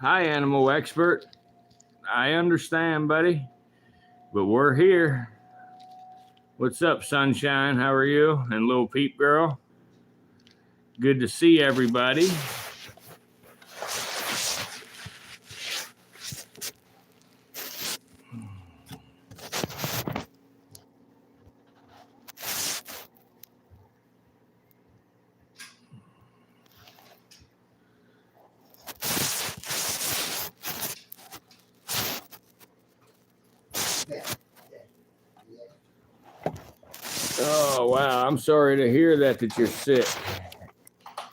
Hi, animal expert. I understand, buddy, but we're here. What's up, Sunshine? How are you? And little Peep Girl? Good to see everybody. Oh, wow. I'm sorry to hear that you're sick.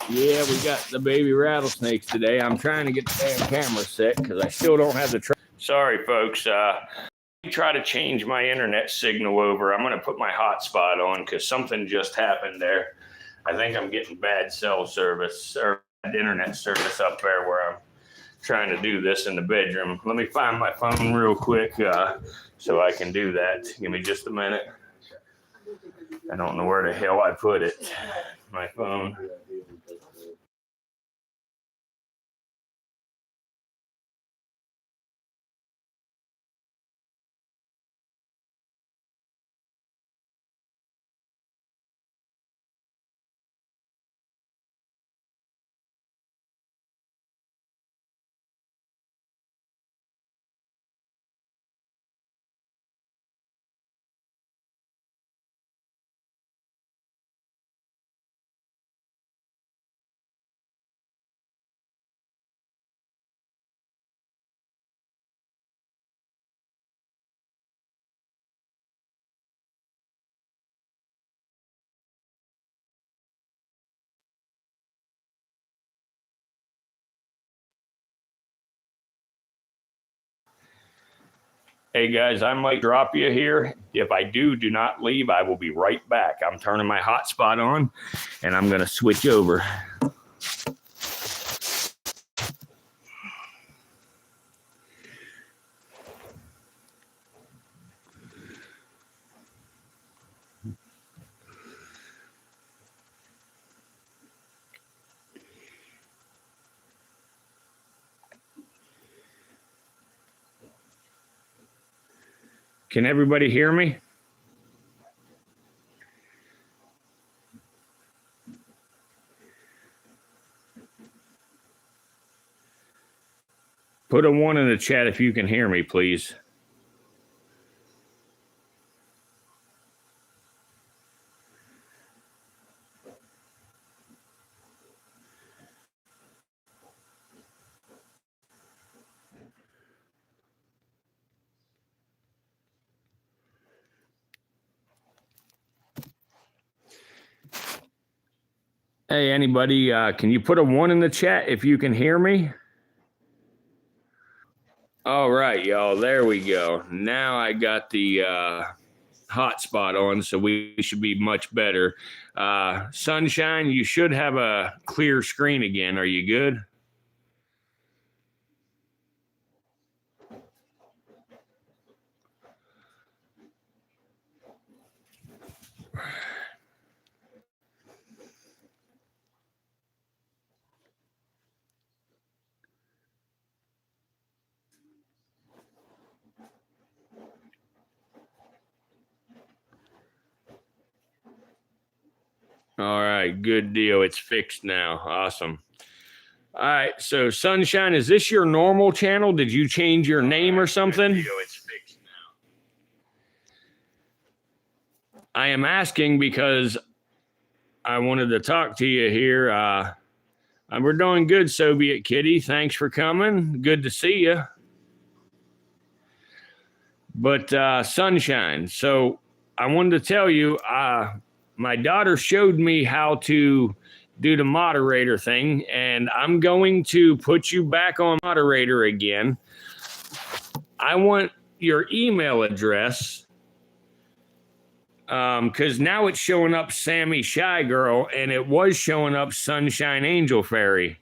Yeah, we got the baby rattlesnakes today. I'm trying to get the damn camera set because I still don't have the... Sorry, folks. Try to change my internet signal over. I'm going to put my hotspot on because something just happened there. I think I'm getting bad cell service or bad internet service up there where I'm trying to do this in the bedroom. Let me find my phone real quick so I can do that. Give me just a minute. I don't know where the hell I put it. My phone. Hey guys, I might drop you here. If I do not leave. I will be right back. I'm turning my hotspot on and I'm going to switch over. Can everybody hear me? Put a 1 in the chat if you can hear me, please. Hey, anybody, can you put a 1 in the chat if you can hear me? All right, y'all, there we go. Now I got the hotspot on, so we should be much better. Sunshine, you should have a clear screen again. Are you good? All right, good deal. It's fixed now. Awesome. All right, so Sunshine, is this your normal channel? Did you change your name or something? Good deal. It's fixed now. I am asking because I wanted to talk to you here. We're doing good, Soviet Kitty. Thanks for coming. Good to see you. But Sunshine, so I wanted to tell you, my daughter showed me how to do the moderator thing, and I'm going to put you back on moderator again. I want your email address because now it's showing up Sammy Shy Girl, and it was showing up Sunshine Angel Fairy.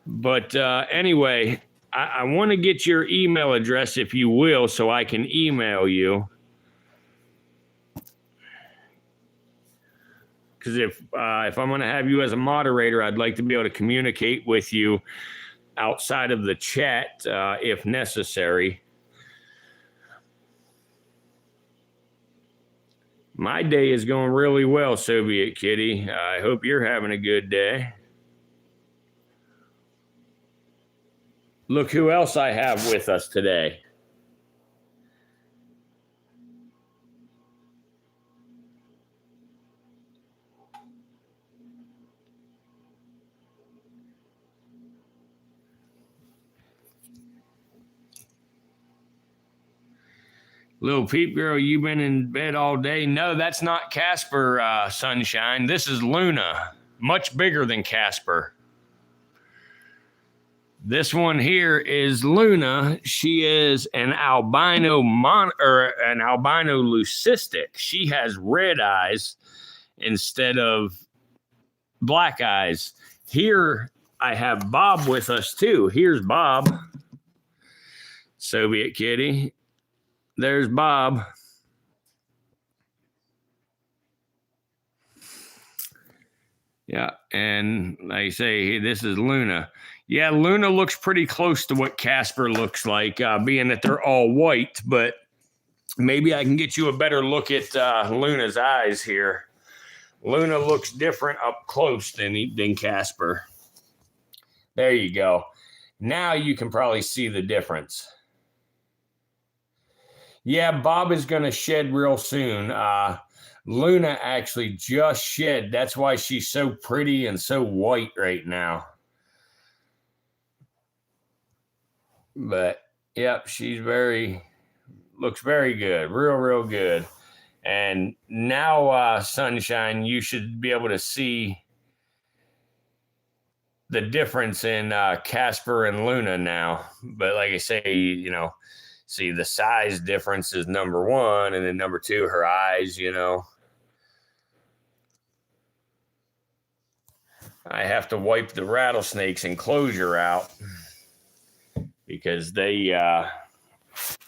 But anyway, I want to get your email address, if you will, so I can email you. because if I'm going to have you as a moderator, I'd like to be able to communicate with you outside of the chat if necessary. My day is going really well, Soviet Kitty. I hope you're having a good day. Look who else I have with us today. Little Peep Girl, you been in bed all day? No, that's not Casper, Sunshine. This is Luna, much bigger than Casper. This one here is Luna. She is an albino an albino leucistic. She has red eyes instead of black eyes. Here I have Bob with us too. Here's Bob, Soviet Kitty. There's Bob. Yeah, and like I say, this is Luna. Yeah, Luna looks pretty close to what Casper looks like, being that they're all white, but maybe I can get you a better look at Luna's eyes here. Luna looks different up close than Casper. There you go. Now you can probably see the difference. Yeah, Bob is going to shed real soon. Luna actually just shed. That's why she's so pretty and so white right now. But, yep, she's looks very good. Real good. And now, Sunshine, you should be able to see the difference in Casper and Luna now. But like I say, you know, see the size difference is number one, and then number two, her eyes, you know. I have to wipe the rattlesnake's enclosure out because they are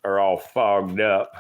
all fogged up.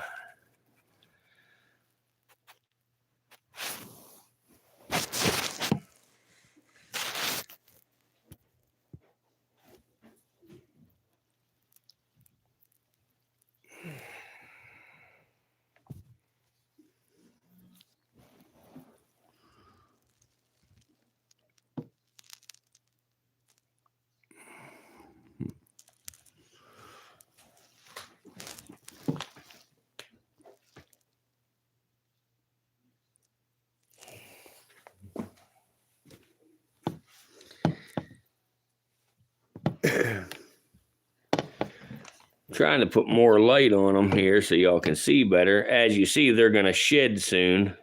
Trying to put more light on them here so y'all can see better. As you see, they're going to shed soon.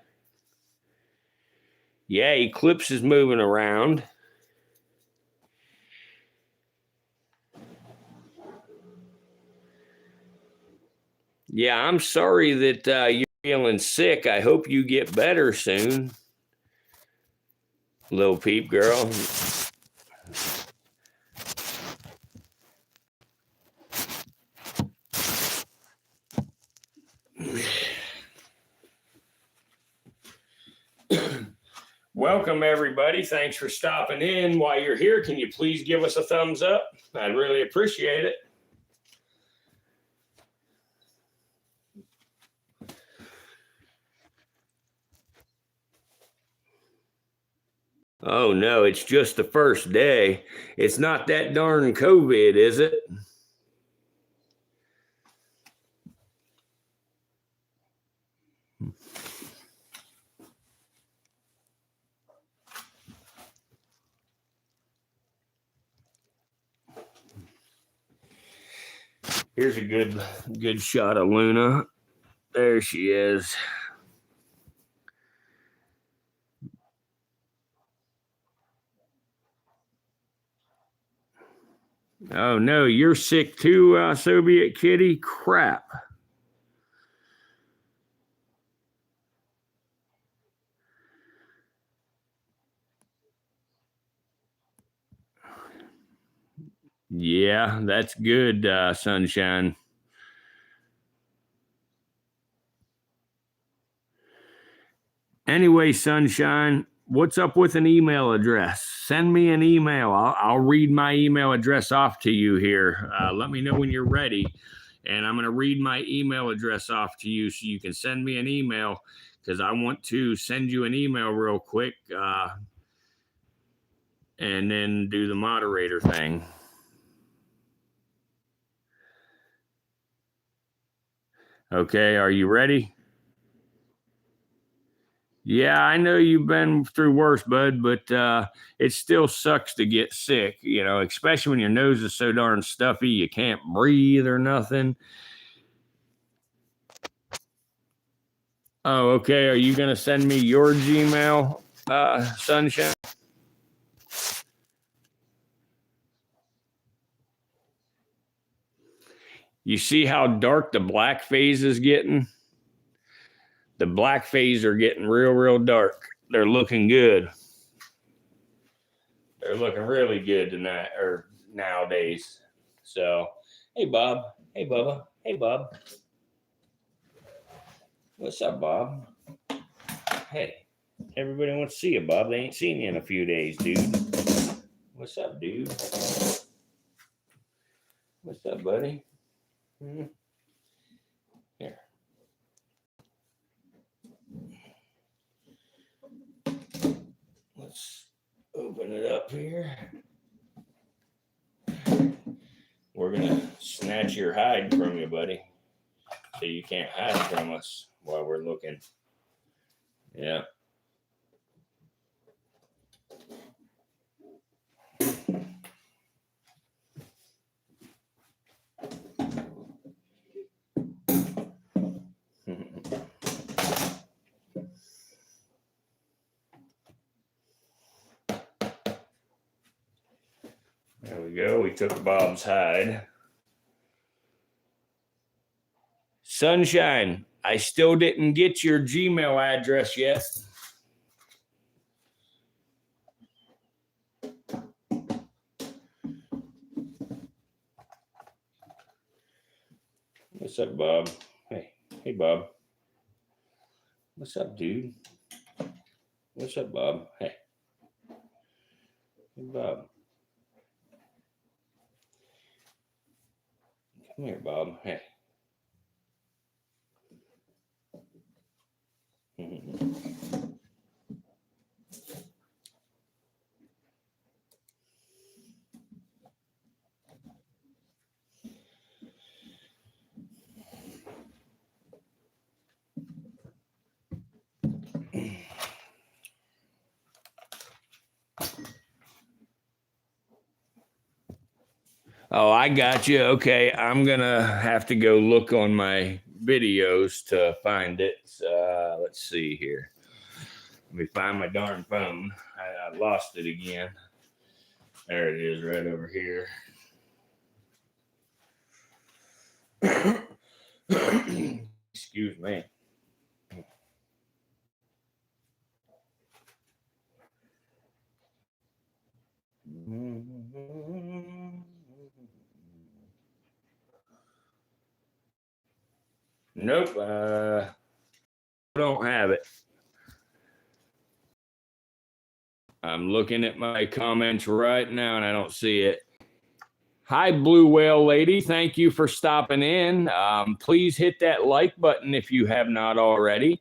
Yeah, Eclipse is moving around. Yeah, I'm sorry that you're feeling sick. I hope you get better soon, Little Peep Girl. Welcome, everybody. Thanks for stopping in. While you're here, can you please give us a thumbs up? I'd really appreciate it. Oh, no, it's just the first day. It's not that darn COVID, is it? Here's a good shot of Luna. There she is. Oh, no, you're sick too, Soviet Kitty? Crap. Yeah, that's good, Sunshine. Anyway, Sunshine, What's up with an email address? Send me an email. I'll read my email address off to you here. Let me know when you're ready. And I'm going to read my email address off to you so you can send me an email, because I want to send you an email real quick and then do the moderator thing. Okay, are you ready? Yeah, I know you've been through worse, bud, but it still sucks to get sick, you know, especially when your nose is so darn stuffy, you can't breathe or nothing. Oh, okay. Are you going to send me your Gmail, Sunshine? You see how dark the black phase is getting? The black phase are getting real dark. They're looking good. They're looking really good tonight or nowadays. So, hey, Bob. Hey, Bubba. Hey, Bob. What's up, Bob? Hey, everybody wants to see you, Bob. They ain't seen you in a few days, dude. What's up, dude? What's up, buddy? Here. Let's open it up here. We're going to snatch your hide from you, buddy, so you can't hide from us while we're looking. Yeah. There we go. We took Bob's hide. Sunshine, I still didn't get your Gmail address yet. What's up, Bob? Hey, Bob. What's up, dude? What's up, Bob? Hey, Bob. Come here, Bob. Hey. Oh, I got you. Okay, I'm gonna have to go look on my videos to find it. Let's see here. Let me find my darn phone. I lost it again. There it is, right over here. Excuse me. Nope, don't have it. I'm looking at my comments right now and I don't see it. Hi, Blue Whale Lady. Thank you for stopping in. Please hit that like button if you have not already.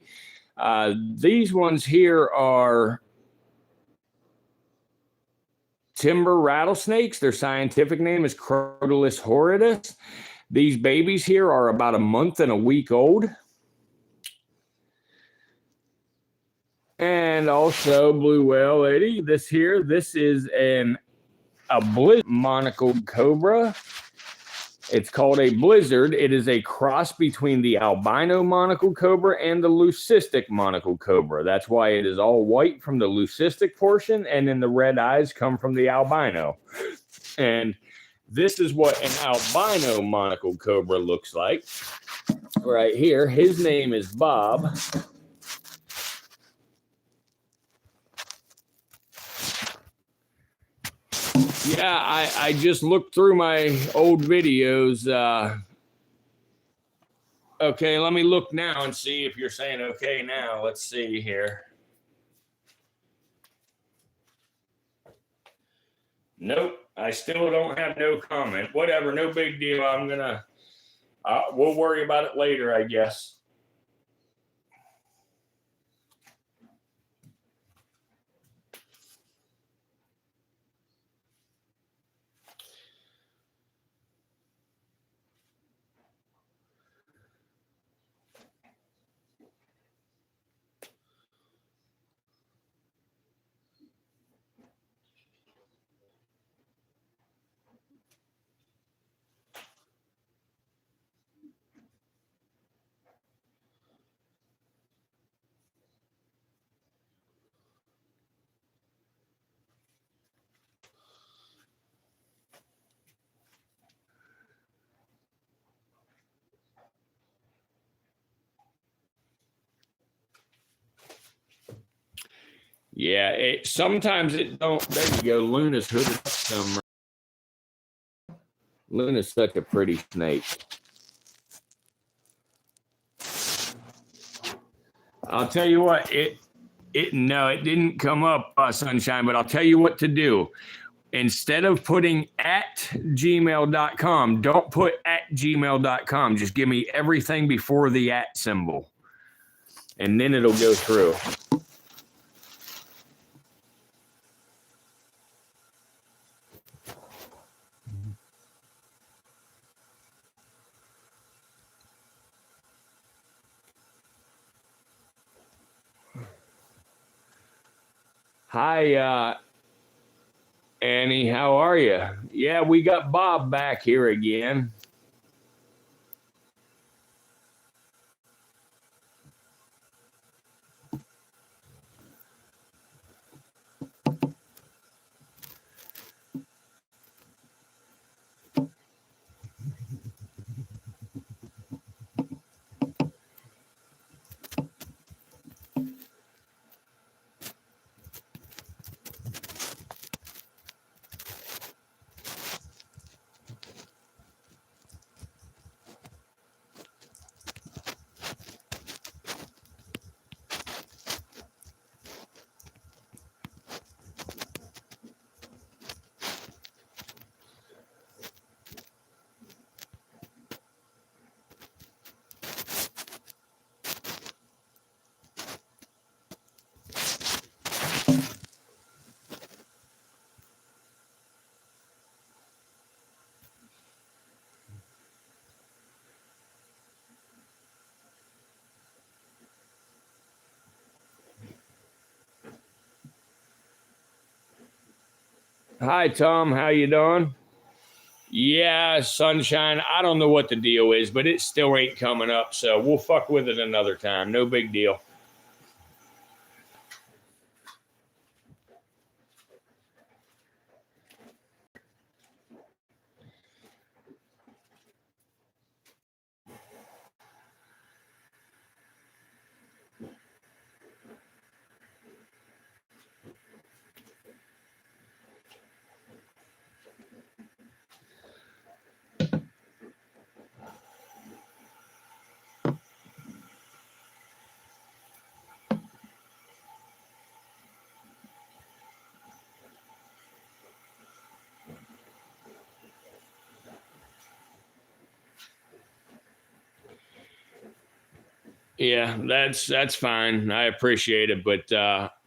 These ones here are timber rattlesnakes. Their scientific name is Crotalus horridus. These babies here are about a month and a week old. And also, Blue Whale Lady, this is a blizzard monocled cobra. It's called a blizzard. It is a cross between the albino monocled cobra and the leucistic monocled cobra. That's why it is all white from the leucistic portion, and then the red eyes come from the albino. And this is what an albino monocled cobra looks like right here. His name is Bob. Yeah, I just looked through my old videos. Okay, let me look now and see if you're saying okay now. Let's see here. Nope. I still don't have no comment. Whatever. No big deal. I'm going to, we'll worry about it later, I guess. Yeah, sometimes it don't. There you go. Luna's hooded up some. Luna's such a pretty snake. I'll tell you what. No, it didn't come up, Sunshine. But I'll tell you what to do. Instead of putting at gmail.com, don't put at gmail.com. Just give me everything before the at symbol, and then it'll go through. Hi, Annie, how are you? Yeah, we got Bob back here again. Hi, Tom. How you doing? Yeah, Sunshine. I don't know what the deal is, but it still ain't coming up. So we'll fuck with it another time. No big deal. Yeah, that's fine. I appreciate it, but I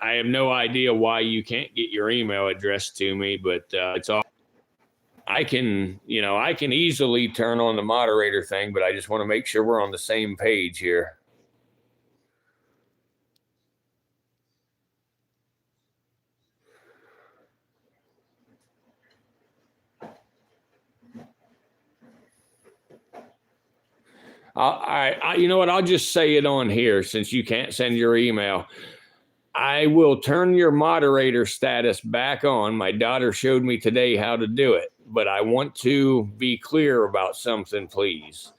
have no idea why you can't get your email address to me, but it's all I can easily turn on the moderator thing, but I just want to make sure we're on the same page here. You know what? I'll just say it on here since you can't send your email. I will turn your moderator status back on. My daughter showed me today how to do it, but I want to be clear about something, please.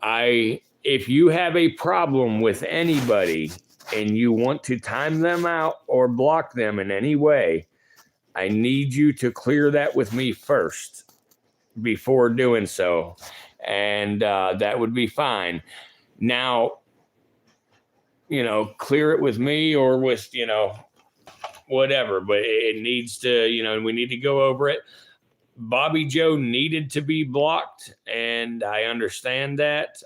If you have a problem with anybody and you want to time them out or block them in any way, I need you to clear that with me first before doing so. And that would be fine. Now, clear it with me or with, whatever, but it needs to, we need to go over it. Bobby Joe needed to be blocked, and I understand that.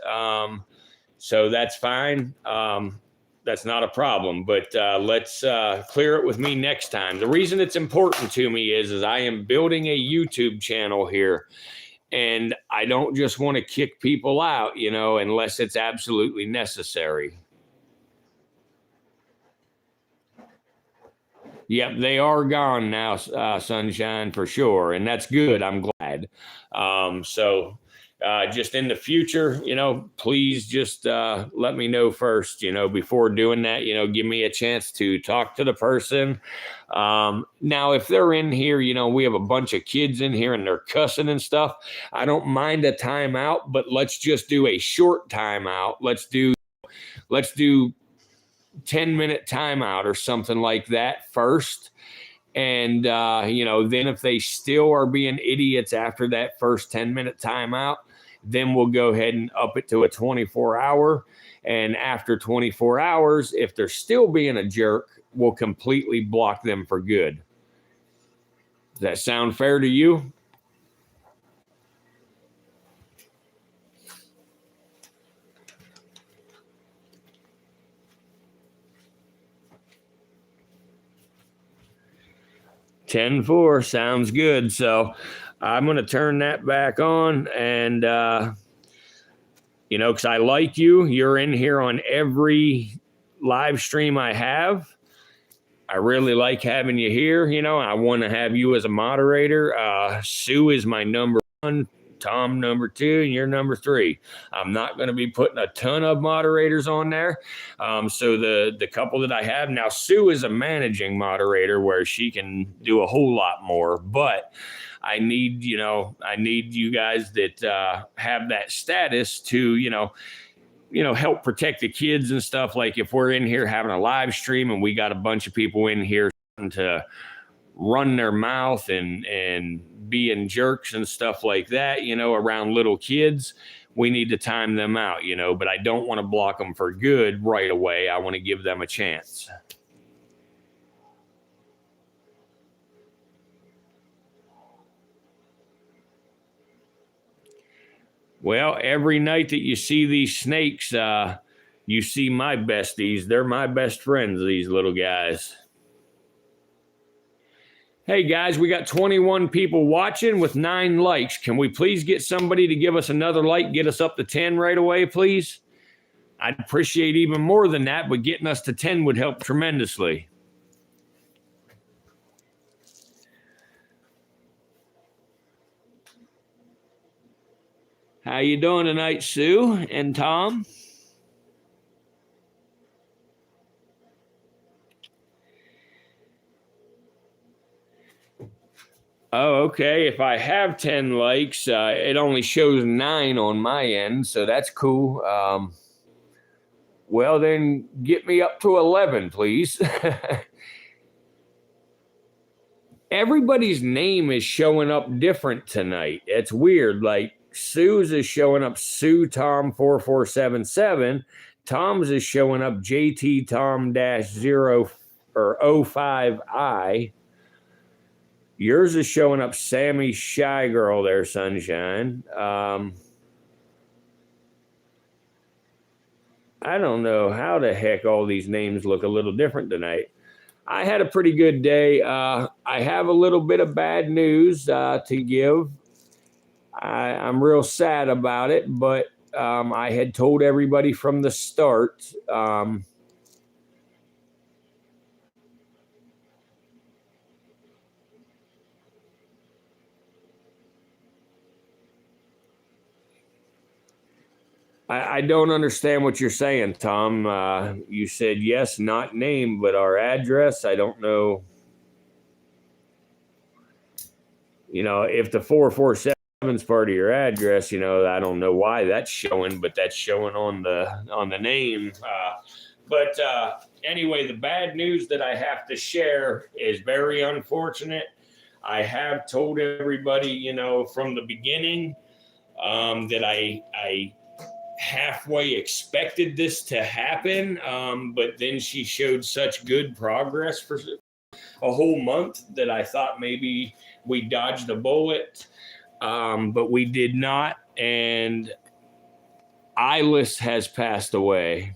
So that's fine. That's not a problem, but let's clear it with me next time. The reason it's important to me is I am building a YouTube channel here, and I don't just want to kick people out, unless it's absolutely necessary. Yep, they are gone now, Sunshine, for sure, and that's good. I'm glad. So just in the future, please just let me know first, before doing that, give me a chance to talk to the person. Now, if they're in here, we have a bunch of kids in here and they're cussing and stuff. I don't mind a timeout, but let's just do a short timeout. Let's do 10-minute timeout or something like that first. And, then if they still are being idiots after that first 10-minute timeout, then we'll go ahead and up it to a 24-hour. And after 24 hours, if they're still being a jerk, we'll completely block them for good. Does that sound fair to you? $10-4 sounds good. So I'm going to turn that back on, and because I like you. You're in here on every live stream I have. I really like having you here. I want to have you as a moderator. Sue is my number 1. Tom number 2, and you're number 3. I'm not going to be putting a ton of moderators on there. So the couple that I have now, Sue is a managing moderator where she can do a whole lot more, but I need you guys that have that status to, help protect the kids and stuff. Like if we're in here having a live stream and we got a bunch of people in here to run their mouth and being jerks and stuff like that, around little kids, we need to time them out, but I don't want to block them for good right away. I want to give them a chance. Well, every night that you see these snakes, you see my besties. They're my best friends, these little guys. Hey guys, we got 21 people watching with 9 likes. Can we please get somebody to give us another like, get us up to 10 right away, please? I'd appreciate even more than that, but getting us to 10 would help tremendously. How you doing tonight, Sue and Tom? Oh, okay. If I have 10 likes, it only shows 9 on my end, so that's cool. Well, then get me up to 11, please. Everybody's name is showing up different tonight. It's weird. Like Sue's is showing up Sue Tom 4477. Tom's is showing up JT Tom -0 or 05I. Yours is showing up Sammy Shy Girl there, Sunshine. I don't know how the heck all these names look a little different tonight. I had a pretty good day. I have a little bit of bad news to give. I'm real sad about it, but I had told everybody from the start. I don't understand what you're saying, Tom. You said yes, not name, but our address. I don't know. If the 447 is part of your address, I don't know why that's showing, but that's showing on the name. But anyway, the bad news that I have to share is very unfortunate. I have told everybody, from the beginning, that I halfway expected this to happen, but then she showed such good progress for a whole month that I thought maybe we dodged a bullet, but we did not. And Eyeless has passed away.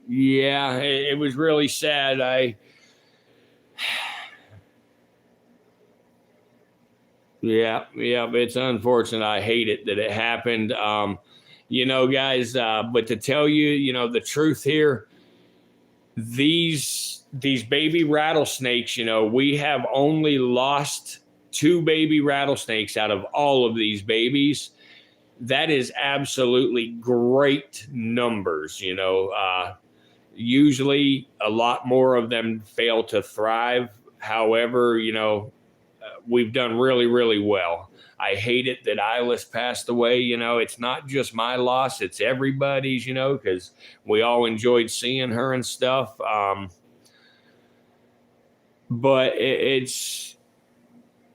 Yeah, it was really sad. Yeah, it's unfortunate. I hate it that it happened. Guys, but to tell you, the truth here, these baby rattlesnakes, we have only lost 2 baby rattlesnakes out of all of these babies. That is absolutely great numbers. Usually a lot more of them fail to thrive. However, we've done really, really well. I hate it that Eyeless passed away. It's not just my loss, it's everybody's, because we all enjoyed seeing her and stuff. But it's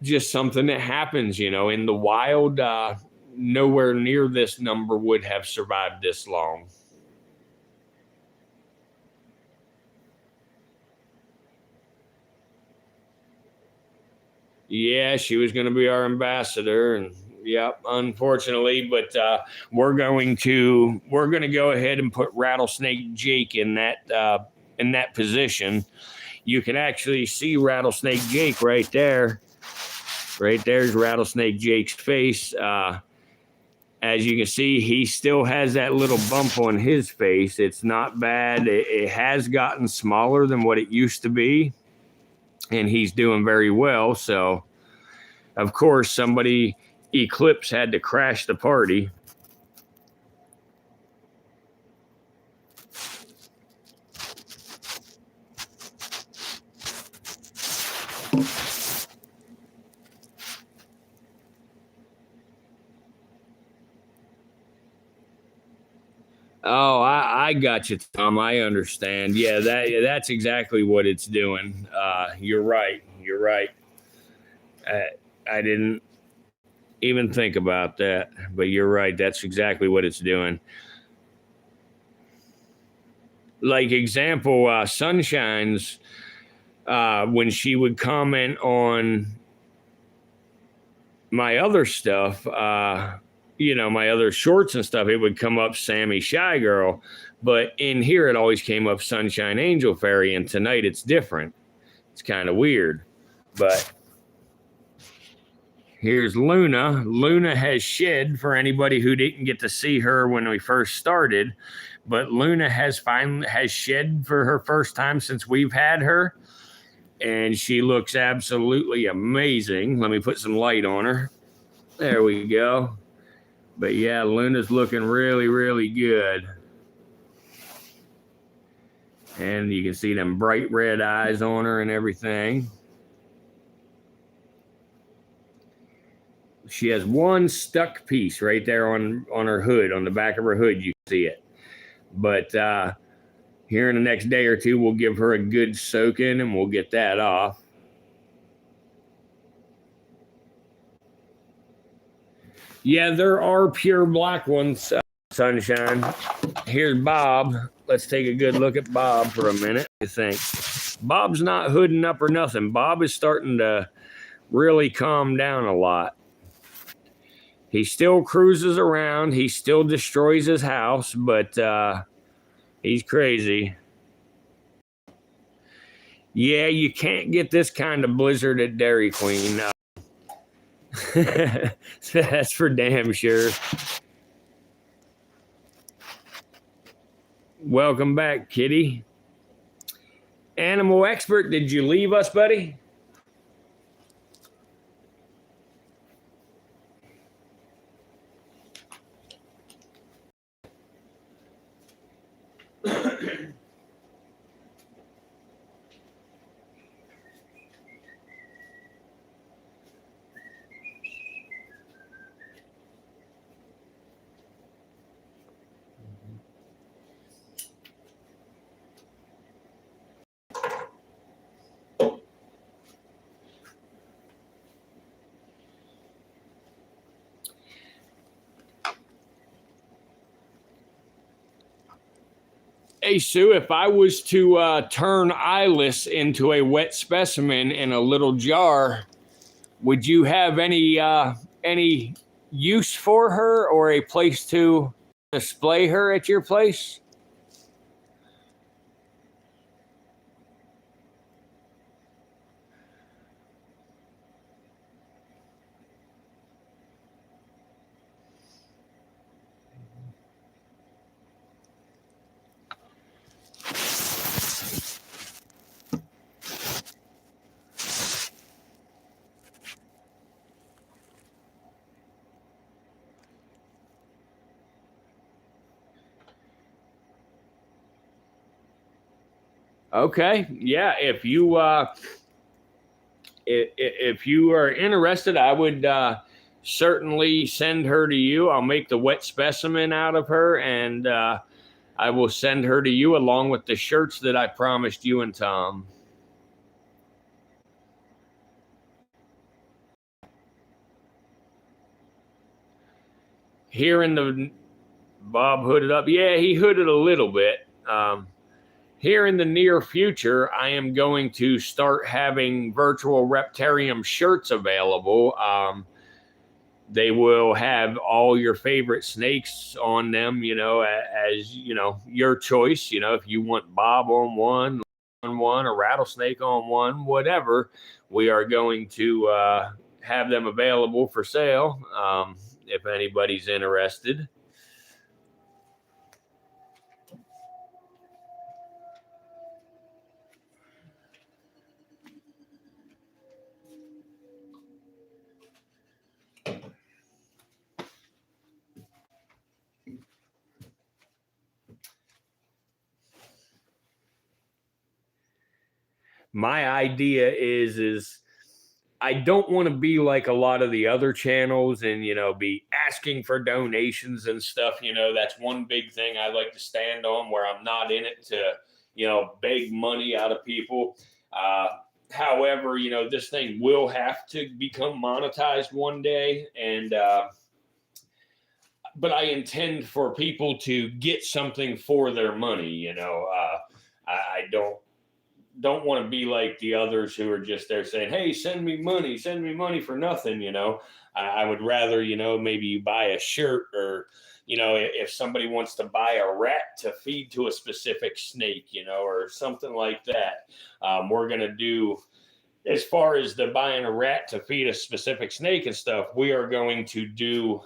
just something that happens, in the wild. Nowhere near this number would have survived this long. Yeah, she was going to be our ambassador, and unfortunately, but we're going to go ahead and put Rattlesnake Jake in that position. You can actually see Rattlesnake Jake right there. Right there's Rattlesnake Jake's face. As you can see, he still has that little bump on his face. It's not bad. It has gotten smaller than what it used to be, and he's doing very well. So, of course, somebody, Eclipse, had to crash the party. Oh, I got you, Tom. I understand. Yeah, that's exactly what it's doing. You're right. You're right. I didn't even think about that, but you're right. That's exactly what it's doing. Like example, Sunshine's when she would comment on my other stuff, my other shorts and stuff, it would come up Sammy Shy Girl. But in here, it always came up Sunshine Angel Fairy. And tonight it's different. It's kind of weird. But here's Luna. Luna has shed, for anybody who didn't get to see her when we first started. But Luna has shed for her first time since we've had her. And she looks absolutely amazing. Let me put some light on her. There we go. But yeah, Luna's looking really, really good. And you can see them bright red eyes on her and everything. She has one stuck piece right there on her hood, on the back of her hood. You can see it. But here in the next day or two, we'll give her a good soaking and we'll get that off. Yeah, there are pure black ones, Sunshine. Here's Bob. Let's take a good look at Bob for a minute. What do you think? Bob's not hooding up or nothing. Bob is starting to really calm down a lot. He still cruises around. He still destroys his house, but he's crazy. Yeah, you can't get this kind of blizzard at Dairy Queen. That's for damn sure. Welcome back, Kitty. Animal expert, did you leave us, buddy? Hey, Sue, if I was to turn Eyeless into a wet specimen in a little jar, would you have any use for her or a place to display her at your place? Okay, yeah. If you are interested, I would certainly send her to you. I'll make the wet specimen out of her, and I will send her to you along with the shirts that I promised you and Tom. Here in the Bob hooded up. Yeah, he hooded a little bit. Here in the near future, I am going to start having virtual Reptarium shirts available. They will have all your favorite snakes on them, as your choice. If you want Bob on one, a rattlesnake on one, whatever, we are going to have them available for sale if anybody's interested. My idea is I don't want to be like a lot of the other channels and be asking for donations and stuff. That's one big thing I like to stand on, where I'm not in it to beg money out of people. However, this thing will have to become monetized one day, and but I intend for people to get something for their money. I don't want to be like the others who are just there saying, "Hey, send me money for nothing." I would rather, maybe you buy a shirt, or if somebody wants to buy a rat to feed to a specific snake, or something like that. We're gonna do, as far as the buying a rat to feed a specific snake and stuff, we are going to do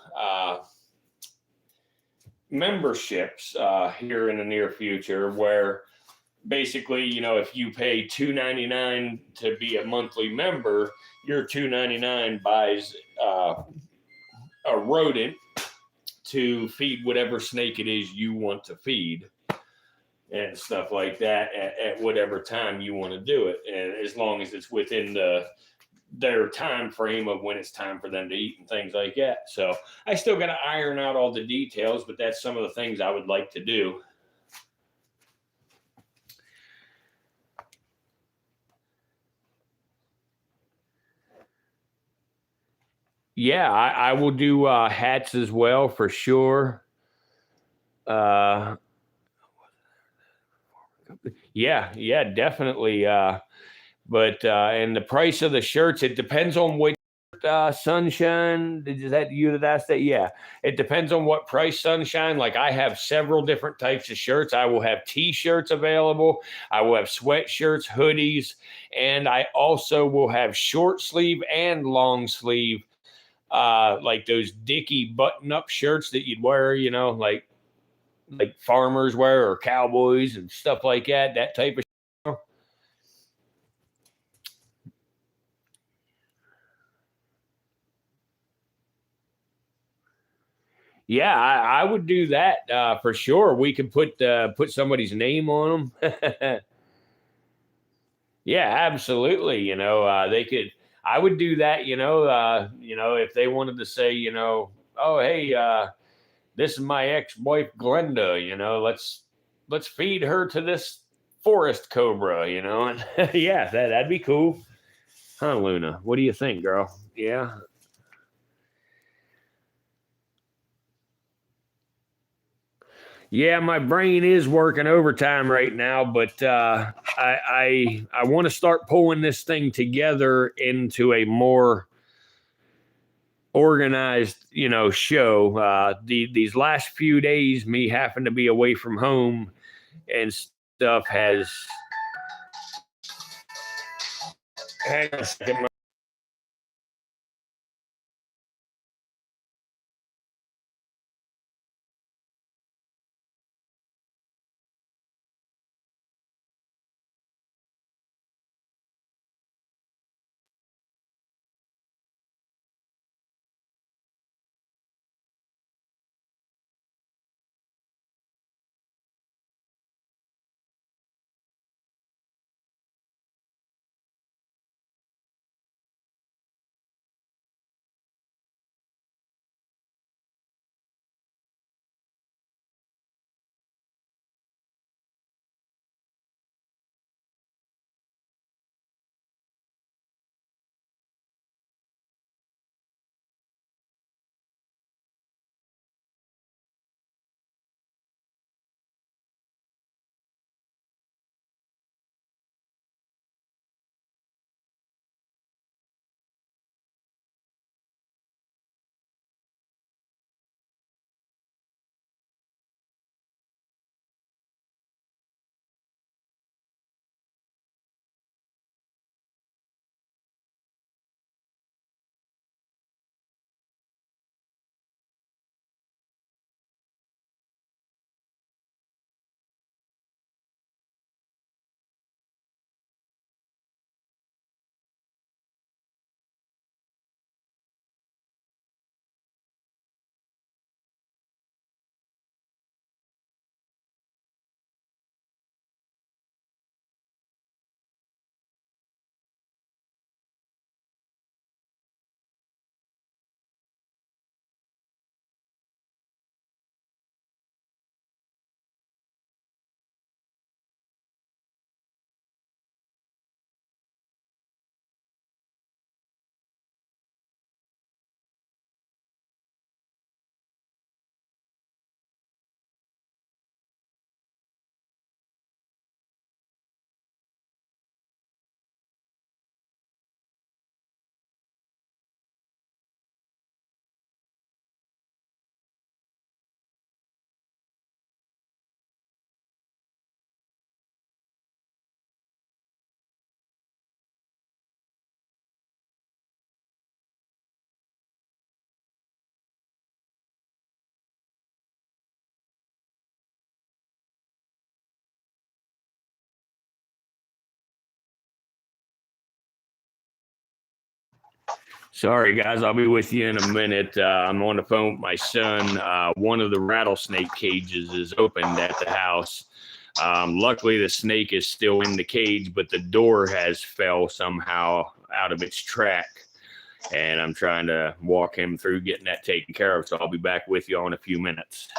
memberships here in the near future, where basically, if you pay $2.99 to be a monthly member, your $2.99 buys a rodent to feed whatever snake it is you want to feed, and stuff like that at whatever time you want to do it, and as long as it's within their time frame of when it's time for them to eat and things like that. So I still got to iron out all the details, but that's some of the things I would like to do. Yeah, I will do hats as well for sure. Uh, yeah, definitely. But and the price of the shirts, it depends on which Sunshine. Is that you that asked that? Yeah, it depends on what price Sunshine. Like, I have several different types of shirts. I will have T-shirts available. I will have sweatshirts, hoodies, and I also will have short sleeve and long sleeve. Like those Dickie button-up shirts that you'd wear, like farmers wear, or cowboys and stuff like that. That type of. Yeah, I would do that for sure. We could put somebody's name on them. Yeah, absolutely. They could. I would do that. If they wanted to say, oh, hey, this is my ex-wife Glenda. Let's feed her to this forest cobra. And yeah, that'd be cool. Huh, Luna? What do you think, girl? Yeah. Yeah, my brain is working overtime right now, but I want to start pulling this thing together into a more organized, show. These last few days, me having to be away from home and stuff has. Hang on a second. Sorry, guys. I'll be with you in a minute. I'm on the phone with my son. One of the rattlesnake cages is opened at the house. Luckily, the snake is still in the cage, but the door has fell somehow out of its track. And I'm trying to walk him through getting that taken care of. So I'll be back with you in a few minutes.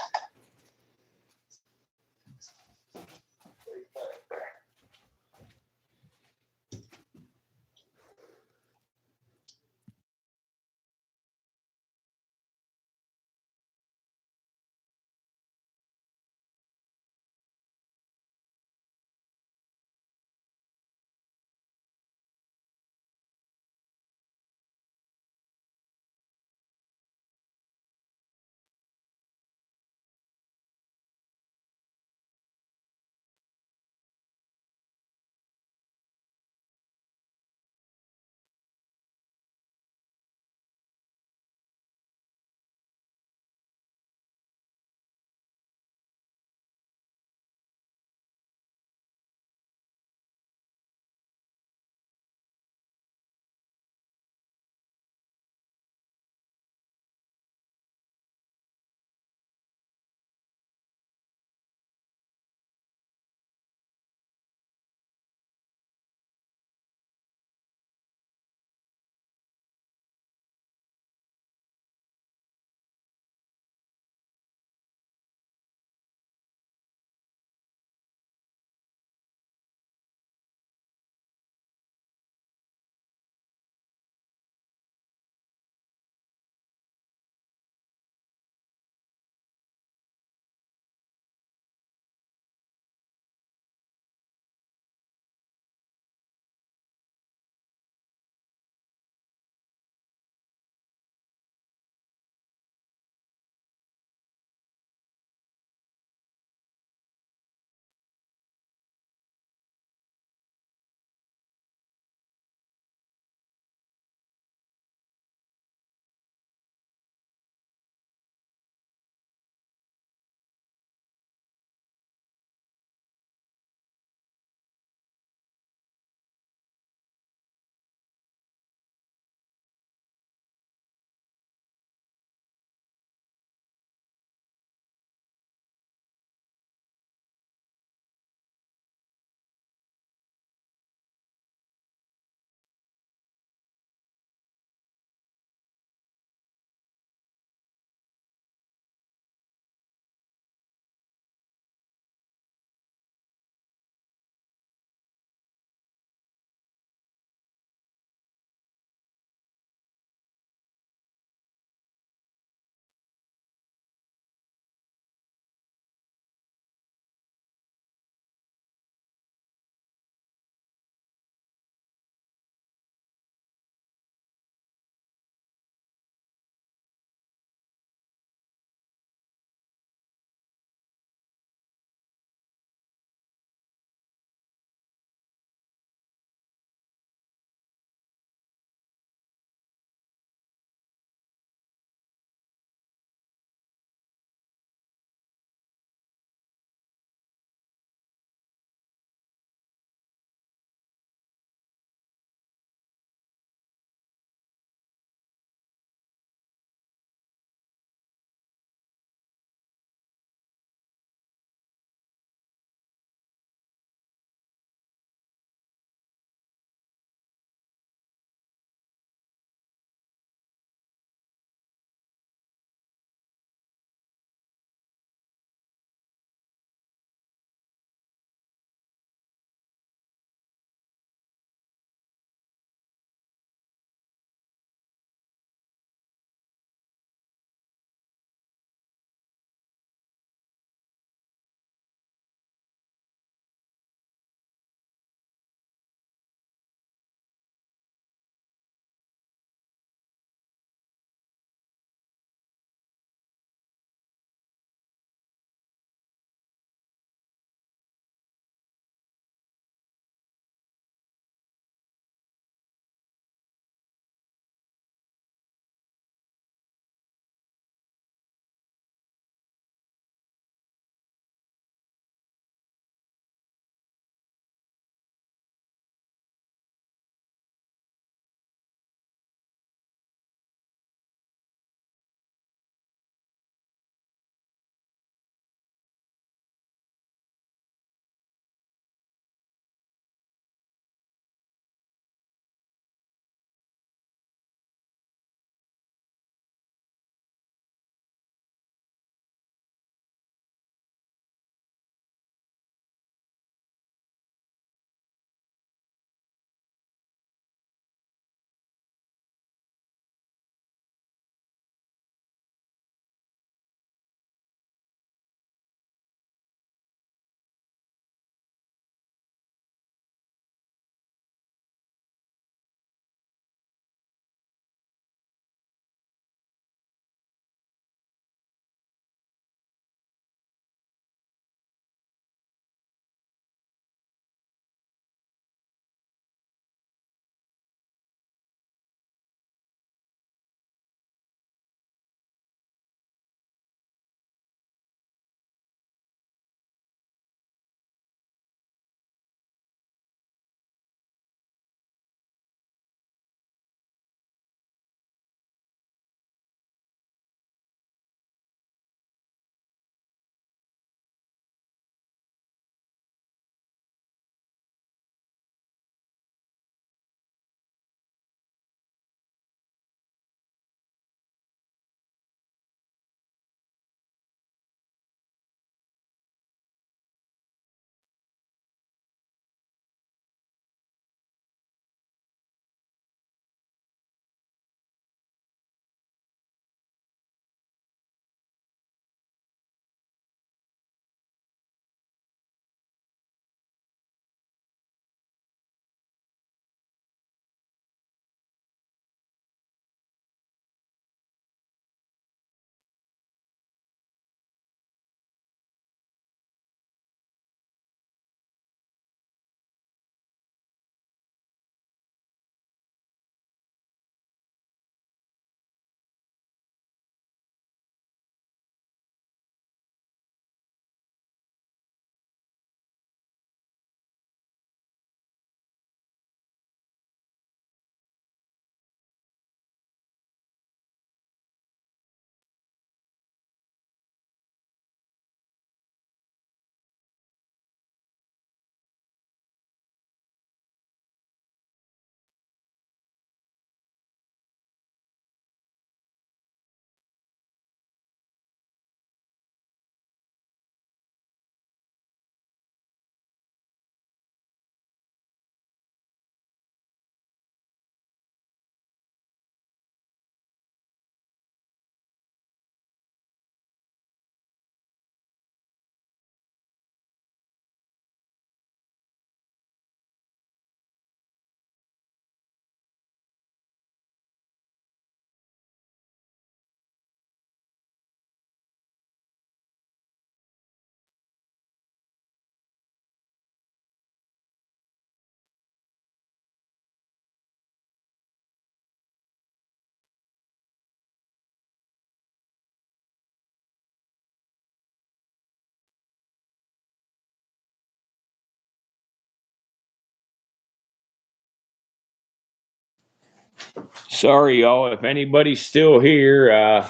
Sorry, y'all, if anybody's still here,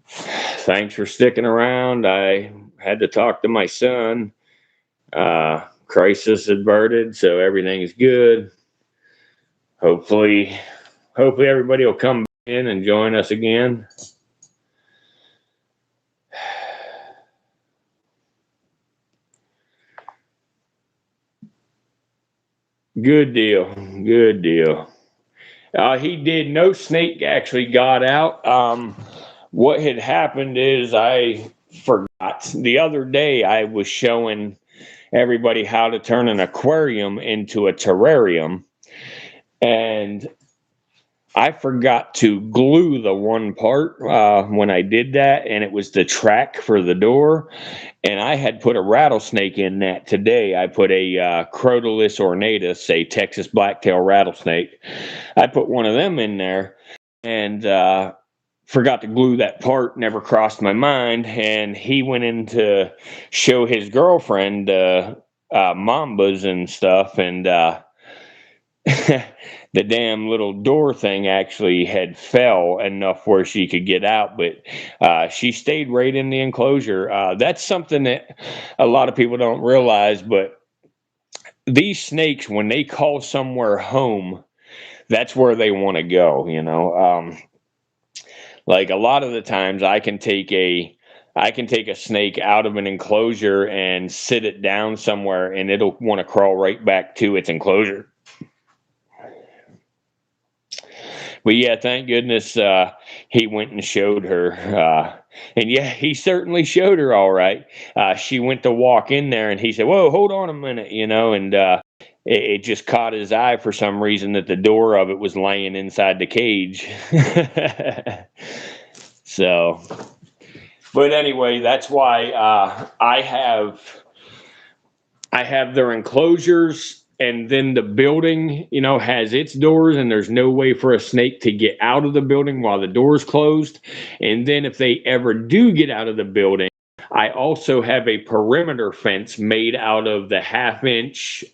thanks for sticking around. I had to talk to my son. Crisis averted, so everything is good. Hopefully everybody will come in and join us again. Good deal. Good deal. He did. No snake actually got out. What had happened is I forgot. The other day I was showing everybody how to turn an aquarium into a terrarium, and I forgot to glue the one part when I did that, and it was the track for the door. And I had put a rattlesnake in that today. I put a Crotalus ornatus, a Texas blacktail rattlesnake. I put one of them in there and forgot to glue that part. Never crossed my mind. And he went in to show his girlfriend mambas and stuff, and the damn little door thing actually had fell enough where she could get out, but she stayed right in the enclosure. That's something that a lot of people don't realize, but these snakes, when they call somewhere home, that's where they want to go, you know. Like a lot of the times I can take a snake out of an enclosure and sit it down somewhere, and it'll want to crawl right back to its enclosure. But yeah, thank goodness he went and showed her. And yeah, he certainly showed her all right. She went to walk in there, and he said, "Whoa, hold on a minute," you know, and it just caught his eye for some reason that the door of it was laying inside the cage. So, but anyway, that's why I have their enclosures, and then the building, you know, has its doors, and there's no way for a snake to get out of the building while the door's closed. And then if they ever do get out of the building, I also have a perimeter fence made out of the 1/2 inch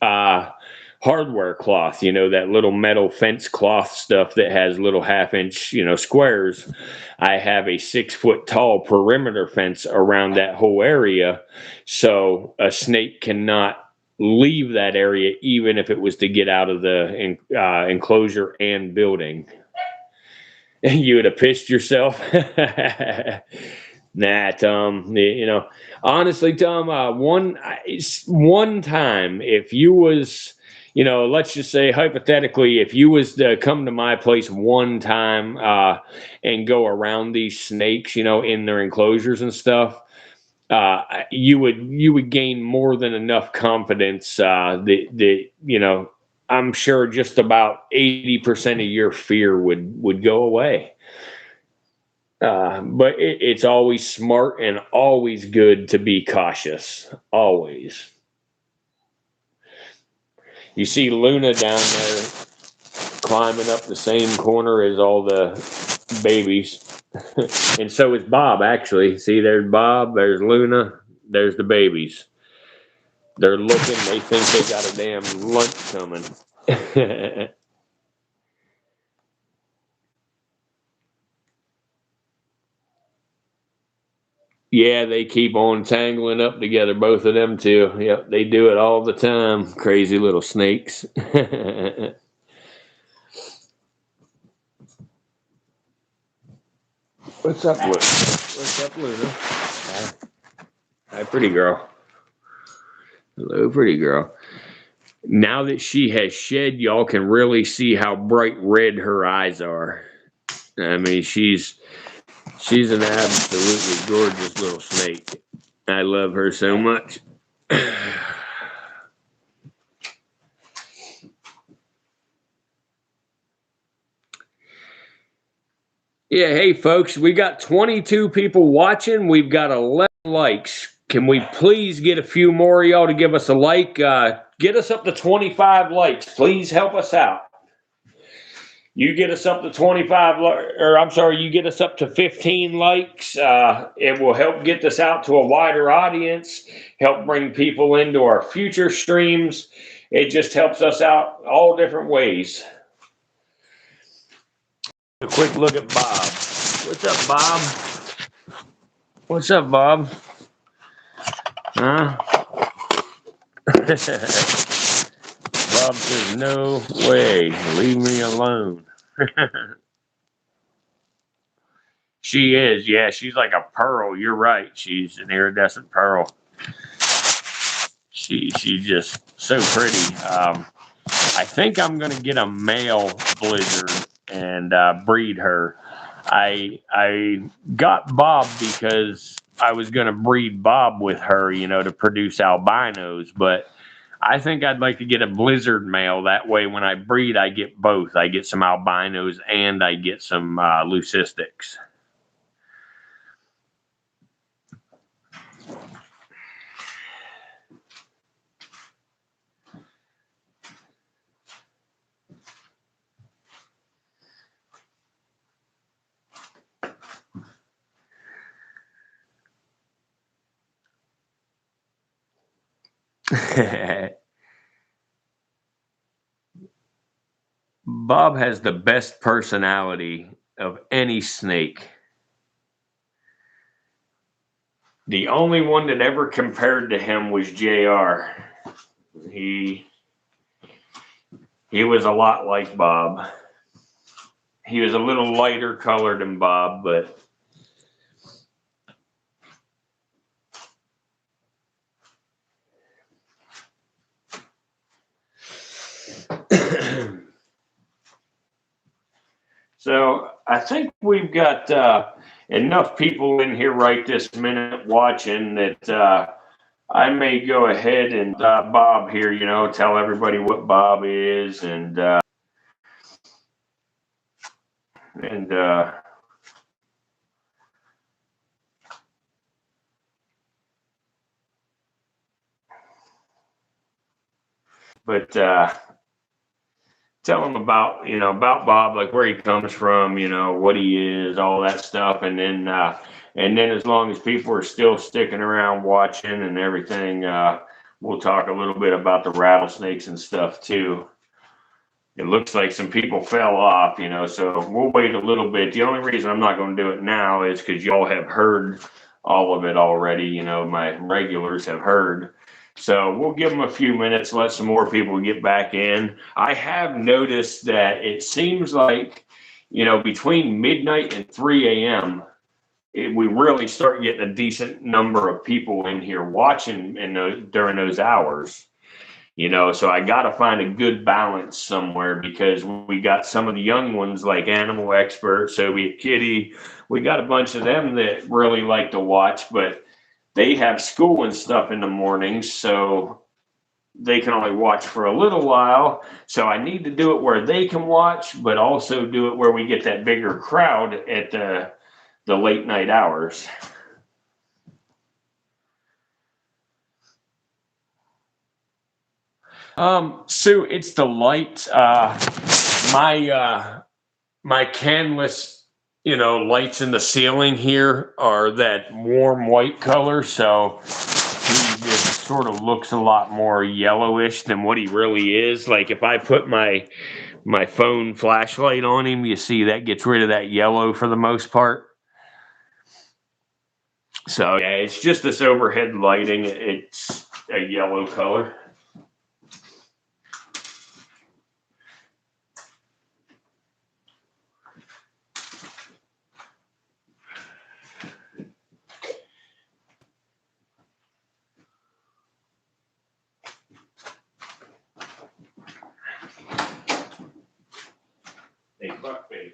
hardware cloth, you know, that little metal fence cloth stuff that has little 1/2 inch, you know, squares. I have a 6 foot tall perimeter fence around that whole area, so a snake cannot leave that area even if it was to get out of the enclosure and building. You would have pissed yourself. Nah, Tom, you know, honestly, Tom, one time, if you was, you know, let's just say hypothetically, if you was to come to my place one time and go around these snakes, you know, in their enclosures and stuff, you would gain more than enough confidence that you know, I'm sure just about 80% of your fear would go away. But it's always smart and always good to be cautious. Always. You see Luna down there climbing up the same corner as all the babies. And so is Bob, actually. See, there's Bob, there's Luna, there's the babies. They're looking, they think they got a damn lunch coming. Yeah, they keep on tangling up together, both of them too. Yep, they do it all the time. Crazy little snakes. What's up, Luna? What's up, Luna? Hi. Hi, pretty girl. Hello, pretty girl. Now that she has shed, y'all can really see how bright red her eyes are. I mean, she's an absolutely gorgeous little snake. I love her so much. Yeah, hey folks, we got 22 people watching. We've got 11 likes. Can we please get a few more of y'all to give us a like? Get us up to 25 likes. Please help us out. You get us up to 25, or I'm sorry, you get us up to 15 likes. It will help get this out to a wider audience, help bring people into our future streams. It just helps us out all different ways. A quick look at Bob. What's up, Bob? What's up, Bob? Huh? Bob says, no way. Leave me alone. She is, yeah. She's like a pearl. You're right. She's an iridescent pearl. She's just so pretty. I think I'm gonna get a male blizzard and breed her. I got Bob because I was gonna breed Bob with her, you know, to produce albinos. But I think I'd like to get a blizzard male. That way, when I breed, I get both. I get some albinos and I get some leucistics. Bob has the best personality of any snake. The only one that ever compared to him was JR. He he was a lot like Bob. He was a little lighter colored than Bob, but so I think we've got enough people in here right this minute watching that I may go ahead and Bob here, you know, tell everybody what Bob is and but tell him about, you know, about Bob, like where he comes from, you know, what he is, all that stuff, and then as long as people are still sticking around watching and everything, we'll talk a little bit about the rattlesnakes and stuff too. It looks like some people fell off, you know, so we'll wait a little bit. The only reason I'm not going to do it now is because y'all have heard all of it already. You know, my regulars have heard. So we'll give them a few minutes, let some more people get back in. I have noticed that it seems like, you know, between midnight and 3 a.m., we really start getting a decent number of people in here watching during those hours. You know, so I got to find a good balance somewhere because we got some of the young ones like Animal Expert, Soviet Kitty. We got a bunch of them that really like to watch, but they have school and stuff in the mornings, so they can only watch for a little while. So I need to do it where they can watch, but also do it where we get that bigger crowd at the late night hours. Sue, it's the light. My canvas, you know, lights in the ceiling here are that warm white color, so he just sort of looks a lot more yellowish than what he really is. Like if I put my phone flashlight on him, you see that gets rid of that yellow for the most part. So yeah, it's just this overhead lighting. It's a yellow color. Hey, fuckface.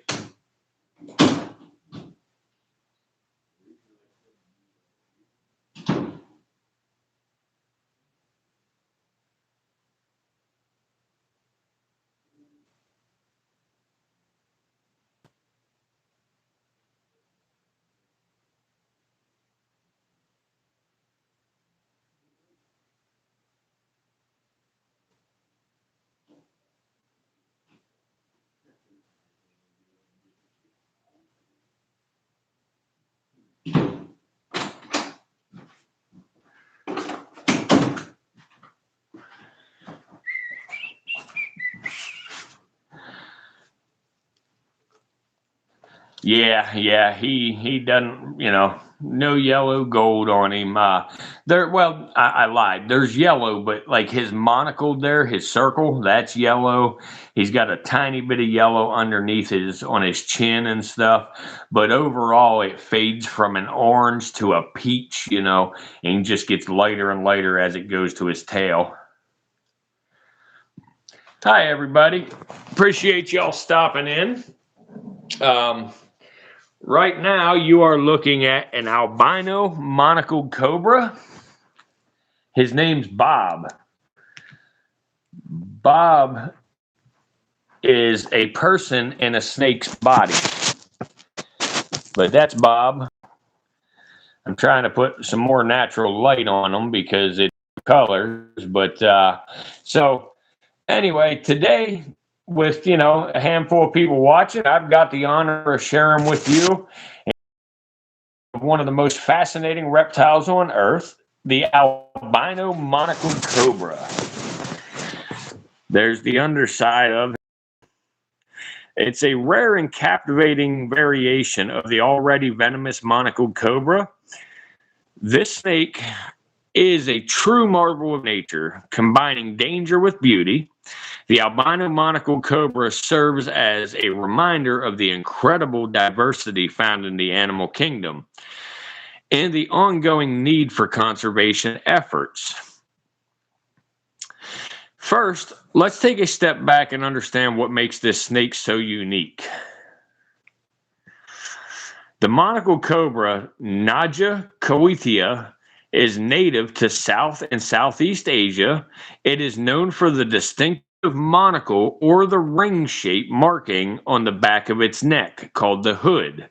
Yeah, he doesn't, no yellow gold on him. Well, I lied. There's yellow, but like his monocle there, his circle, that's yellow. He's got a tiny bit of yellow underneath on his chin and stuff. But overall, it fades from an orange to a peach, and just gets lighter and lighter as it goes to his tail. Hi, everybody. Appreciate y'all stopping in. Right now, you are looking at an albino monocled cobra. His name's Bob. Bob is a person in a snake's body. But that's Bob. I'm trying to put some more natural light on him because it's colors. But so anyway, today, with a handful of people watching, I've got the honor of sharing with you one of the most fascinating reptiles on Earth, the albino monocled cobra. There's the underside of it. It's a rare and captivating variation of the already venomous monocled cobra. This snake is a true marvel of nature, combining danger with beauty. The albino monocled cobra serves as a reminder of the incredible diversity found in the animal kingdom and the ongoing need for conservation efforts. First, let's take a step back and understand what makes this snake so unique. The monocled cobra, Naja coetea, is native to South and Southeast Asia. It is known for the distinctive monocle or the ring-shaped marking on the back of its neck called the hood.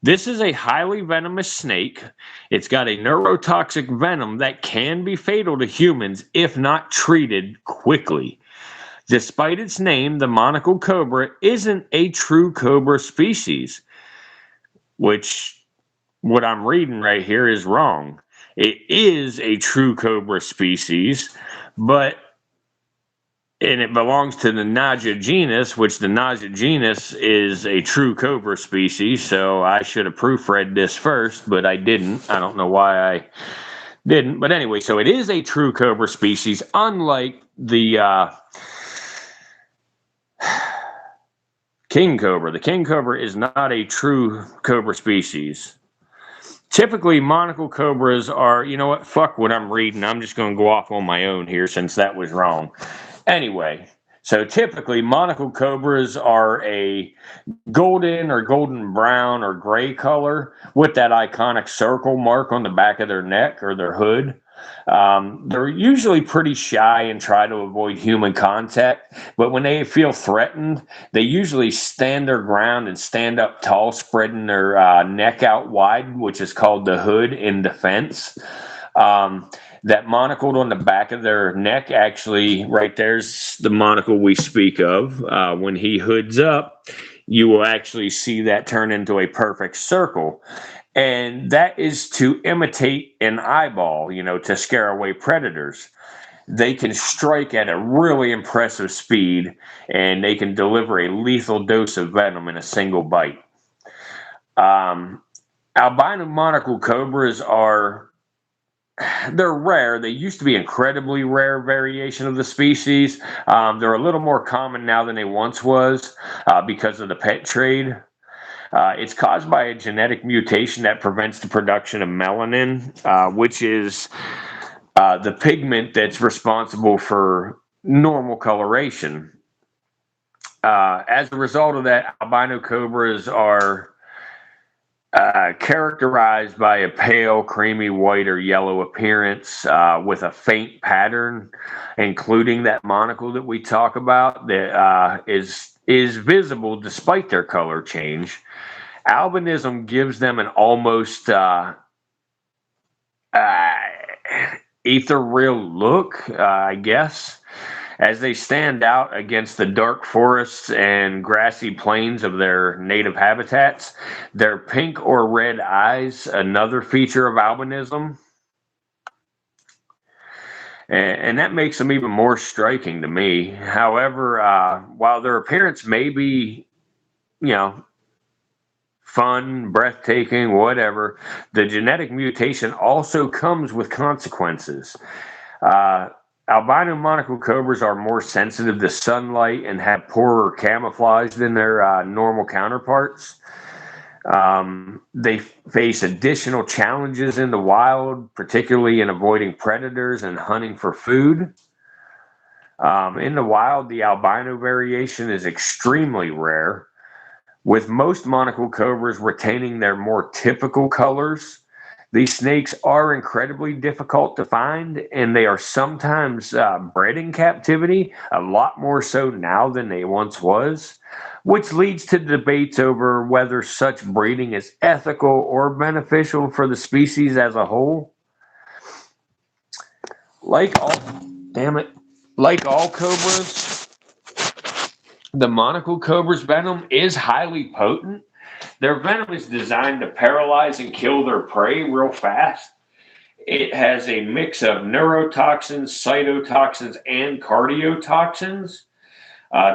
This is a highly venomous snake. It's got a neurotoxic venom that can be fatal to humans if not treated quickly. Despite its name, the monocled cobra isn't a true cobra species, which what I'm reading right here is wrong. It is a true cobra species, and it belongs to the Naja genus, which the Naja genus is a true cobra species. So I should have proofread this first, but I didn't. I don't know why I didn't. But anyway, so it is a true cobra species, unlike the king cobra. The king cobra is not a true cobra species. Typically, monocled cobras are, fuck what I'm reading. I'm just going to go off on my own here since that was wrong. Anyway, so typically monocled cobras are a golden or golden brown or gray color with that iconic circle mark on the back of their neck or their hood. They're usually pretty shy and try to avoid human contact, but when they feel threatened, they usually stand their ground and stand up tall, spreading their neck out wide, which is called the hood in defense. That monocled on the back of their neck, actually, right there's the monocle we speak of. When he hoods up, you will actually see that turn into a perfect circle. And that is to imitate an eyeball, to scare away predators. They can strike at a really impressive speed, and they can deliver a lethal dose of venom in a single bite. Albino monocled cobras they're rare. They used to be incredibly rare variation of the species. They're a little more common now than they once was because of the pet trade. It's caused by a genetic mutation that prevents the production of melanin, which is the pigment that's responsible for normal coloration. As a result of that, albino cobras are characterized by a pale, creamy white or yellow appearance with a faint pattern, including that monocle that we talk about that is visible despite their color change. Albinism gives them an almost ethereal look, I guess, as they stand out against the dark forests and grassy plains of their native habitats. Their pink or red eyes, another feature of albinism. And that makes them even more striking to me. However, while their appearance may be, fun, breathtaking, whatever, the genetic mutation also comes with consequences. Uh, Albino monocle cobras are more sensitive to sunlight and have poorer camouflage than their normal counterparts. They face additional challenges in the wild, particularly in avoiding predators and hunting for food. In the wild, the albino variation is extremely rare, with most monocle cobras retaining their more typical colors. These snakes are incredibly difficult to find, and they are sometimes bred in captivity, a lot more so now than they once was, which leads to debates over whether such breeding is ethical or beneficial for the species as a whole. Like all, damn it, like all cobras, the monocle cobra's venom is highly potent. Their venom is designed to paralyze and kill their prey real fast. It has a mix of neurotoxins, cytotoxins, and cardiotoxins,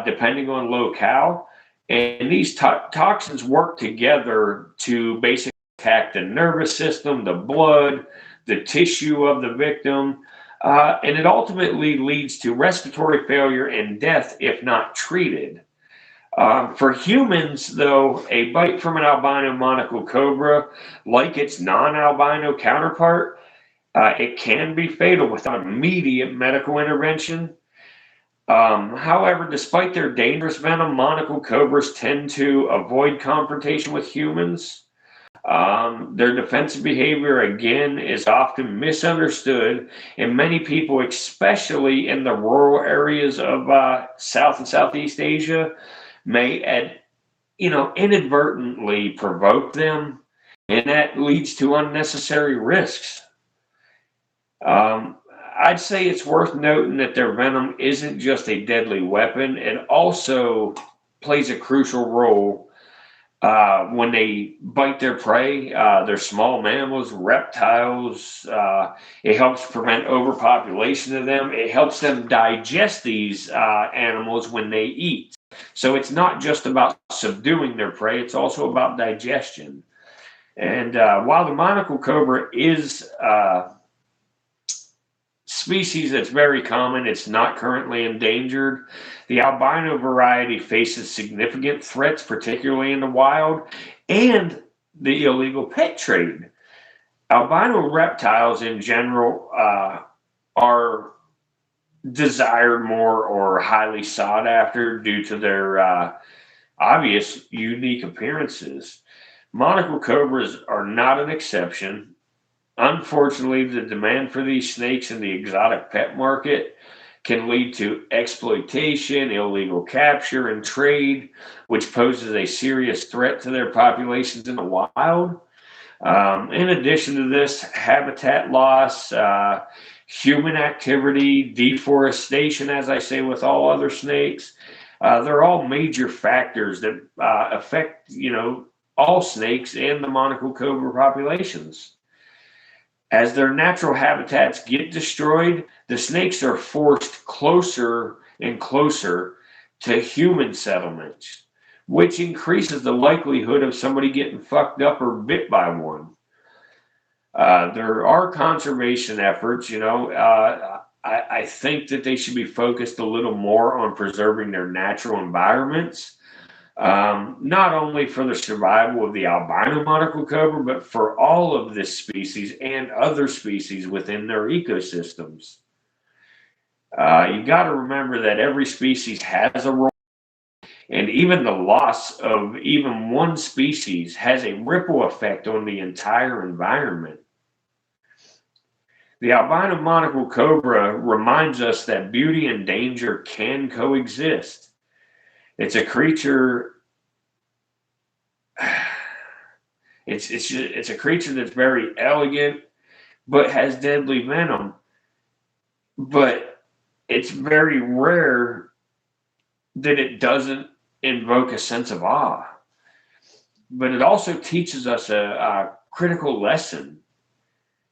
depending on locale. And these toxins work together to basically attack the nervous system, the blood, the tissue of the victim, and it ultimately leads to respiratory failure and death if not treated. For humans, though, a bite from an albino monocle cobra, like its non-albino counterpart, it can be fatal without immediate medical intervention. However, despite their dangerous venom, monocle cobras tend to avoid confrontation with humans. Their defensive behavior, again, is often misunderstood, and many people, especially in the rural areas of South and Southeast Asia, may inadvertently provoke them, and that leads to unnecessary risks. I'd say it's worth noting that their venom isn't just a deadly weapon, it also plays a crucial role when they bite their prey. They're small mammals, reptiles. It helps prevent overpopulation of them. It helps them digest these animals when they eat. So it's not just about subduing their prey, it's also about digestion. And while the monocle cobra is species that's very common, it's not currently endangered. The albino variety faces significant threats, particularly in the wild, and the illegal pet trade. Albino reptiles in general are desired more or highly sought after due to their obvious unique appearances. Monocle cobras are not an exception. Unfortunately, the demand for these snakes in the exotic pet market can lead to exploitation, illegal capture, and trade, which poses a serious threat to their populations in the wild. In addition to this, habitat loss, human activity, deforestation, as I say with all other snakes, they're all major factors that affect, all snakes and the monocle cobra populations. As their natural habitats get destroyed, the snakes are forced closer and closer to human settlements, which increases the likelihood of somebody getting fucked up or bit by one. There are conservation efforts, I think that they should be focused a little more on preserving their natural environments, not only for the survival of the albino monocle cobra, but for all of this species and other species within their ecosystems. You got to remember that every species has a role, and even the loss of even one species has a ripple effect on the entire environment. The albino monocle cobra reminds us that beauty and danger can coexist. It's a creature. It's a creature that's very elegant, but has deadly venom. But it's very rare that it doesn't invoke a sense of awe. But it also teaches us a critical lesson.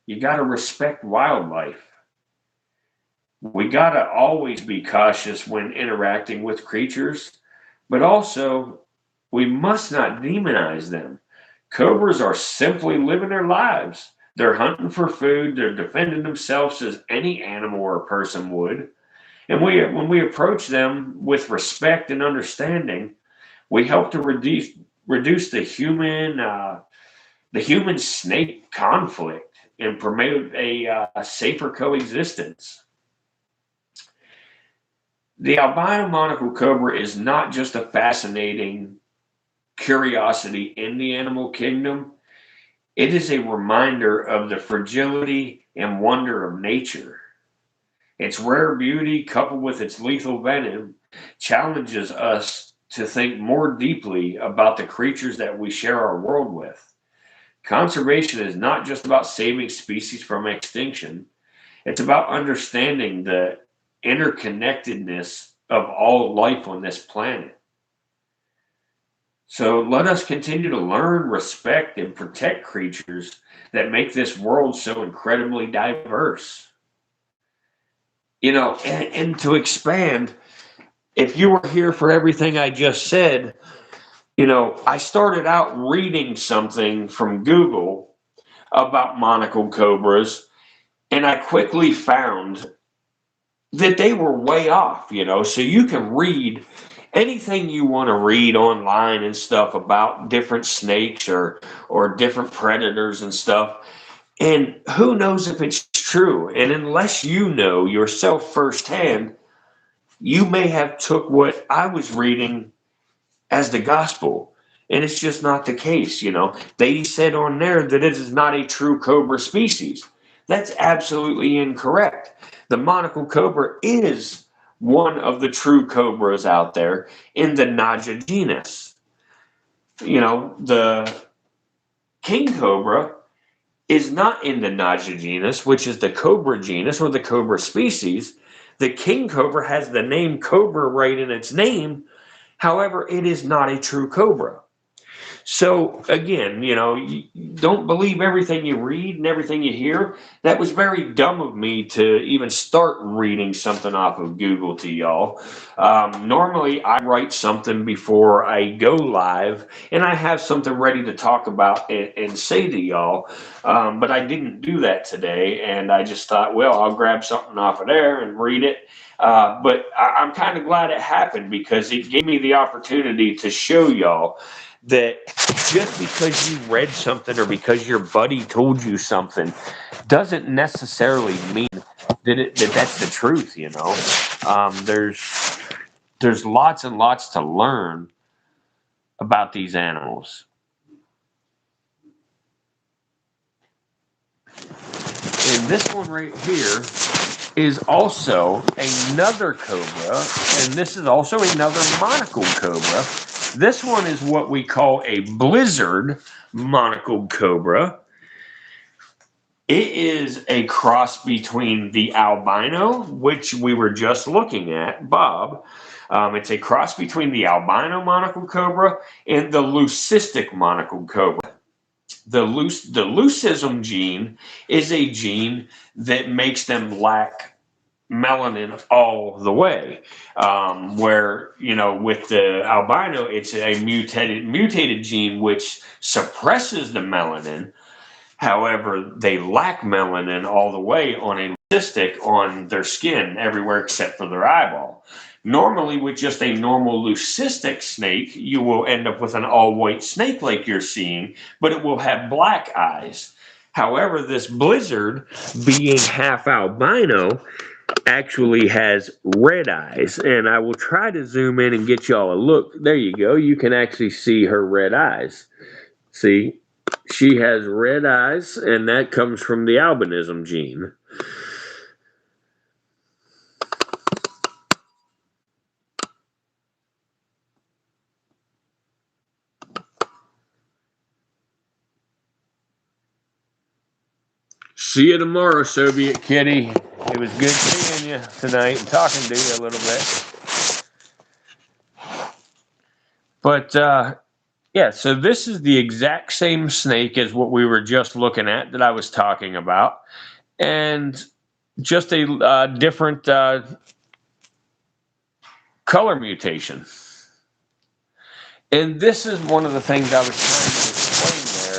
You got to respect wildlife. We got to always be cautious when interacting with creatures, but also we must not demonize them. Cobras are simply living their lives. They're hunting for food, they're defending themselves as any animal or person would. And when we approach them with respect and understanding, we help to reduce the human snake conflict and promote a safer coexistence. The albino monocle cobra is not just a fascinating curiosity in the animal kingdom, it is a reminder of the fragility and wonder of nature. Its rare beauty, coupled with its lethal venom, challenges us to think more deeply about the creatures that we share our world with. Conservation is not just about saving species from extinction, it's about understanding the interconnectedness of all life on this planet. So let us continue to learn, respect, and protect creatures that make this world so incredibly diverse. And to expand, if you were here for everything I just said, I started out reading something from Google about monocle cobras, and I quickly found that they were way off. So you can read anything you want to read online and stuff about different snakes or different predators and stuff. And who knows if it's true? And unless you know yourself firsthand, you may have took what I was reading as the gospel. And it's just not the case. They said on there that it is not a true cobra species. That's absolutely incorrect. The monocle cobra is one of the true cobras out there in the Naja genus. The king cobra is not in the Naja genus, which is the cobra genus or the cobra species. The king cobra has the name cobra right in its name. However, it is not a true cobra. So again, you don't believe everything you read and everything you hear. That was very dumb of me to even start reading something off of Google to y'all. Normally, I write something before I go live, and I have something ready to talk about and say to y'all. But I didn't do that today, and I just thought, well, I'll grab something off of there and read it. But I'm kind of glad it happened because it gave me the opportunity to show y'all that just because you read something or because your buddy told you something doesn't necessarily mean that that's the truth. There's lots and lots to learn about these animals. And this one right here is also another cobra, and this is also another monocle cobra. This one is what we call a blizzard monocled cobra. It is a cross between the albino, which we were just looking at, Bob. It's a cross between the albino monocled cobra and the leucistic monocled cobra. The leucism gene is a gene that makes them lack melanin all the way. Where, with the albino, it's a mutated gene which suppresses the melanin. However, they lack melanin all the way on a leucistic on their skin everywhere except for their eyeball. Normally, with just a normal leucistic snake, you will end up with an all-white snake like you're seeing, but it will have black eyes. However, this blizzard, being half albino, actually has red eyes, and I will try to zoom in and get y'all a look. There you go. You can actually see her red eyes. See, she has red eyes, and that comes from the albinism gene. See you tomorrow, Soviet Kitty. It was good seeing you tonight and talking to you a little bit. But, yeah, so this is the exact same snake as what we were just looking at that I was talking about. And just a different color mutation. And this is one of the things I was trying to explain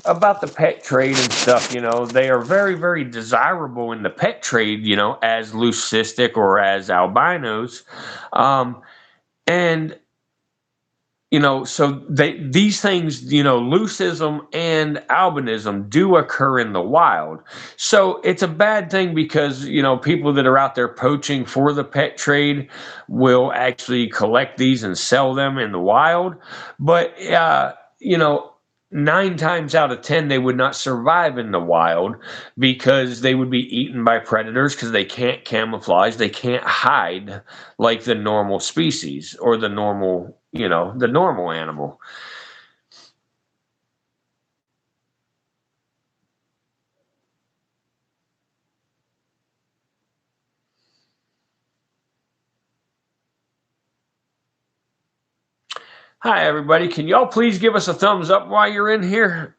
about the pet trade and stuff. You know, they are very, very desirable in the pet trade, you know, as leucistic or as albinos. And you know, so these things, you know, leucism and albinism do occur in the wild. So it's a bad thing because, you know, people that are out there poaching for the pet trade will actually collect these and sell them in the wild. But you know, 9 times out of 10 they would not survive in the wild because they would be eaten by predators because they can't camouflage, they can't hide like the normal species or the normal, you know, the normal animal. Hi, everybody. Can y'all please give us a thumbs up while you're in here?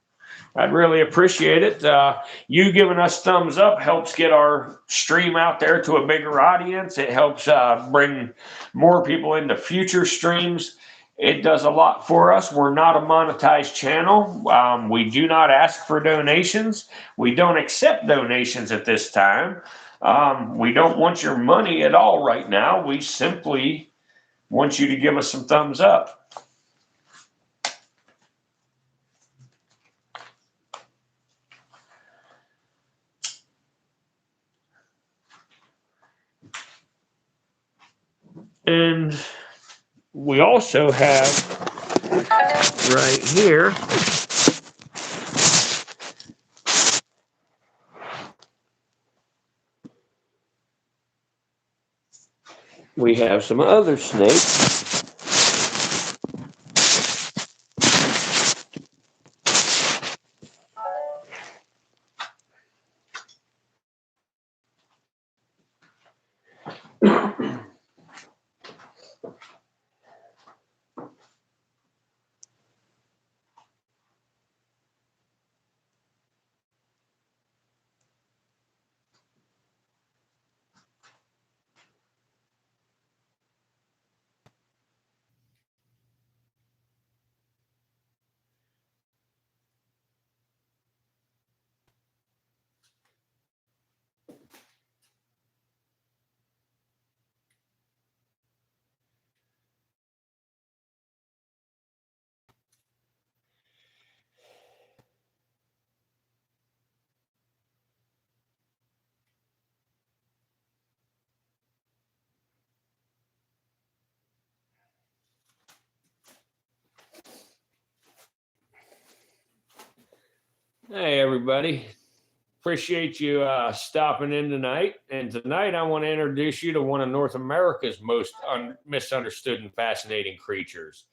I'd really appreciate it. You giving us thumbs up helps get our stream out there to a bigger audience. It helps bring more people into future streams. It does a lot for us. We're not a monetized channel. We do not ask for donations. We don't accept donations at this time. We don't want your money at all right now. We simply want you to give us some thumbs up. And we also have right here, we have some other snakes. Hey, everybody. Appreciate you stopping in tonight. And tonight I want to introduce you to one of North America's most misunderstood and fascinating creatures.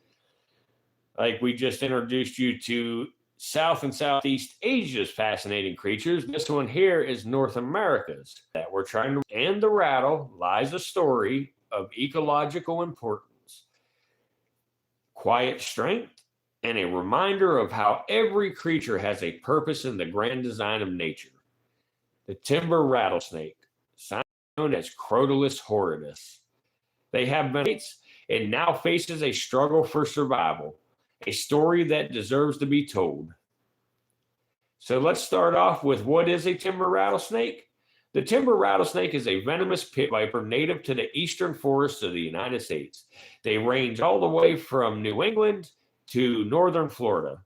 Like we just introduced you to South and Southeast Asia's fascinating creatures. This one here is North America's that we're trying to. And the rattle lies a story of ecological importance, quiet strength, and a reminder of how every creature has a purpose in the grand design of nature. The timber rattlesnake, known as Crotalus horridus. They have been and now faces a struggle for survival, a story that deserves to be told. So let's start off with what is a timber rattlesnake? The timber rattlesnake is a venomous pit viper native to the eastern forests of the United States. They range all the way from New England to northern Florida,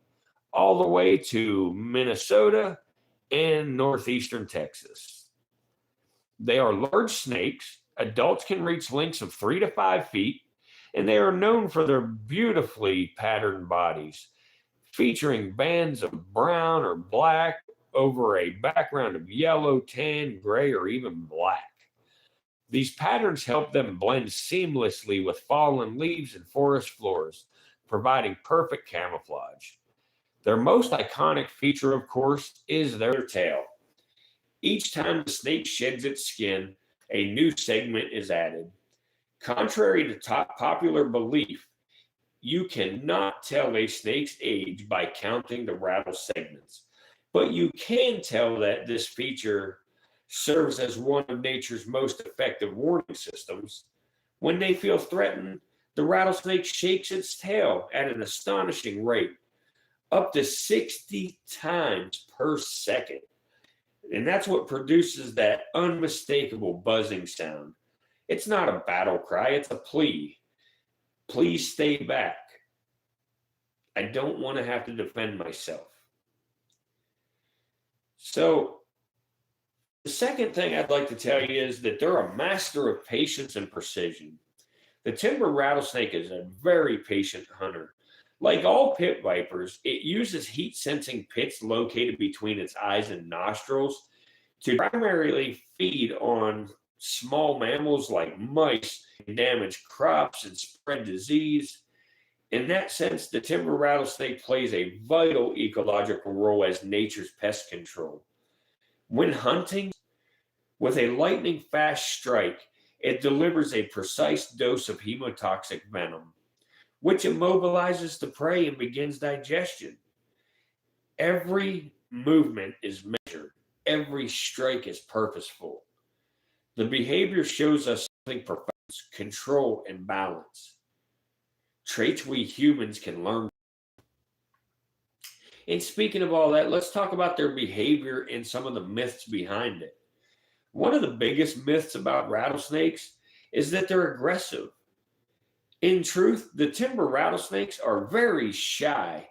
all the way to Minnesota and northeastern Texas. They are large snakes. Adults can reach lengths of 3 to 5 feet, and they are known for their beautifully patterned bodies, featuring bands of brown or black over a background of yellow, tan, gray, or even black. These patterns help them blend seamlessly with fallen leaves and forest floors, providing perfect camouflage. Their most iconic feature, of course, is their tail. Each time the snake sheds its skin, a new segment is added. Contrary to popular belief, you cannot tell a snake's age by counting the rattle segments, but you can tell that this feature serves as one of nature's most effective warning systems. When they feel threatened, the rattlesnake shakes its tail at an astonishing rate, up to 60 times per second. And that's what produces that unmistakable buzzing sound. It's not a battle cry, it's a plea. Please stay back. I don't want to have to defend myself. So, the second thing I'd like to tell you is that they're a master of patience and precision. The timber rattlesnake is a very patient hunter. Like all pit vipers, it uses heat sensing pits located between its eyes and nostrils to primarily feed on small mammals like mice, damage crops, and spread disease. In that sense, the timber rattlesnake plays a vital ecological role as nature's pest control. When hunting, with a lightning fast strike, it delivers a precise dose of hemotoxic venom, which immobilizes the prey and begins digestion. Every movement is measured, every strike is purposeful. The behavior shows us something profound: control and balance, traits we humans can learn. And speaking of all that, let's talk about their behavior and some of the myths behind it. One of the biggest myths about rattlesnakes is that they're aggressive. In truth, the timber rattlesnakes are very shy,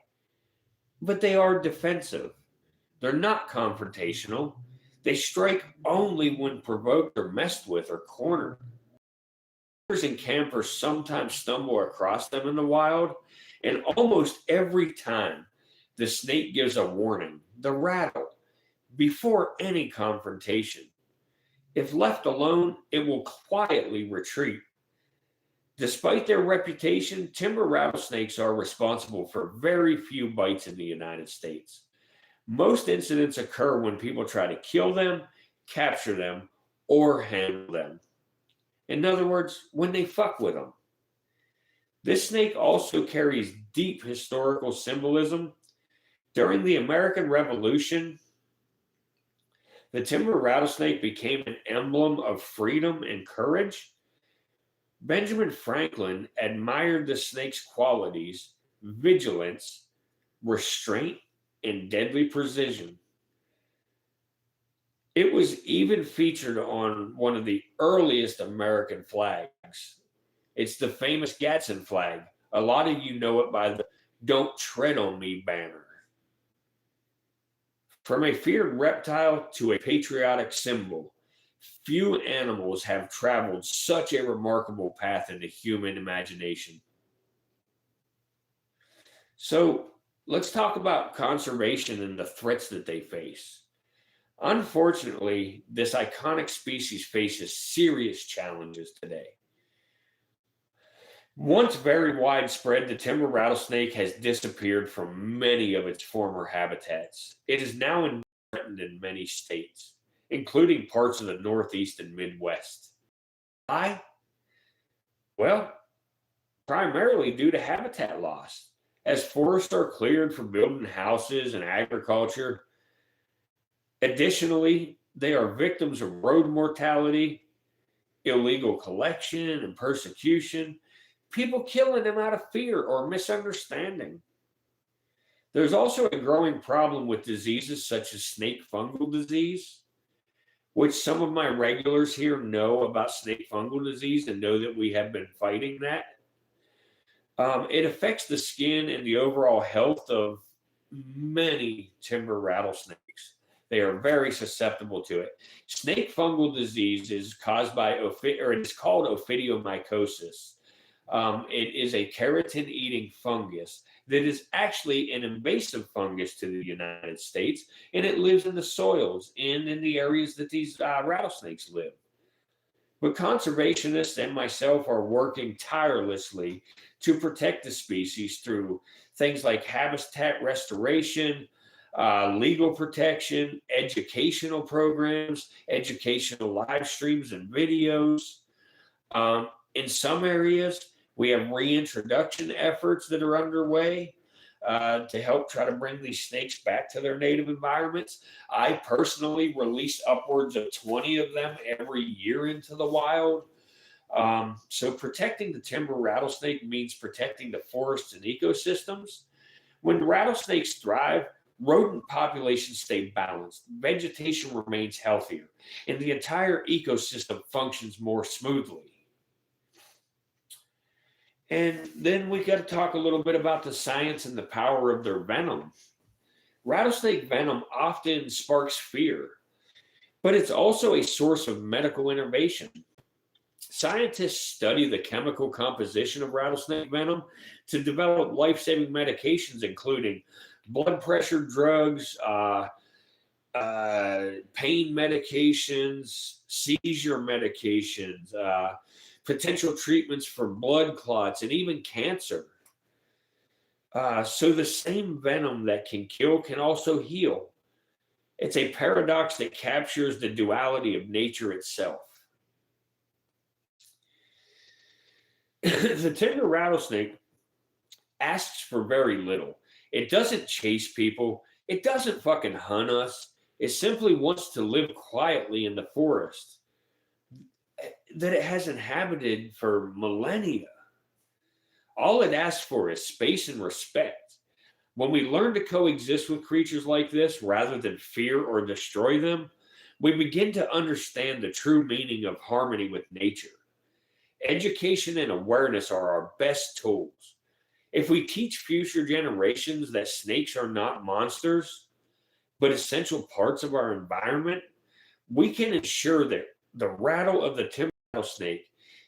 but they are defensive. They're not confrontational. They strike only when provoked or messed with or cornered. Hunters and campers sometimes stumble across them in the wild, and almost every time the snake gives a warning, the rattle, before any confrontation. If left alone, it will quietly retreat. Despite their reputation, timber rattlesnakes are responsible for very few bites in the United States. Most incidents occur when people try to kill them, capture them, or handle them. In other words, when they fuck with them. This snake also carries deep historical symbolism. During the American Revolution, the timber rattlesnake became an emblem of freedom and courage. Benjamin Franklin admired the snake's qualities: vigilance, restraint, and deadly precision. It was even featured on one of the earliest American flags. It's the famous Gadsden flag. A lot of you know it by the "Don't Tread on Me" banner. From a feared reptile to a patriotic symbol, few animals have traveled such a remarkable path in the human imagination. So let's talk about conservation and the threats that they face. Unfortunately, this iconic species faces serious challenges today. Once very widespread, the timber rattlesnake has disappeared from many of its former habitats. It is now threatened in many states, including parts of the Northeast and Midwest. Why? Well, primarily due to habitat loss. As forests are cleared for building houses and agriculture, additionally, they are victims of road mortality, illegal collection, and persecution, people killing them out of fear or misunderstanding. There's also a growing problem with diseases such as snake fungal disease, which some of my regulars here know about snake fungal disease and know that we have been fighting that. It affects the skin and the overall health of many timber rattlesnakes. They are very susceptible to it. Snake fungal disease is caused by, or it's called ophidiomycosis. It is a keratin-eating fungus that is actually an invasive fungus to the United States, and it lives in the soils and in the areas that these rattlesnakes live. But conservationists and myself are working tirelessly to protect the species through things like habitat restoration, legal protection, educational programs, educational live streams and videos. In some areas, we have reintroduction efforts that are underway to help try to bring these snakes back to their native environments. I personally release upwards of 20 of them every year into the wild. So protecting the timber rattlesnake means protecting the forests and ecosystems, When rattlesnakes thrive, rodent populations stay balanced, vegetation remains healthier, and the entire ecosystem functions more smoothly. And then we got to talk a little bit about the science and the power of their venom. Rattlesnake venom often sparks fear, but it's also a source of medical innovation. Scientists study the chemical composition of rattlesnake venom to develop life saving medications, including blood pressure drugs, pain medications, seizure medications, potential treatments for blood clots, and even cancer. So the same venom that can kill can also heal. It's a paradox that captures the duality of nature itself. The timber rattlesnake asks for very little. It doesn't chase people. It doesn't fucking hunt us. It simply wants to live quietly in the forest that it has inhabited for millennia. All it asks for is space and respect. When we learn to coexist with creatures like this rather than fear or destroy them, we begin to understand the true meaning of harmony with nature. Education and awareness are our best tools. If we teach future generations that snakes are not monsters, but essential parts of our environment, we can ensure that the rattle of the timber rattlesnake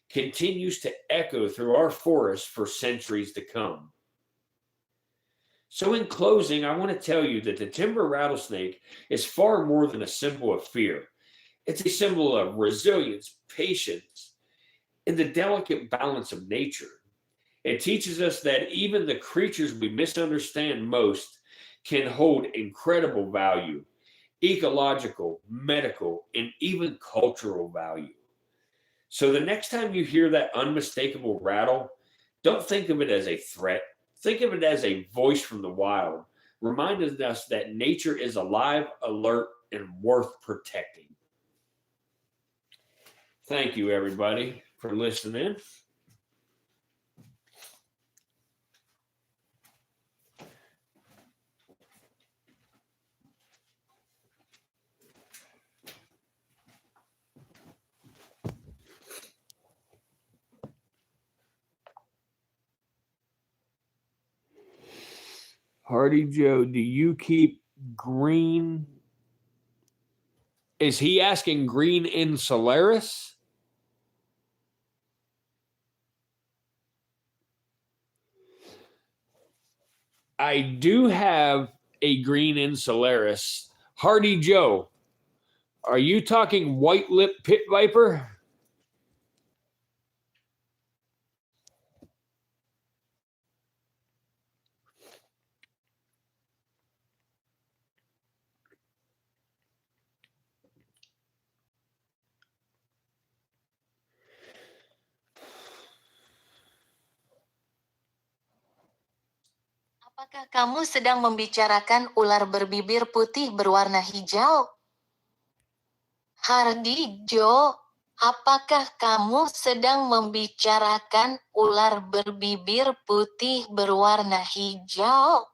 continues to echo through our forests for centuries to come. So, in closing, I want to tell you that the timber rattlesnake is far more than a symbol of fear. It's a symbol of resilience, patience, and the delicate balance of nature. It teaches us that even the creatures we misunderstand most can hold incredible value, ecological, medical, and even cultural value. So the next time you hear that unmistakable rattle, don't think of it as a threat. Think of it as a voice from the wild, reminding us that nature is alive, alert, and worth protecting. Thank you, everybody, for listening. Hardy Joe, do you keep green? Is he asking green in Solaris? I do have a green in Solaris. Hardy Joe, are you talking white lip pit viper? Apakah kamu sedang membicarakan ular berbibir putih berwarna hijau? Hardy Joe, apakah kamu sedang membicarakan ular berbibir putih berwarna hijau?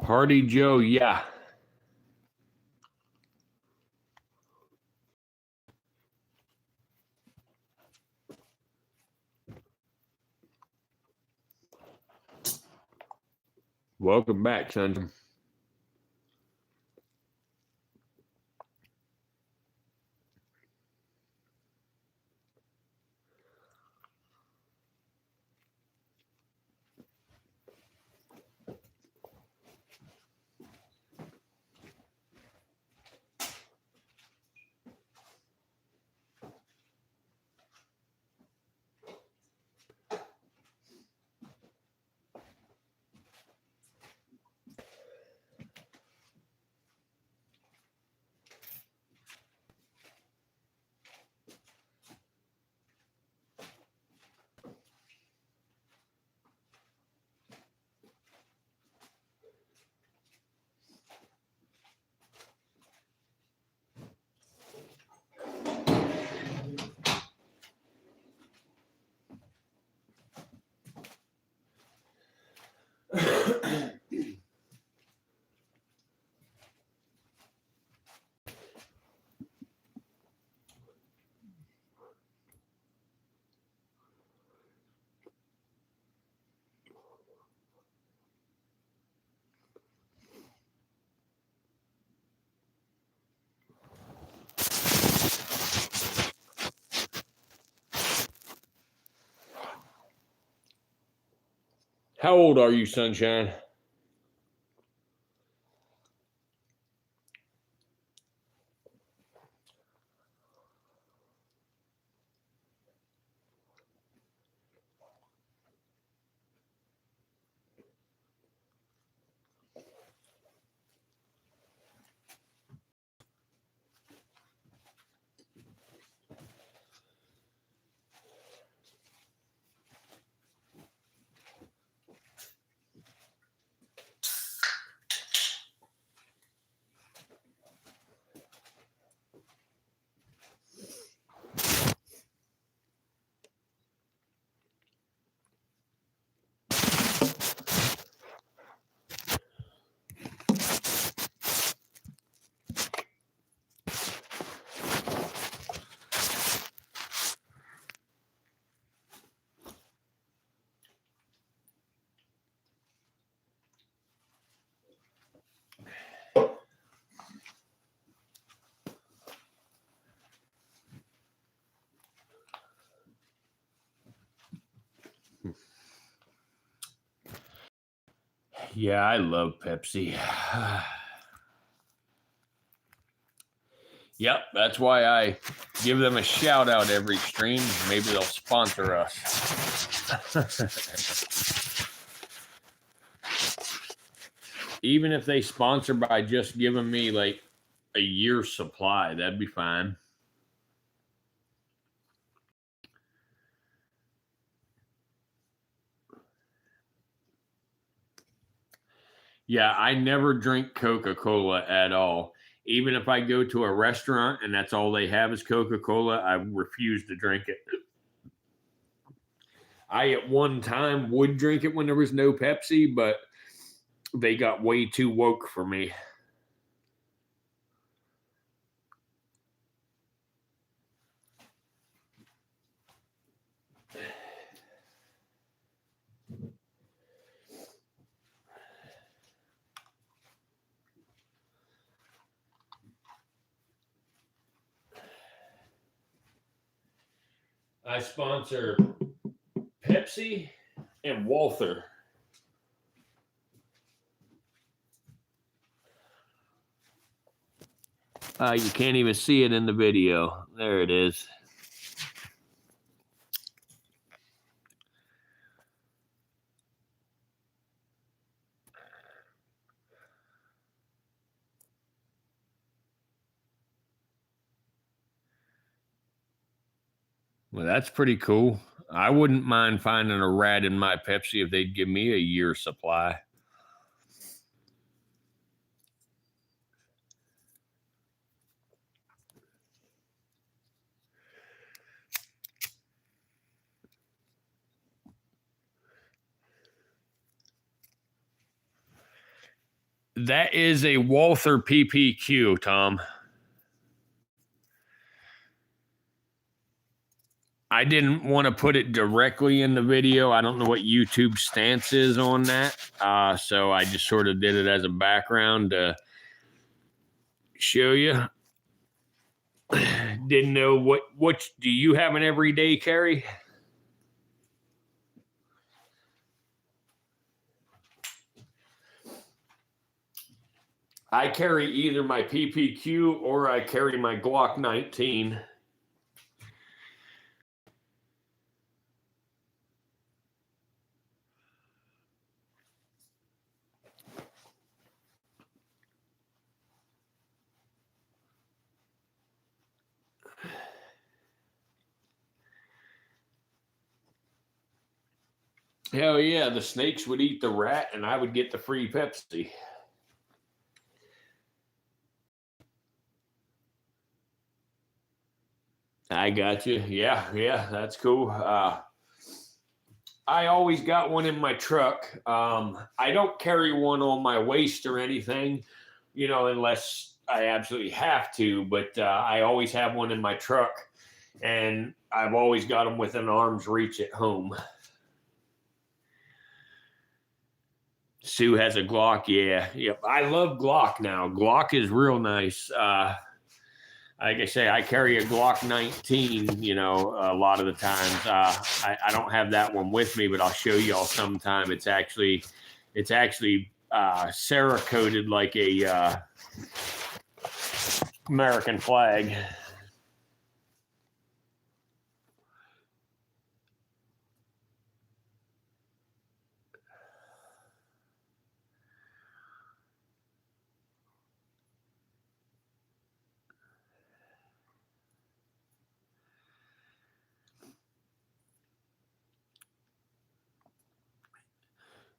Party Joe, yeah. Welcome back, son. How old are you, Sunshine? Yeah, I love Pepsi. Yep, that's why I give them a shout out every stream. Maybe they'll sponsor us. Even if they sponsor by just giving me like a year's supply, that'd be fine. Yeah, I never drink Coca-Cola at all. Even if I go to a restaurant and that's all they have is Coca-Cola, I refuse to drink it. I at one time would drink it when there was no Pepsi, but they got way too woke for me. I sponsor Pepsi and Walther. You can't even see it in the video. There it is. Well, that's pretty cool. I wouldn't mind finding a rat in my Pepsi if they'd give me a year's supply. That is a Walther PPQ, Tom. I didn't want to put it directly in the video. I don't know what YouTube's stance is on that. So I just sort of did it as a background to show you. Didn't know what do you have an everyday carry? I carry either my PPQ or I carry my Glock 19. Hell yeah, the snakes would eat the rat and I would get the free Pepsi. I got you. Yeah, that's cool. I always got one in my truck. I don't carry one on my waist or anything, unless I absolutely have to, but I always have one in my truck, and I've always got them within arm's reach at home. Sue has a Glock. Yeah. Yep. I love Glock now. Glock is real nice. Like I say, I carry a Glock 19, a lot of the times. I don't have that one with me, but I'll show y'all sometime. It's actually Cerakoted like a American flag.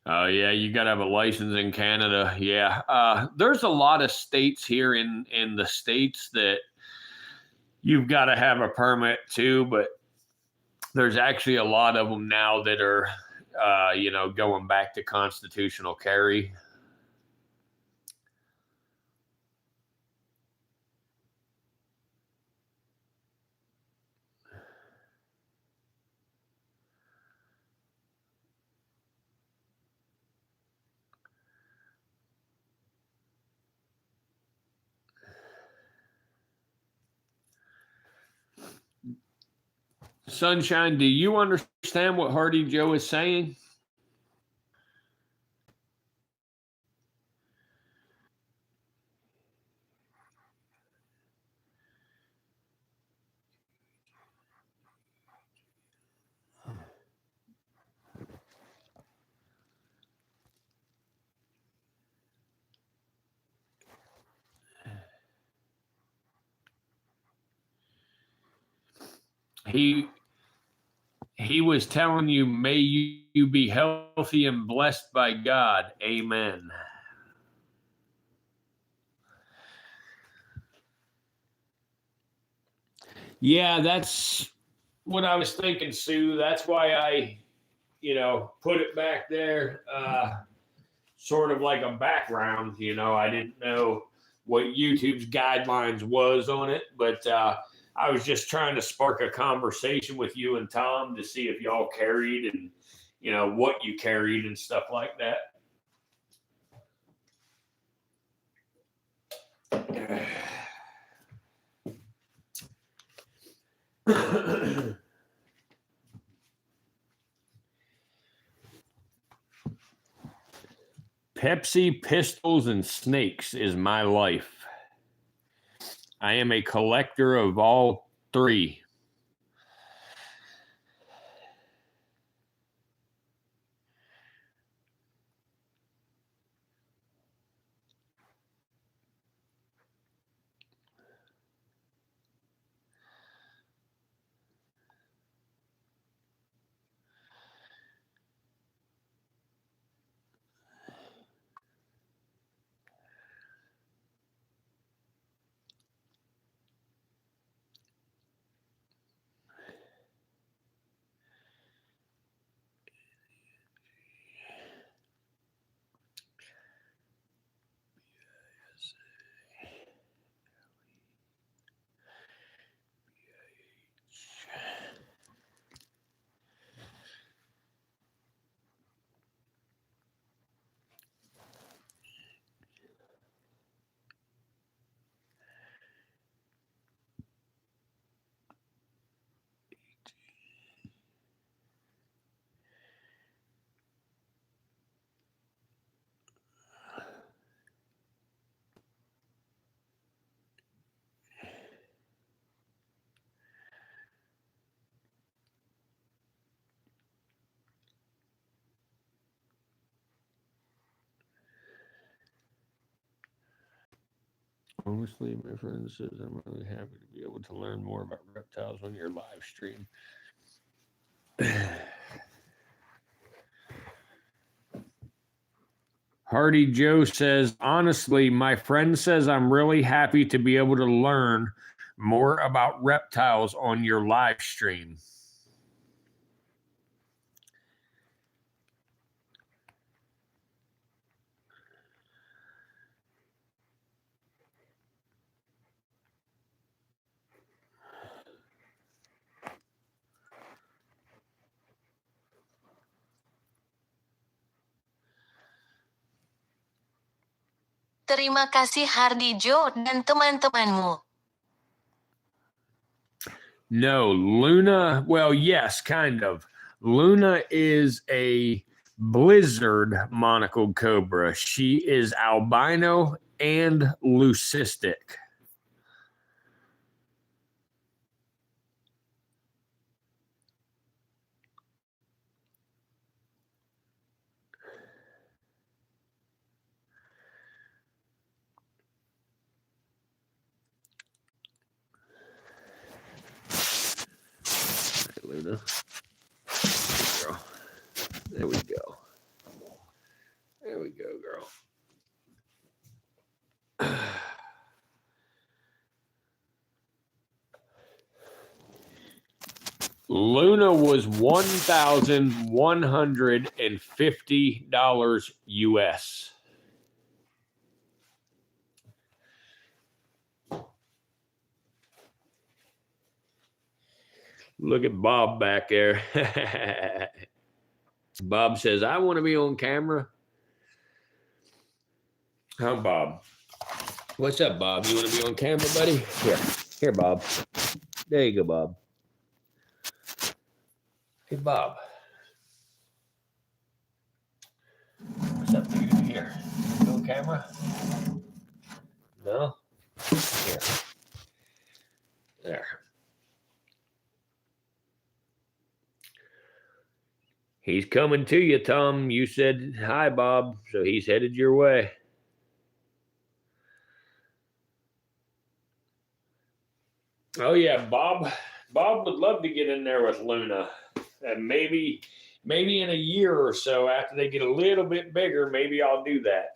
Oh yeah, you got to have a license in Canada. Yeah, there's a lot of states here in the States that you've got to have a permit too, but there's actually a lot of them now that are, going back to constitutional carry. Sunshine, do you understand what Hardy Joe is saying? He was telling you, may you be healthy and blessed by God. Amen. Yeah, that's what I was thinking, Sue. That's why I, put it back there, sort of like a background. I didn't know what YouTube's guidelines was on it, but I was just trying to spark a conversation with you and Tom to see if y'all carried and, what you carried and stuff like that. Pepsi, pistols, and snakes is my life. I am a collector of all three. Honestly, my friend says I'm really happy to be able to learn more about reptiles on your live stream. Hardy Joe says, honestly, my friend says I'm really happy to be able to learn more about reptiles on your live stream. Terima kasih Hardy Joe dan teman-temanmu. No, Luna, well, yes, kind of. Luna is a blizzard monocled cobra. She is albino and leucistic. Right, Luna. Girl. There we go. There we go, girl. Luna was $1,150 US. Look at Bob back there. Bob says, I want to be on camera. Huh, Bob? What's up, Bob? You want to be on camera, buddy? Here, Bob. There you go, Bob. Hey, Bob. What's up, dude? Here. You on camera? No? Here. There. He's coming to you, Tom. You said hi, Bob, so he's headed your way. Oh yeah, Bob would love to get in there with Luna. And maybe in a year or so after they get a little bit bigger, maybe I'll do that.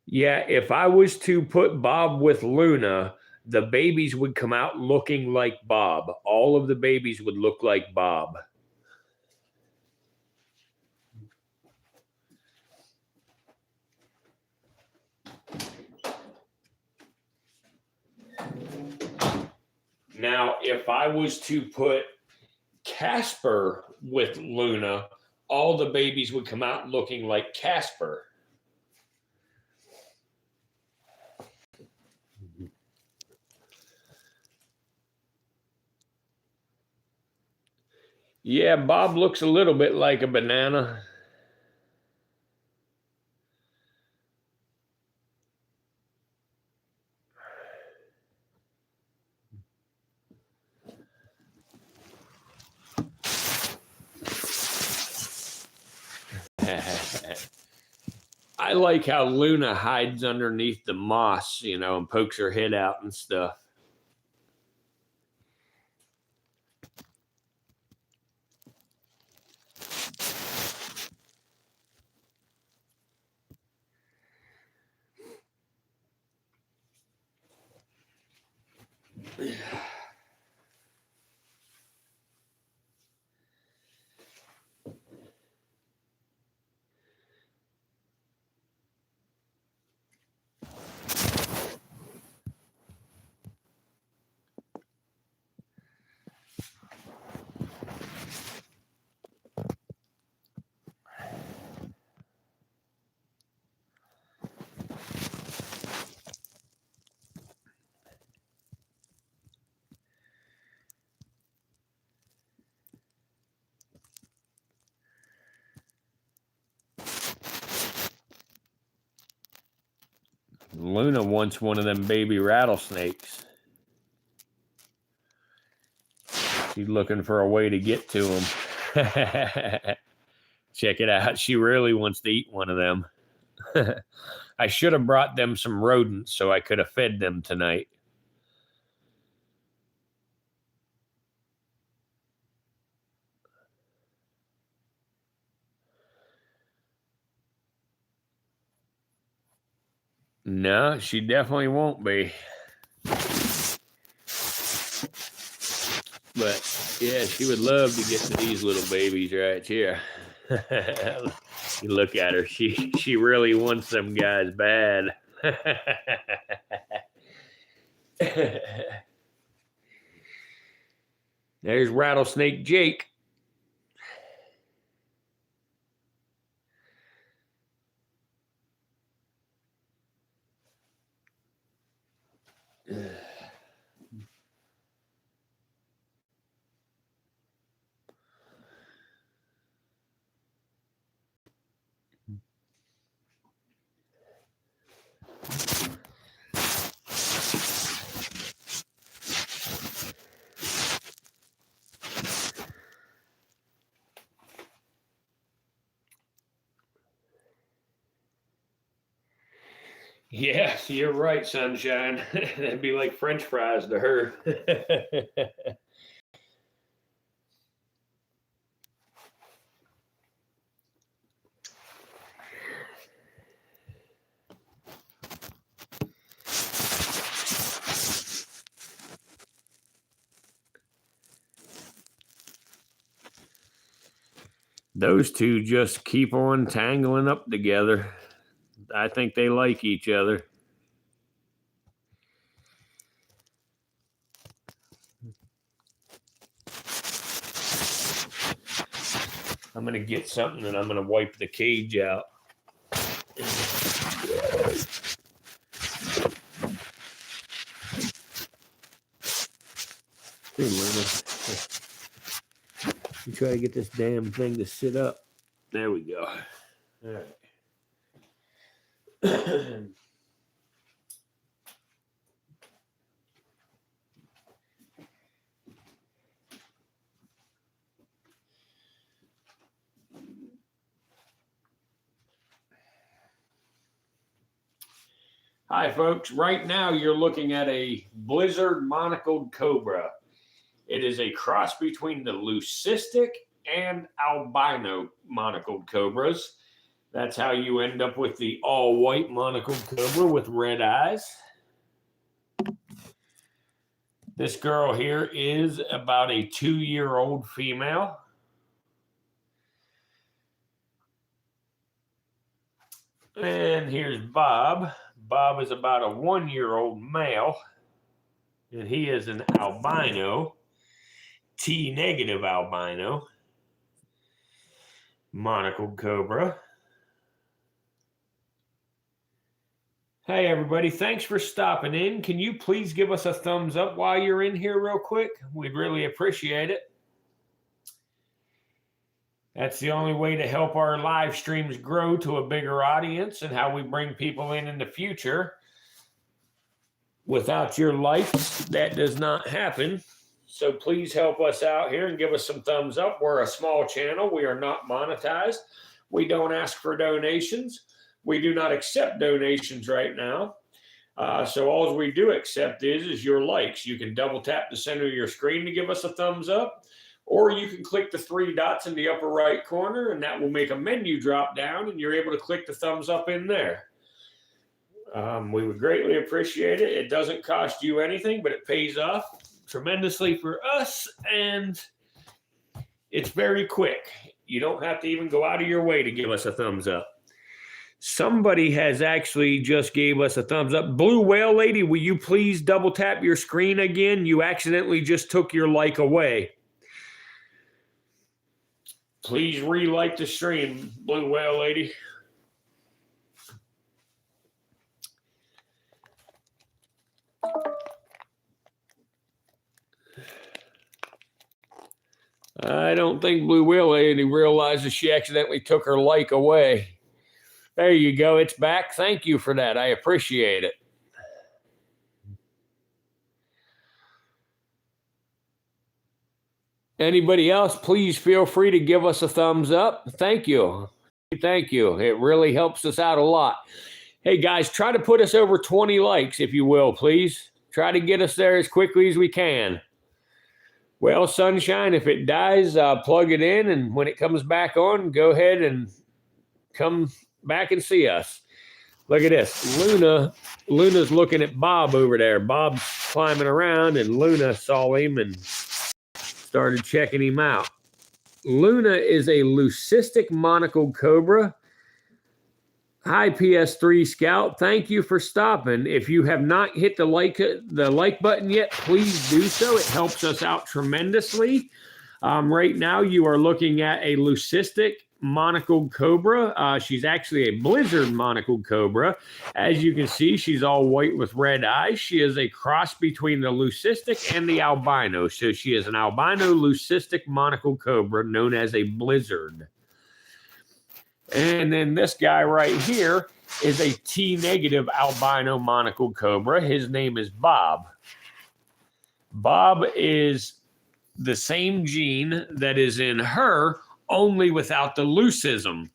Yeah, if I was to put Bob with Luna, the babies would come out looking like Bob. All of the babies would look like Bob. Now, if I was to put Casper with Luna, all the babies would come out looking like Casper. Yeah, Bob looks a little bit like a banana. I like how Luna hides underneath the moss, and pokes her head out and stuff. Luna wants one of them baby rattlesnakes. She's looking for a way to get to him. Check it out. She really wants to eat one of them. I should have brought them some rodents so I could have fed them tonight. No, she definitely won't be. But yeah, she would love to get to these little babies right here. You look at her. She really wants them guys bad. There's Rattlesnake Jake. Yes, you're right, Sunshine. That'd be like French fries to her. Those two just keep on tangling up together. I think they like each other. I'm going to get something and I'm going to wipe the cage out. Hey, Luna. You try to get this damn thing to sit up. There we go. All right. Hi, folks. Right now, you're looking at a blizzard monocled cobra. It is a cross between the leucistic and albino monocled cobras. That's how you end up with the all-white monocled cobra with red eyes. This girl here is about a 2-year-old female. And here's Bob. Bob is about a 1-year-old male. And he is an albino, T-negative albino, monocled cobra. Hey, everybody. Thanks for stopping in. Can you please give us a thumbs up while you're in here real quick? We'd really appreciate it. That's the only way to help our live streams grow to a bigger audience and how we bring people in the future. Without your likes, that does not happen. So please help us out here and give us some thumbs up. We're a small channel. We are not monetized. We don't ask for donations. We do not accept donations right now. So all we do accept is your likes. You can double tap the center of your screen to give us a thumbs up, or you can click the 3 dots in the upper right corner, and that will make a menu drop down, and you're able to click the thumbs up in there. We would greatly appreciate it. It doesn't cost you anything, but it pays off tremendously for us, and it's very quick. You don't have to even go out of your way to give us a thumbs up. Somebody has actually just gave us a thumbs up. Blue Whale Lady, will you please double tap your screen again? You accidentally just took your like away. Please re-like the stream, Blue Whale Lady. I don't think Blue Whale Lady realizes she accidentally took her like away. There you go. It's back. Thank you for that. I appreciate it. Anybody else, please feel free to give us a thumbs up. Thank you. Thank you. It really helps us out a lot. Hey, guys, try to put us over 20 likes, if you will, please. Try to get us there as quickly as we can. Well, Sunshine, if it dies, plug it in, and when it comes back on, go ahead and come back and see us. Look at this. Luna's looking at Bob over there. Bob's climbing around, and Luna saw him and started checking him out. Luna is a leucistic monocled cobra. Hi, PS3 Scout. Thank you for stopping. If you have not hit the like button yet, please do so. It helps us out tremendously. Right now, you are looking at a leucistic monocled cobra. She's actually a blizzard monocled cobra. As you can see, she's all white with red eyes. She is a cross between the leucistic and the albino. So she is an albino leucistic monocled cobra known as a blizzard. And then this guy right here is a T-negative albino monocled cobra. His name is Bob. Bob is the same gene that is in her, only without the leucism.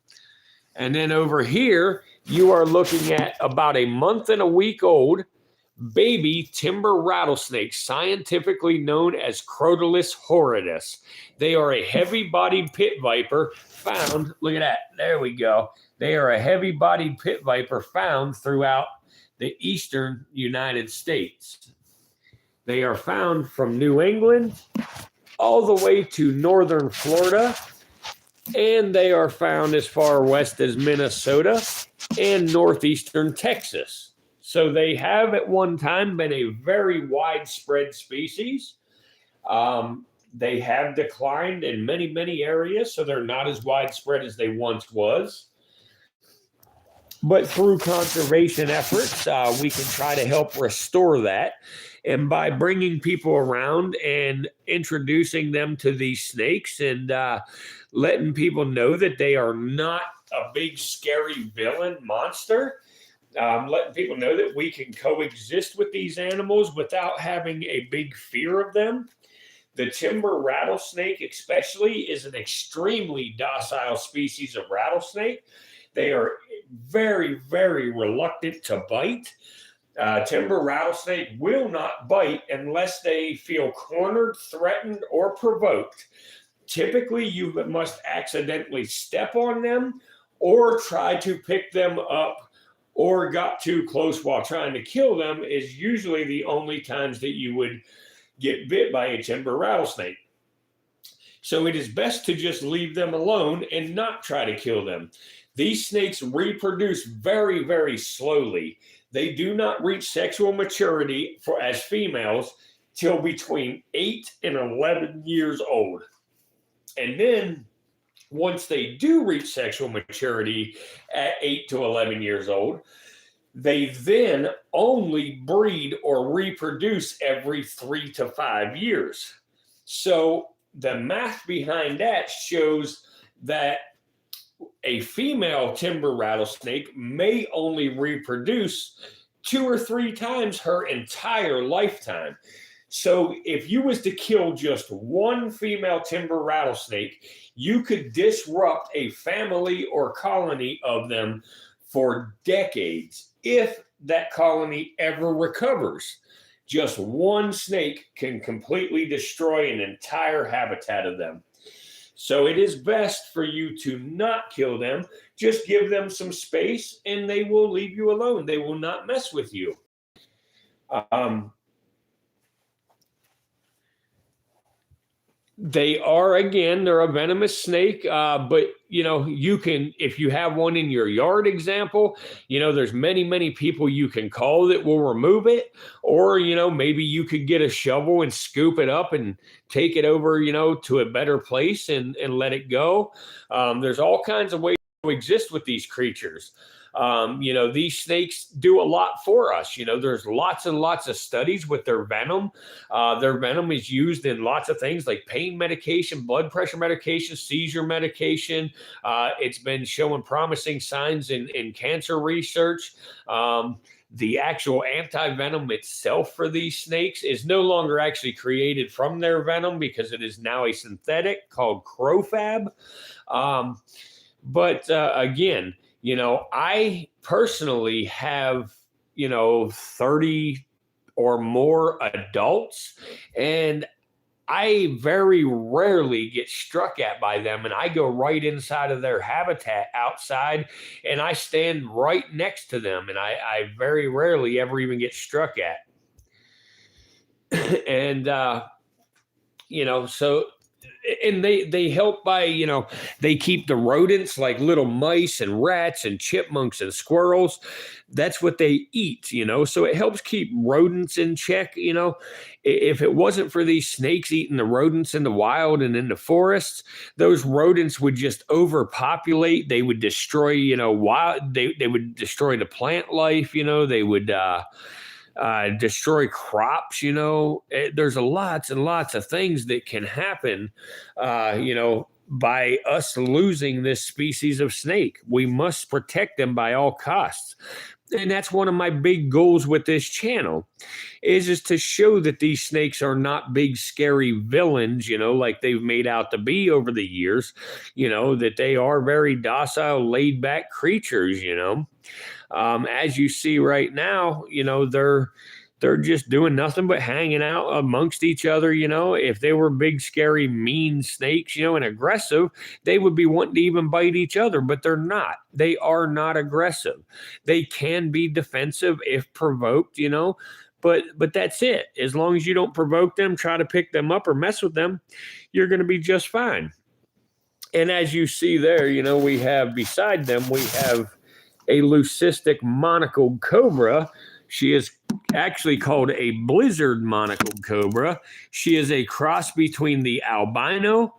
And then over here, you are looking at about a month and a week old baby timber rattlesnake, scientifically known as Crotalus horridus. They are a heavy-bodied pit viper found, look at that, there we go. They are a heavy-bodied pit viper found throughout the eastern United States. They are found from New England all the way to northern Florida, and they are found as far west as Minnesota and northeastern Texas. So they have at one time been a very widespread species. They have declined in many, many areas, so they're not as widespread as they once was. But through conservation efforts, we can try to help restore that. And by bringing people around and introducing them to these snakes and letting people know that they are not a big, scary villain monster, letting people know that we can coexist with these animals without having a big fear of them. The timber rattlesnake especially is an extremely docile species of rattlesnake. They are very, very reluctant to bite. Timber rattlesnake will not bite unless they feel cornered, threatened, or provoked. Typically, you must accidentally step on them or try to pick them up or got too close while trying to kill them is usually the only times that you would get bit by a timber rattlesnake. So it is best to just leave them alone and not try to kill them. These snakes reproduce very, very slowly. They do not reach sexual maturity as females till between 8 and 11 years old. And then once they do reach sexual maturity at 8 to 11 years old, they then only breed or reproduce every 3 to 5 years. So the math behind that shows that a female timber rattlesnake may only reproduce 2 or 3 times her entire lifetime. So if you was to kill just one female timber rattlesnake, you could disrupt a family or colony of them for decades if that colony ever recovers. Just one snake can completely destroy an entire habitat of them. So it is best for you to not kill them. Just give them some space and they will leave you alone. They will not mess with you. They're a venomous snake, but you can, if you have one in your yard, example, there's many, many people you can call that will remove it, or, maybe you could get a shovel and scoop it up and take it over, to a better place and let it go. There's all kinds of ways to exist with these creatures. These snakes do a lot for us. There's lots and lots of studies with their venom. Their venom is used in lots of things like pain medication, blood pressure medication, seizure medication. It's been showing promising signs in cancer research. The actual anti-venom itself for these snakes is no longer actually created from their venom because it is now a synthetic called crofab. But again, I personally have, 30 or more adults, and I very rarely get struck at by them, and I go right inside of their habitat outside, and I stand right next to them, and I very rarely ever even get struck at. And so, and they help by, they keep the rodents like little mice and rats and chipmunks and squirrels. That's what they eat, so it helps keep rodents in check. If it wasn't for these snakes eating the rodents in the wild and in the forests, those rodents would just overpopulate. They would destroy, they would destroy the plant life. They would destroy crops. There's lots and lots of things that can happen, by us losing this species of snake. We must protect them by all costs. And that's one of my big goals with this channel is to show that these snakes are not big, scary villains, like they've made out to be over the years, that they are very docile, laid back creatures, as you see right now, they're just doing nothing but hanging out amongst each other. If they were big, scary, mean snakes, and aggressive, they would be wanting to even bite each other, but they're not. They are not aggressive. They can be defensive if provoked, but that's it. As long as you don't provoke them, try to pick them up or mess with them, you're going to be just fine. And as you see there, we have beside them, we have a leucistic monocled cobra. She is actually called a blizzard monocled cobra. She is a cross between the albino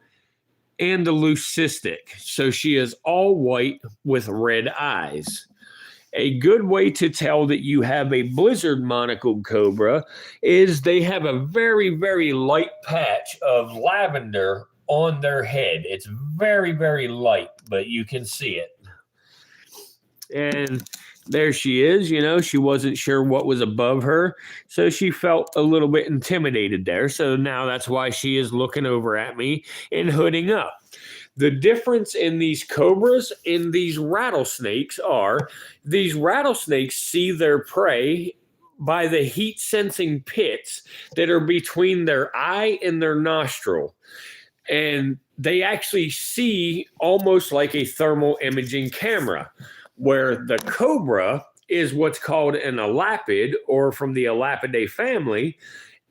and the leucistic. So she is all white with red eyes. A good way to tell that you have a blizzard monocled cobra is they have a very, very light patch of lavender on their head. It's very, very light, but you can see it. And there she is, she wasn't sure what was above her. So she felt a little bit intimidated there. So now that's why she is looking over at me and hooding up. The difference in these cobras and these rattlesnakes are these rattlesnakes see their prey by the heat sensing pits that are between their eye and their nostril. And they actually see almost like a thermal imaging camera, where the cobra is what's called an elapid, or from the Elapidae family,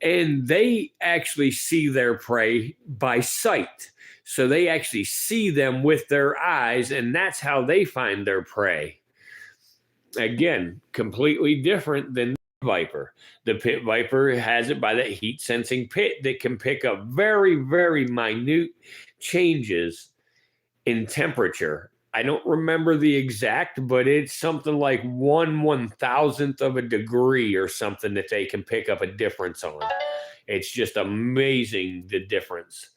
and they actually see their prey by sight. So they actually see them with their eyes, and that's how they find their prey. Again, completely different than the viper. The pit viper has it by that heat sensing pit that can pick up very, very minute changes in temperature. I don't remember the exact, but it's something like 1/1000th of a degree or something that they can pick up a difference on. It's just amazing, the difference.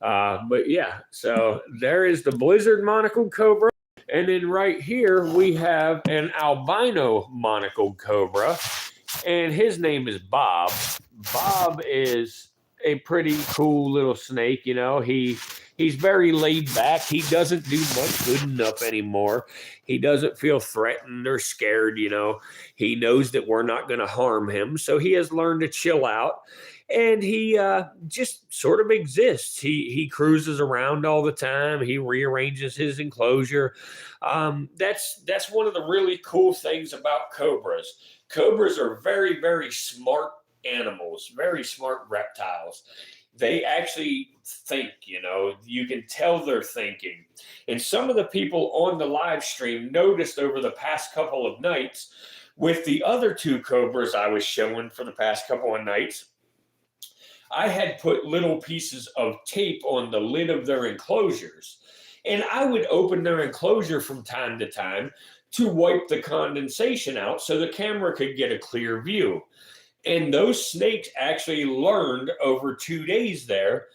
But yeah, so there is the blizzard monocled cobra. And then right here, we have an albino monocled cobra, and his name is Bob. Bob is a pretty cool little snake. He's very laid back. He doesn't do much good enough anymore. He doesn't feel threatened or scared. He knows that we're not going to harm him. So he has learned to chill out, and he just sort of exists. He cruises around all the time. He rearranges his enclosure. That's one of the really cool things about cobras. Cobras are very, very smart animals, very smart reptiles. They actually think, you can tell they're thinking. And some of the people on the live stream noticed over the past couple of nights with the other two cobras I was showing for the past couple of nights, I had put little pieces of tape on the lid of their enclosures. And I would open their enclosure from time to time to wipe the condensation out so the camera could get a clear view. And those snakes actually learned over 2 days there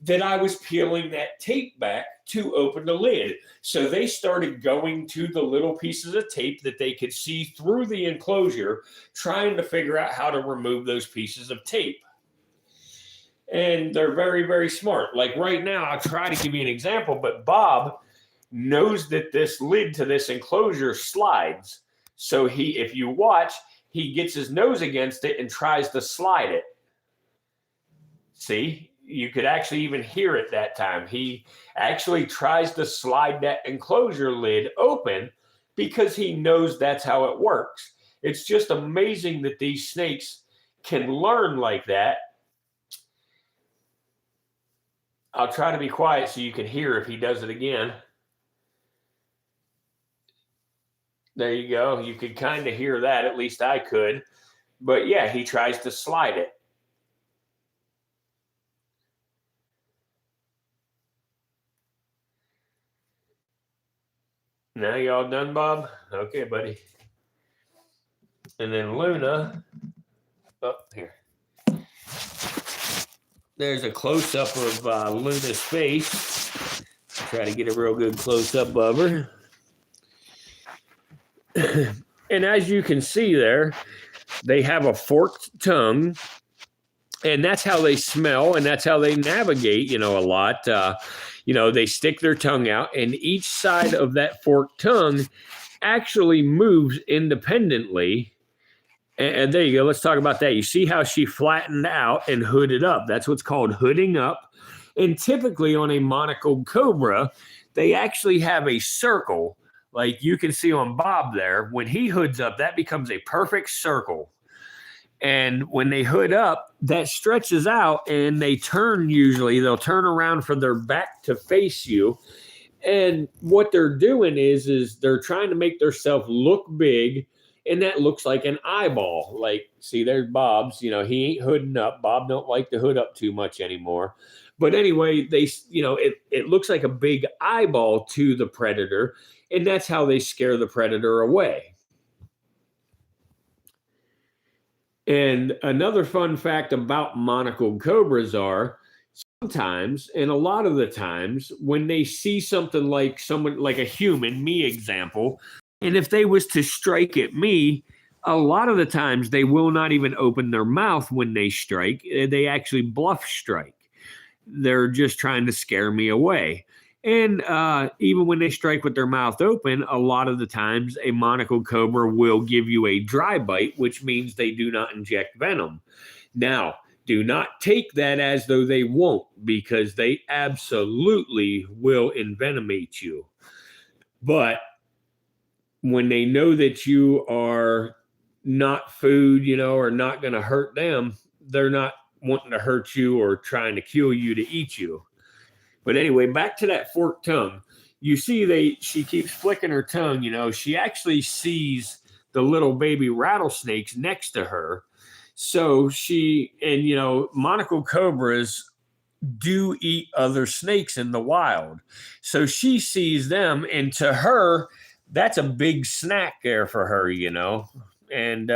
that I was peeling that tape back to open the lid. So they started going to the little pieces of tape that they could see through the enclosure, trying to figure out how to remove those pieces of tape. And they're very, very smart. Like right now, I'll try to give you an example, but Bob knows that this lid to this enclosure slides. So if you watch, he gets his nose against it and tries to slide it. See? You could actually even hear it that time. He actually tries to slide that enclosure lid open because he knows that's how it works. It's just amazing that these snakes can learn like that. I'll try to be quiet so you can hear if he does it again. There you go. You could kind of hear that. At least I could. But yeah, he tries to slide it. Now you all done, Bob? Okay, buddy. And then Luna, here. There's a close-up of Luna's face. Try to get a real good close-up of her. And as you can see there, they have a forked tongue. And that's how they smell, and that's how they navigate, a lot. They stick their tongue out, and each side of that forked tongue actually moves independently. And there you go. Let's talk about that. You see how she flattened out and hooded up. That's what's called hooding up. And typically on a monocled cobra, they actually have a circle. Like you can see on Bob there. When he hoods up, that becomes a perfect circle. And when they hood up, that stretches out and they turn usually. They'll turn around for their back to face you. And what they're doing is they're trying to make themselves look big. And that looks like an eyeball. Like, see, there's Bob's. He ain't hooding up. Bob don't like to hood up too much anymore. But anyway, it looks like a big eyeball to the predator. And that's how they scare the predator away. And another fun fact about monocled cobras are sometimes, and a lot of the times, when they see something like someone, like a human, me example, and if they was to strike at me, a lot of the times they will not even open their mouth when they strike. They actually bluff strike. They're just trying to scare me away. And even when they strike with their mouth open, a lot of the times a monocled cobra will give you a dry bite, which means they do not inject venom. Now, do not take that as though they won't, because they absolutely will envenomate you. But when they know that you are not food, or not going to hurt them, they're not wanting to hurt you or trying to kill you to eat you. But anyway, back to that forked tongue. You see she keeps flicking her tongue, she actually sees the little baby rattlesnakes next to her. So monocled cobras do eat other snakes in the wild. So she sees them, and to her, that's a big snack there for her, and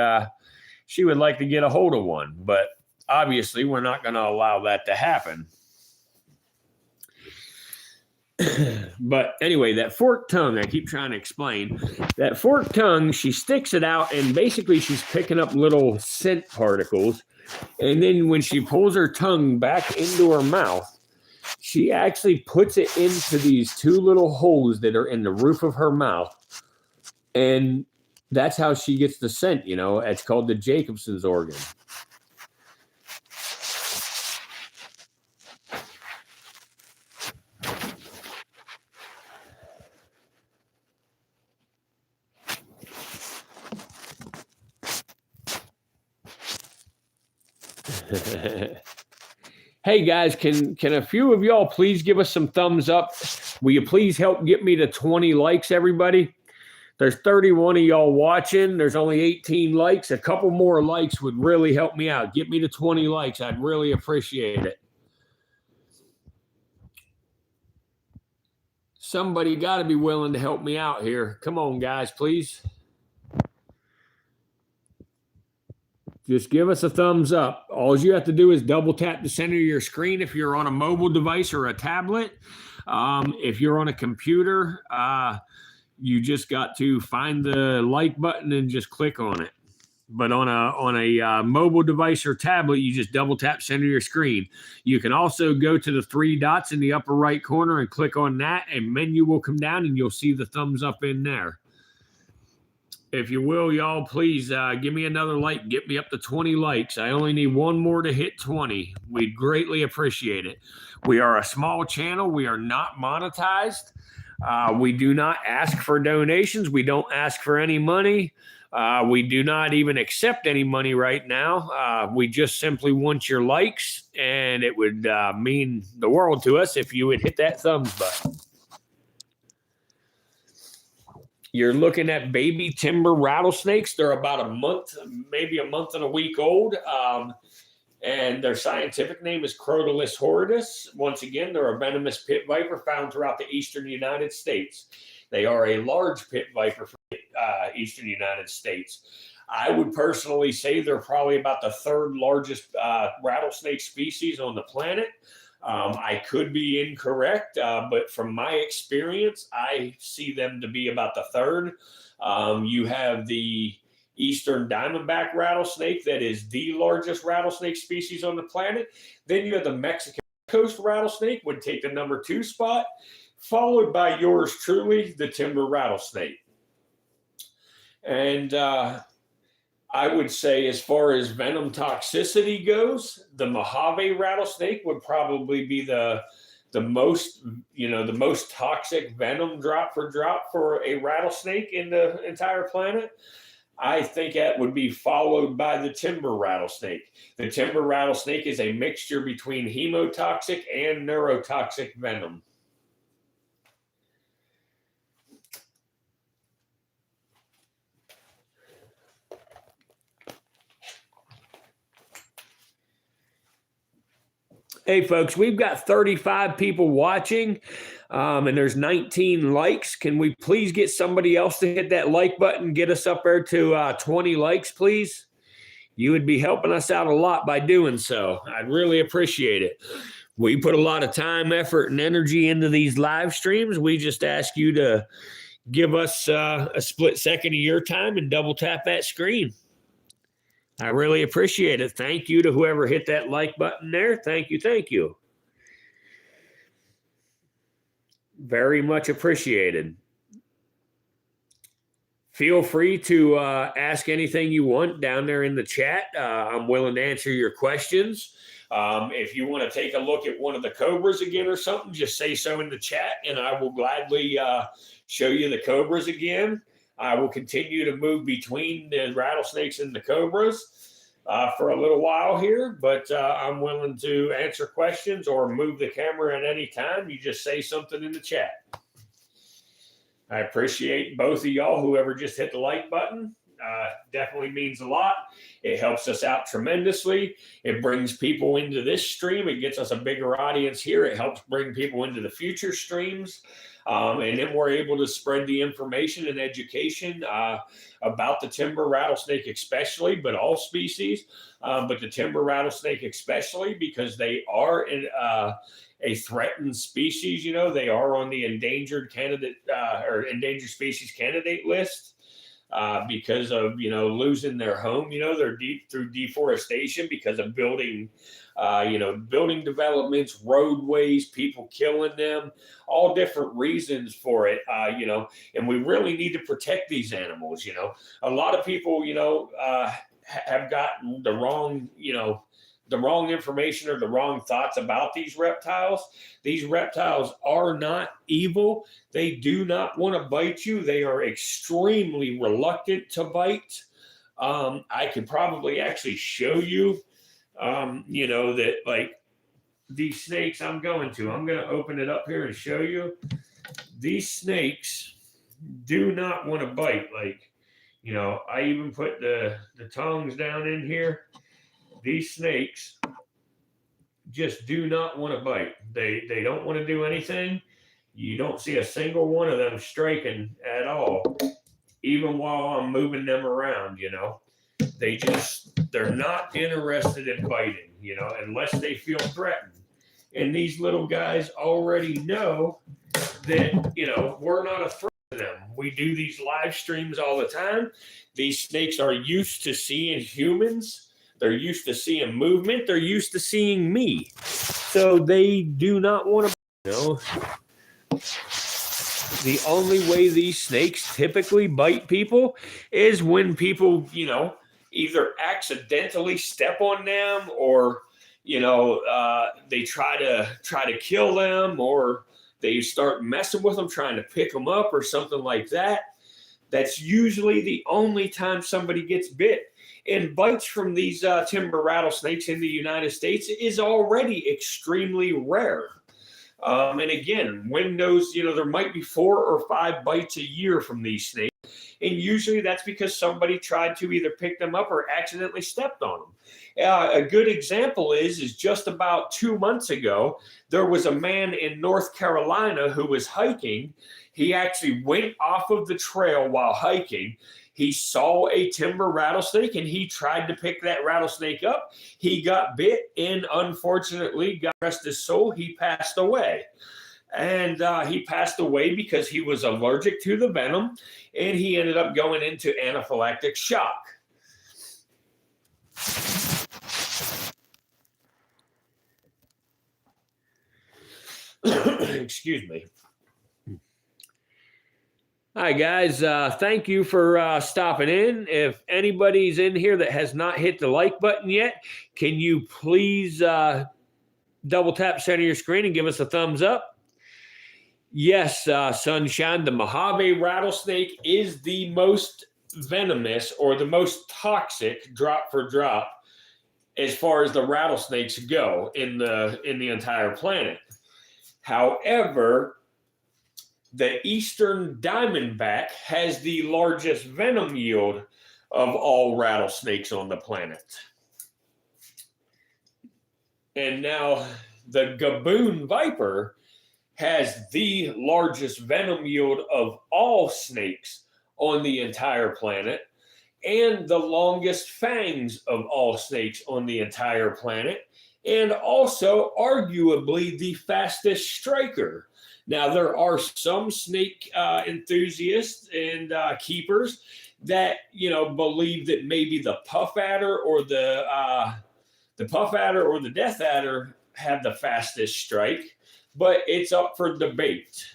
she would like to get a hold of one. But obviously, we're not going to allow that to happen. But anyway, that forked tongue, I keep trying to explain. That forked tongue, she sticks it out, and basically she's picking up little scent particles. And then when she pulls her tongue back into her mouth, she actually puts it into these two little holes that are in the roof of her mouth. And that's how she gets the scent, It's called the Jacobson's organ. Hey guys, can a few of y'all please give us some thumbs up? Will you please help get me to 20 likes, everybody? There's 31 of y'all watching. There's only 18 likes. A couple more likes would really help me out. Get me to 20 likes. I'd really appreciate it. Somebody got to be willing to help me out here. Come on, guys, please. Just give us a thumbs up. All you have to do is double tap the center of your screen if you're on a mobile device or a tablet. If you're on a computer, you just got to find the like button and just click on it. But on a mobile device or tablet, you just double tap center of your screen. You can also go to the 3 dots in the upper right corner and click on that. A menu will come down and you'll see the thumbs up in there. If you will, y'all, please give me another like. Get me up to 20 likes. I only need one more to hit 20. We'd greatly appreciate it. We are a small channel. We are not monetized. We do not ask for donations. We don't ask for any money. We do not even accept any money right now. We just simply want your likes, and it would mean the world to us if you would hit that thumbs button. You're looking at baby timber rattlesnakes. They're about a month, maybe a month and a week old. And their scientific name is Crotalus horridus. Once again, they're a venomous pit viper found throughout the eastern United States. They are a large pit viper for the eastern United States. I would personally say they're probably about the 3rd largest rattlesnake species on the planet. I could be incorrect, but from my experience, I see them to be about the 3rd. You have the eastern diamondback rattlesnake that is the largest rattlesnake species on the planet. Then you have the Mexican coast rattlesnake would take the number 2 spot, followed by yours truly, the timber rattlesnake. And I would say, as far as venom toxicity goes, the Mojave rattlesnake would probably be the most, the most toxic venom drop for a rattlesnake in the entire planet. I think that would be followed by the timber rattlesnake. The timber rattlesnake is a mixture between hemotoxic and neurotoxic venom. Hey, folks, we've got 35 people watching, and there's 19 likes. Can we please get somebody else to hit that like button, get us up there to 20 likes, please? You would be helping us out a lot by doing so. I'd really appreciate it. We put a lot of time, effort, and energy into these live streams. We just ask you to give us a split second of your time and double tap that screen. I really appreciate it. Thank you to whoever hit that like button there. Thank you. Thank you. Very much appreciated. Feel free to ask anything you want down there in the chat. I'm willing to answer your questions. If you want to take a look at one of the cobras again or something, just say so in the chat, and I will gladly show you the cobras again. I will continue to move between the rattlesnakes and the cobras for a little while here, but I'm willing to answer questions or move the camera at any time. You just say something in the chat. I appreciate both of y'all, whoever just hit the like button. Definitely means a lot. It helps us out tremendously. It brings people into this stream. It gets us a bigger audience here. It helps bring people into the future streams. And then we're able to spread the information and education about the timber rattlesnake especially, but all species, but the timber rattlesnake especially, because they are a threatened species. They are on the endangered endangered species candidate list. Because of, losing their home, they're through deforestation because of building developments, roadways, people killing them, all different reasons for it, and we really need to protect these animals. A lot of people, have gotten the wrong information or the wrong thoughts about these reptiles. These reptiles are not evil. They do not want to bite you. They are extremely reluctant to bite. I could probably actually show you, that like these snakes I'm going to open it up here and show you. These snakes do not want to bite. Like, I even put the tongues down in here. These snakes just do not want to bite. They don't want to do anything. You don't see a single one of them striking at all, even while I'm moving them around, you know. They're not interested in biting, you know, unless they feel threatened. And these little guys already know that, you know, we're not a threat to them. We do these live streams all the time. These snakes are used to seeing humans. They're used to seeing movement. They're used to seeing me. So they do not want to, you know. The only way these snakes typically bite people is when people, you know, either accidentally step on them, or, you know, they try to kill them, or they start messing with them, trying to pick them up or something like that. That's usually the only time somebody gets bit. And bites from these timber rattlesnakes in the United States is already extremely rare. And again, windows, you know, there might be 4 or 5 bites a year from these snakes. And usually that's because somebody tried to either pick them up or accidentally stepped on them. A good example is just about 2 months ago, there was a man in North Carolina who was hiking. He actually went off of the trail while hiking. He saw a timber rattlesnake and he tried to pick that rattlesnake up. He got bit and unfortunately, God rest his soul, he passed away. And he passed away because he was allergic to the venom, and he ended up going into anaphylactic shock. Excuse me. Hi, guys. Thank you for stopping in. If anybody's in here that has not hit the like button yet, can you please double tap center your screen and give us a thumbs up? Yes, Sunshine, the Mojave rattlesnake is the most venomous or the most toxic drop for drop as far as the rattlesnakes go in the entire planet. However, the eastern diamondback has the largest venom yield of all rattlesnakes on the planet. And now the gaboon viper has the largest venom yield of all snakes on the entire planet, and the longest fangs of all snakes on the entire planet, and also arguably the fastest striker. Now, there are some snake enthusiasts and keepers that, you know, believe that maybe the puff adder or the death adder have the fastest strike, but it's up for debate.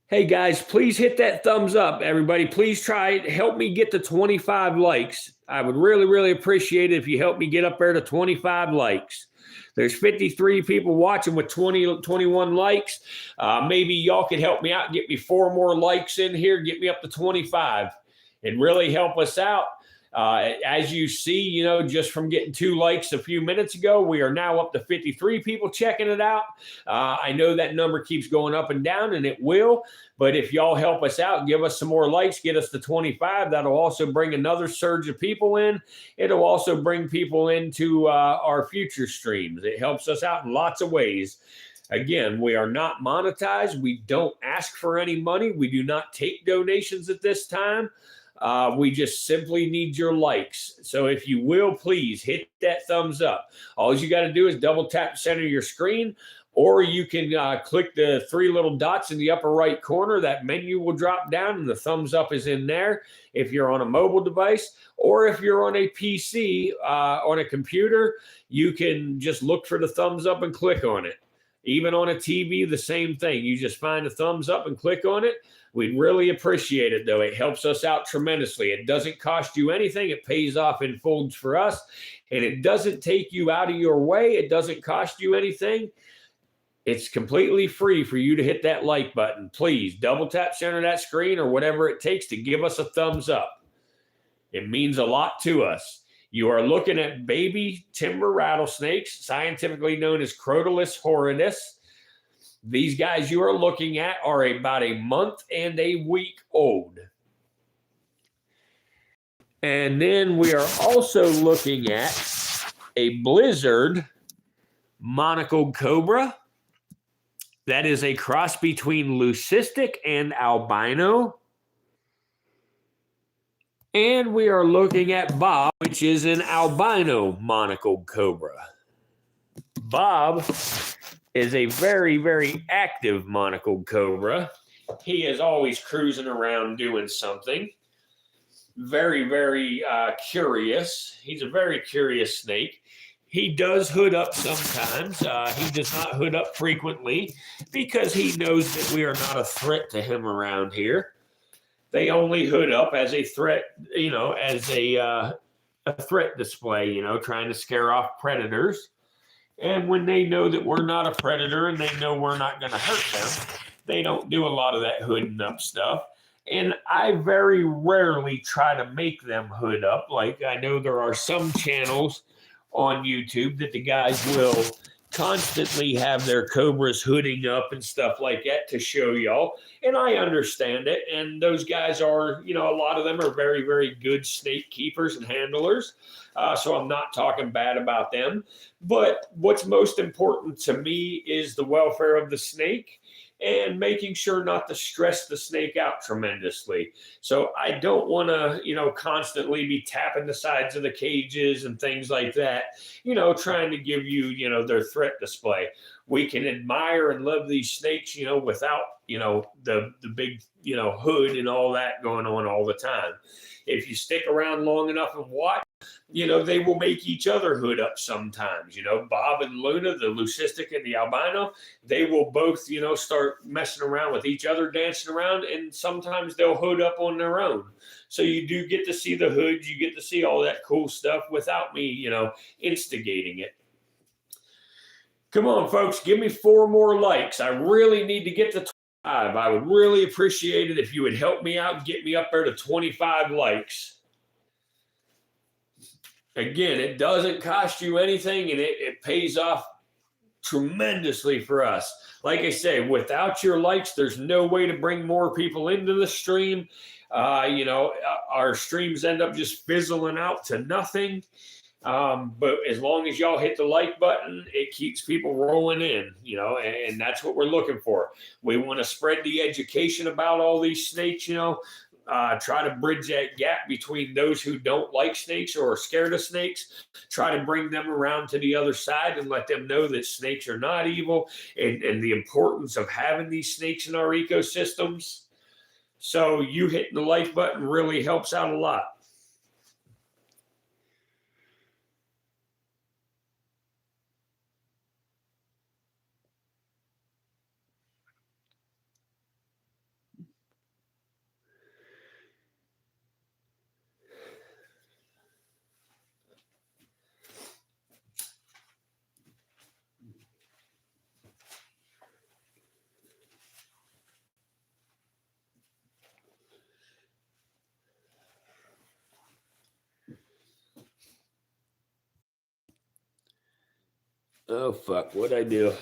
Hey guys, please hit that thumbs up. Everybody, please help me get to 25 likes. I would really, really appreciate it if you help me get up there to 25 likes. There's 53 people watching with 21 likes. Maybe y'all could help me out, get me 4 more likes in here, get me up to 25. And really help us out. As you see, you know, just from getting 2 likes a few minutes ago, we are now up to 53 people checking it out. I know that number keeps going up and down, and it will. But if y'all help us out, give us some more likes, get us to 25, that'll also bring another surge of people in. It'll also bring people into our future streams. It helps us out in lots of ways. Again, we are not monetized. We don't ask for any money. We do not take donations at this time. We just simply need your likes. So if you will, please hit that thumbs up. All you got to do is double tap center your screen, or you can click the 3 little dots in the upper right corner. That menu will drop down and the thumbs up is in there if you're on a mobile device, or if you're on a PC, on a computer, you can just look for the thumbs up and click on it. Even on a TV, the same thing. You just find the thumbs up and click on it. We'd really appreciate it, though. It helps us out tremendously. It doesn't cost you anything. It pays off in folds for us, and it doesn't take you out of your way. It doesn't cost you anything. It's completely free for you to hit that like button. Please double tap center that screen or whatever it takes to give us a thumbs up. It means a lot to us. You are looking at baby timber rattlesnakes, scientifically known as Crotalus horridus. These guys you are looking at are about a month and a week old. And then we are also looking at a blizzard monocled cobra. That is a cross between leucistic and albino. And we are looking at Bob, which is an albino monocled cobra. Bob is a very, very active monocled cobra. He is always cruising around doing something. Very, very curious. He's a very curious snake. He does hood up sometimes. He does not hood up frequently because he knows that we are not a threat to him around here. They only hood up as a threat, as a threat display, trying to scare off predators. And when they know that we're not a predator and they know we're not going to hurt them, they don't do a lot of that hooding up stuff. And I very rarely try to make them hood up. Like, I know there are some channels on YouTube that the guys will constantly have their cobras hooding up and stuff like that to show y'all. And I understand it. And those guys are, a lot of them are very, very good snake keepers and handlers. So I'm not talking bad about them. But what's most important to me is the welfare of the snake and making sure not to stress the snake out tremendously. So I don't want to, constantly be tapping the sides of the cages and things like that, trying to give you, their threat display. We can admire and love these snakes, without, the big, hood and all that going on all the time. If you stick around long enough and watch, they will make each other hood up sometimes. Bob and Luna, the leucistic and the albino, they will both, start messing around with each other, dancing around, and sometimes they'll hood up on their own. So you do get to see the hoods, you get to see all that cool stuff without me, instigating it. Come on, folks, give me 4 more likes. I really need to get to 25. I would really appreciate it if you would help me out and get me up there to 25 likes. Again, it doesn't cost you anything, and it pays off tremendously for us. Like I say, without your likes, there's no way to bring more people into the stream. Our streams end up just fizzling out to nothing. But as long as y'all hit the like button, it keeps people rolling in, and that's what we're looking for. We want to spread the education about all these snakes, try to bridge that gap between those who don't like snakes or are scared of snakes, try to bring them around to the other side and let them know that snakes are not evil and the importance of having these snakes in our ecosystems. So you hitting the like button really helps out a lot. Oh, fuck, what'd I do?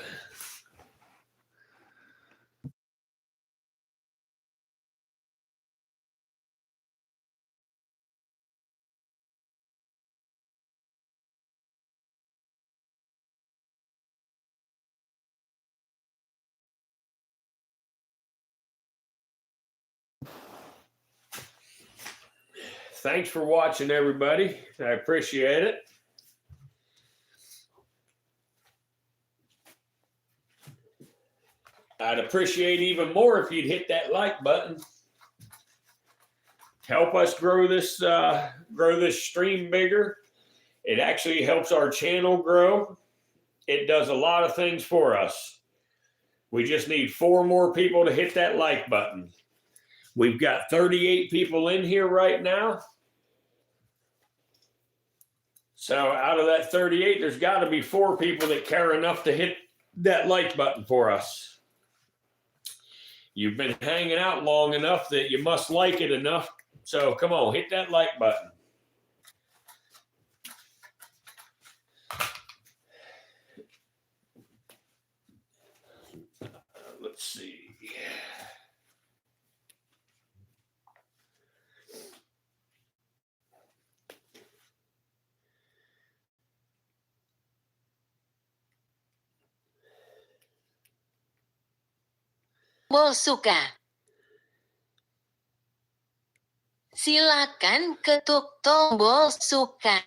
Thanks for watching, everybody. I appreciate it. I'd appreciate even more if you'd hit that like button. Help us grow this stream bigger. It actually helps our channel grow. It does a lot of things for us. We just need 4 more people to hit that like button. We've got 38 people in here right now. So out of that 38, there's got to be 4 people that care enough to hit that like button for us. You've been hanging out long enough that you must like it enough. So come on, hit that like button. Let's see. Tombol suka. Silakan ketuk tombol suka.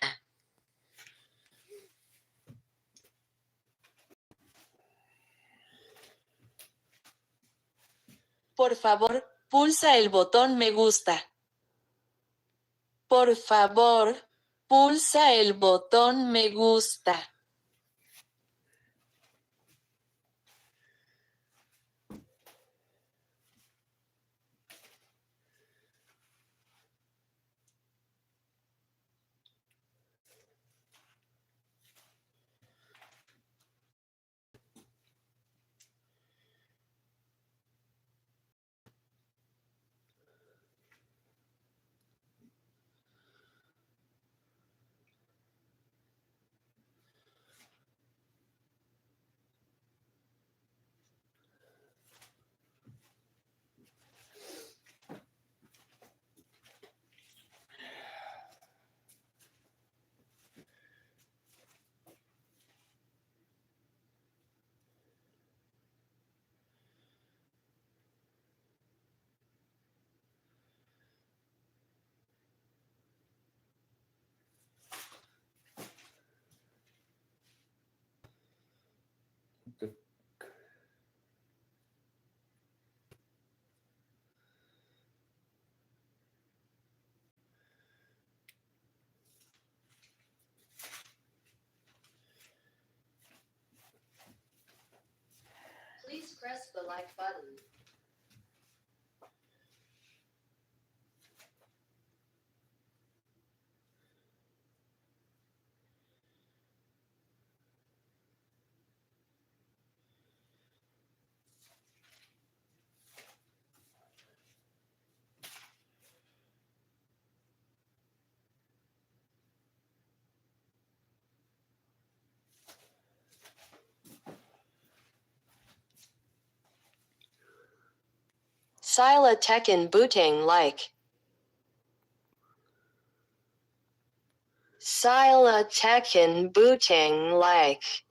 Por favor, pulsa el botón me gusta. Por favor, pulsa el botón me gusta. Please press the like button. Sila Tekken Booting like. Sila Tekken Booting like.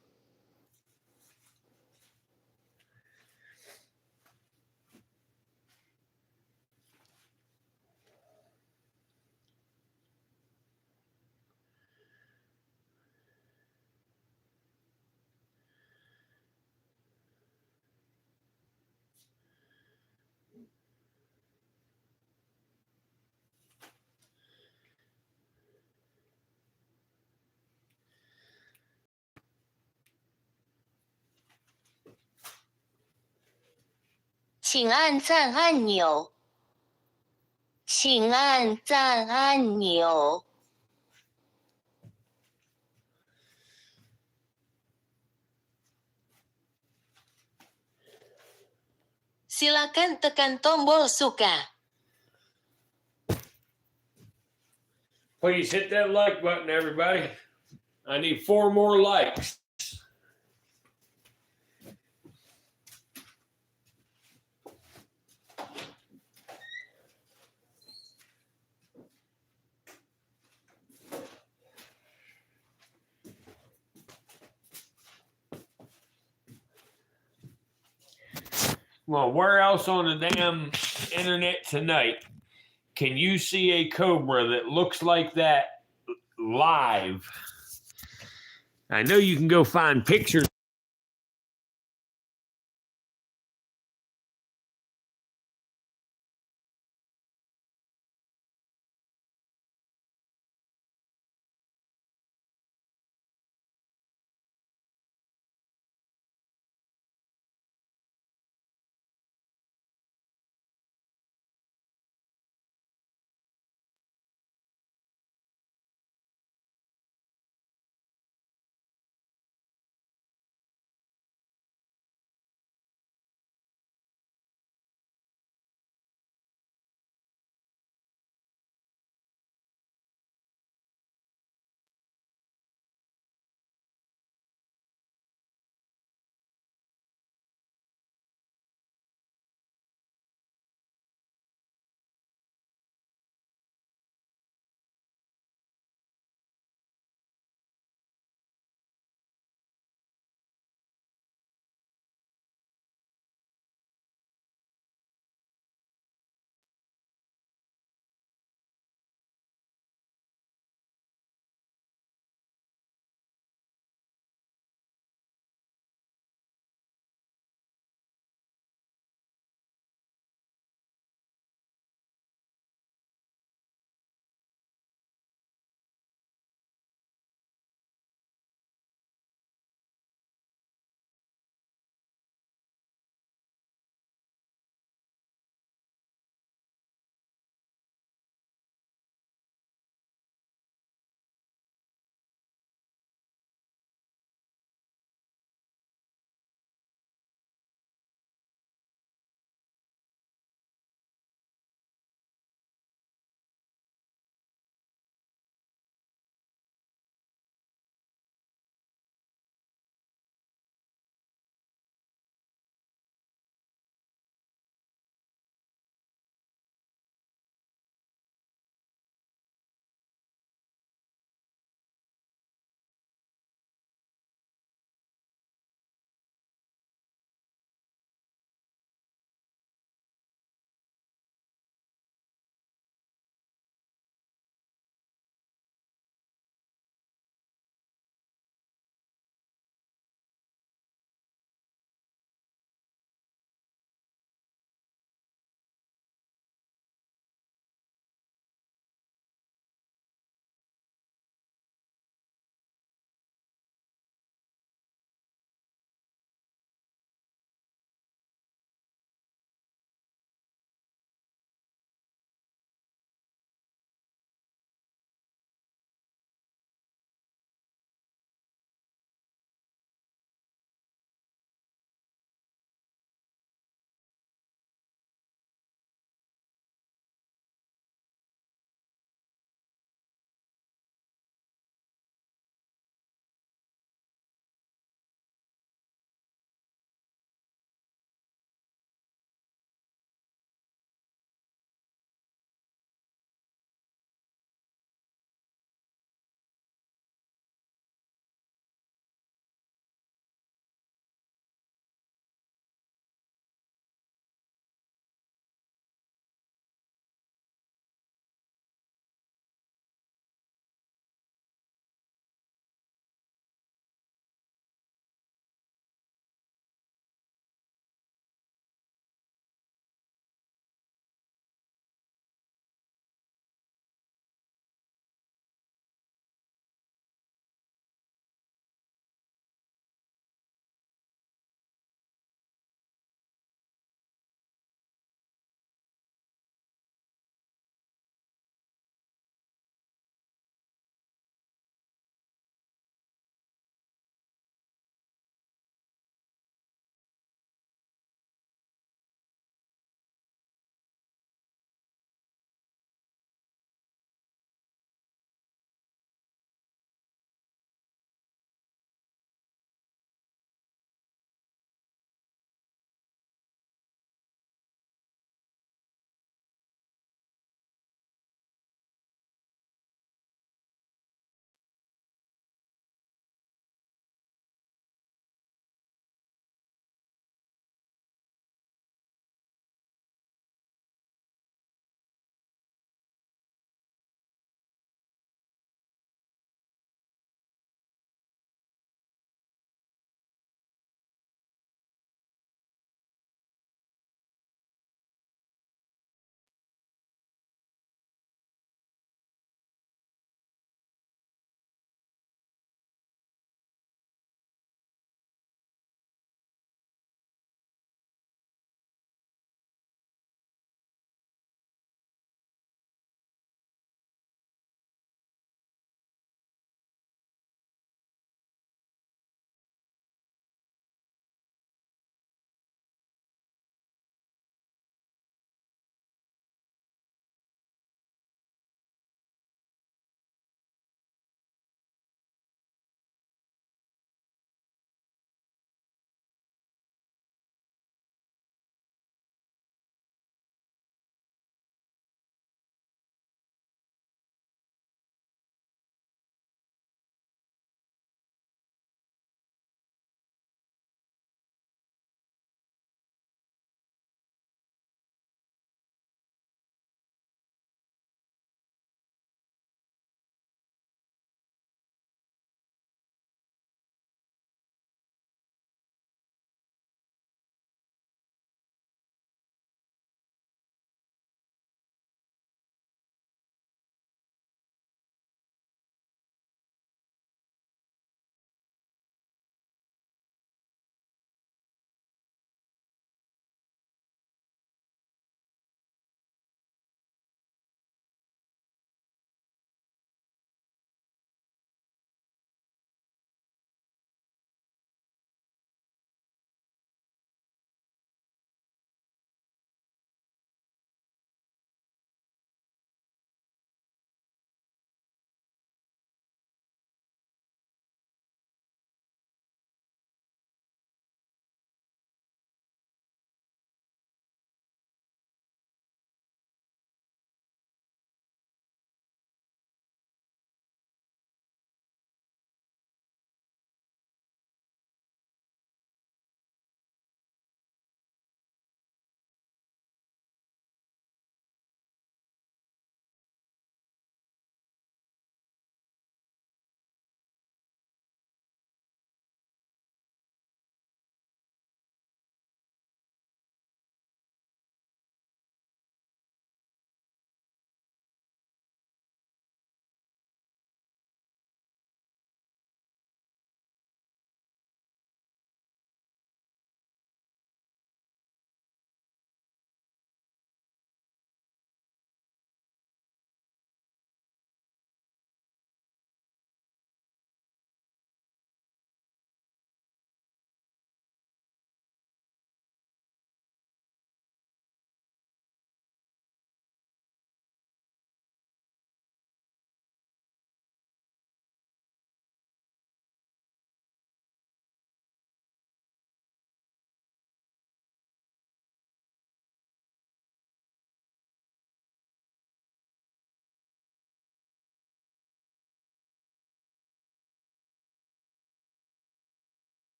请按赞按钮。请按赞按钮。Silakan tekan tombol suka. Please hit that like button, everybody. I need 4 more likes. Well, where else on the damn internet tonight can you see a cobra that looks like that live? I know you can go find pictures.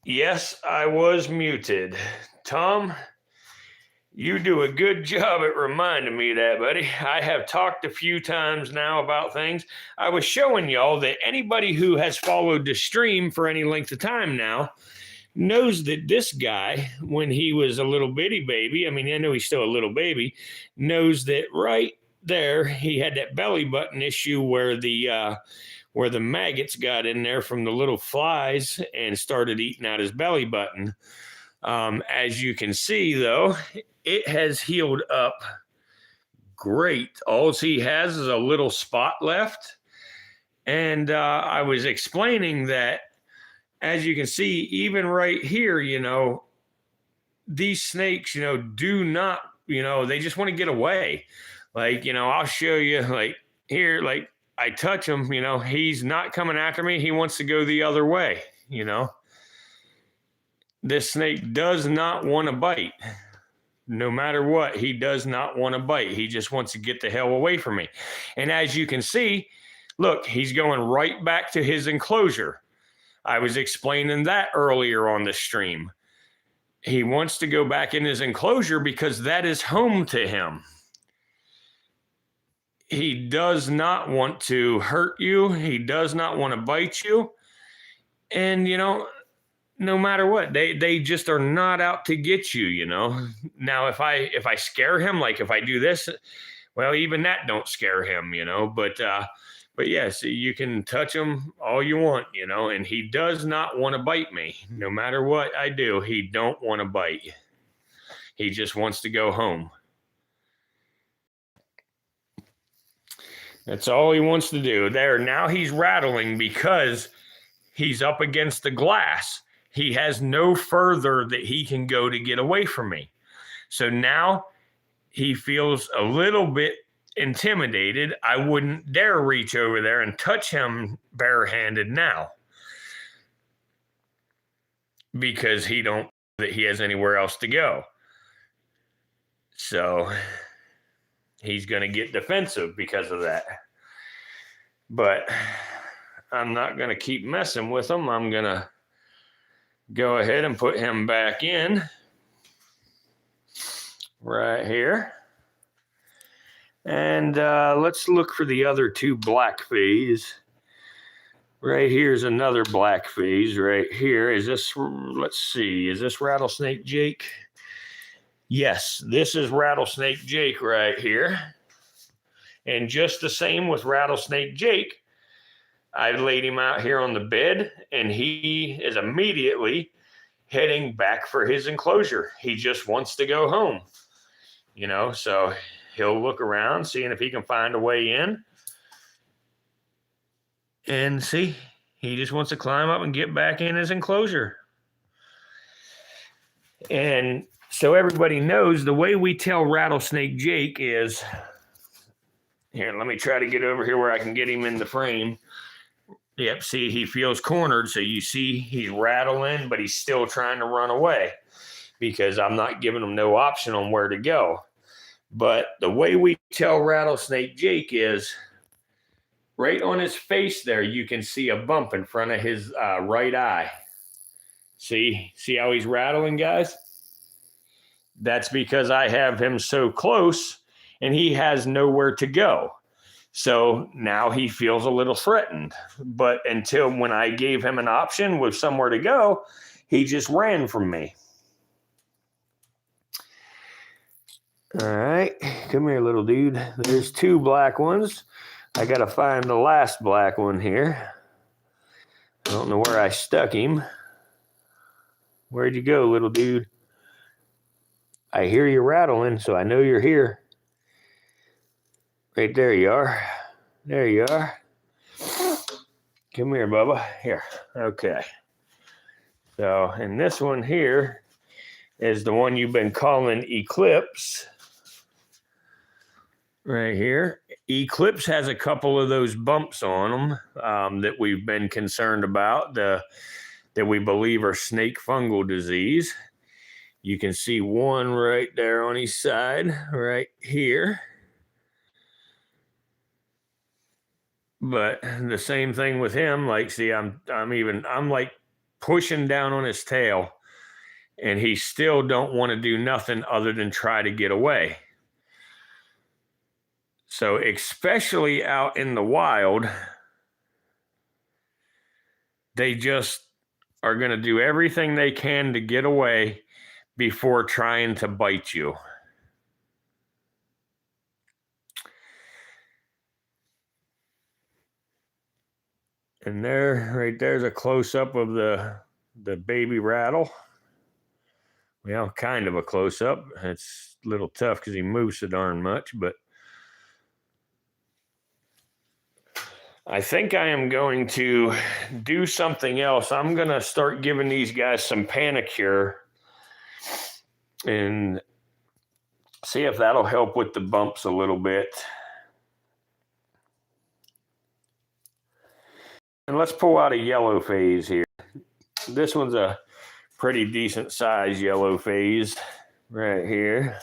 Yes, I was muted. Tom, you do a good job at reminding me of that, buddy. I have talked a few times now about things. I was showing y'all that anybody who has followed the stream for any length of time now knows that this guy, when he was a little bitty baby, I mean, I know he's still a little baby, knows that right there he had that belly button issue where the maggots got in there from the little flies and started eating out his belly button. As you can see, though, it has healed up great. All he has is a little spot left. And I was explaining that, as you can see, even right here, these snakes, do not, they just want to get away. Like, I'll show you, like, here, like, I touch him, he's not coming after me. He wants to go the other way, This snake does not want to bite. No matter what, he does not want to bite. He just wants to get the hell away from me. And as you can see, look, he's going right back to his enclosure. I was explaining that earlier on the stream. He wants to go back in his enclosure because that is home to him. He does not want to hurt you. He does not want to bite you. And, no matter what, they just are not out to get you, Now, if I scare him, like if I do this, well, even that don't scare him, But yes, you can touch him all you want, and he does not want to bite me. No matter what I do, he don't want to bite. He just wants to go home. That's all he wants to do. There, now he's rattling because he's up against the glass. He has no further that he can go to get away from me. So now he feels a little bit intimidated. I wouldn't dare reach over there and touch him barehanded now because he don't know that he has anywhere else to go. So he's going to get defensive because of that. But I'm not going to keep messing with him. I'm going to go ahead and put him back in right here. And let's look for the other two black fees. Right here is another black fees right here. Is this, let's see, is this Rattlesnake Jake? Yes, this is Rattlesnake Jake right here. And just the same with Rattlesnake Jake, I laid him out here on the bed and he is immediately heading back for his enclosure. He just wants to go home, so he'll look around, seeing if he can find a way in. And see, he just wants to climb up and get back in his enclosure. And so everybody knows the way we tell Rattlesnake Jake is, here, let me try to get over here where I can get him in the frame. Yep, see, he feels cornered. So you see he's rattling, but he's still trying to run away because I'm not giving him no option on where to go. But the way we tell Rattlesnake Jake is right on his face there, you can see a bump in front of his right eye. See how he's rattling, guys? That's because I have him so close and he has nowhere to go. So now he feels a little threatened. But until when I gave him an option with somewhere to go, he just ran from me. All right, come here, little dude. There's two black ones. I got to find the last black one here. I don't know where I stuck him. Where'd you go, little dude? I hear you rattling, so I know you're here. Right there you are. There you are. Come here, Bubba. Here. Okay. So, and this one here is the one you've been calling Eclipse. Right here. Eclipse has a couple of those bumps on them that we've been concerned about, that we believe are snake fungal disease. You can see one right there on each side, right here. But the same thing with him. Like, see, I'm like pushing down on his tail, and he still don't want to do nothing other than try to get away. So especially out in the wild, they just are going to do everything they can to get away before trying to bite you. And there, right there's a close-up of the baby rattle. Well, kind of a close-up. It's a little tough because he moves so darn much, but I think I am going to do something else. I'm going to start giving these guys some Panicure and see if that'll help with the bumps a little bit. And let's pull out a yellow phase here. This one's a pretty decent size yellow phase right here.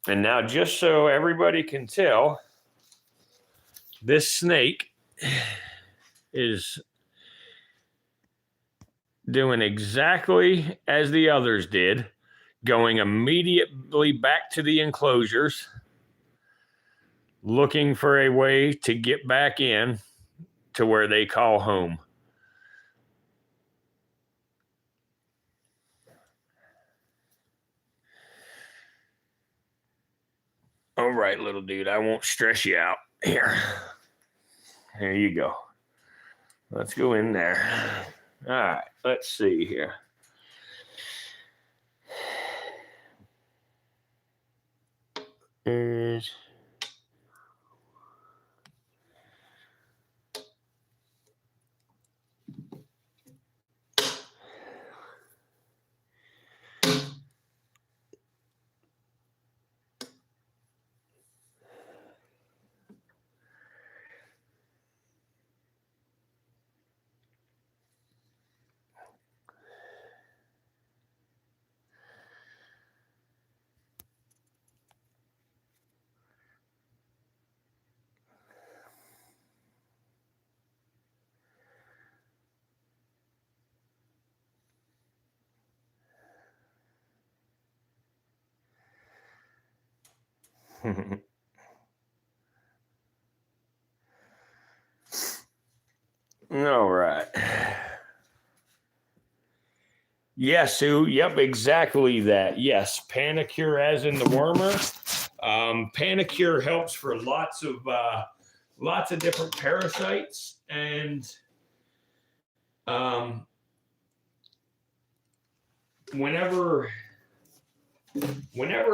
And now, just so everybody can tell, this snake is doing exactly as the others did, going immediately back to the enclosures, looking for a way to get back in to where they call home. All right, little dude, I won't stress you out. Here you go. Let's go in there. All right, let's see here. There's all right. Yes, Sue. Yep, exactly that. Yes, Panicure as in the wormer. Panicure helps for lots of different parasites, and whenever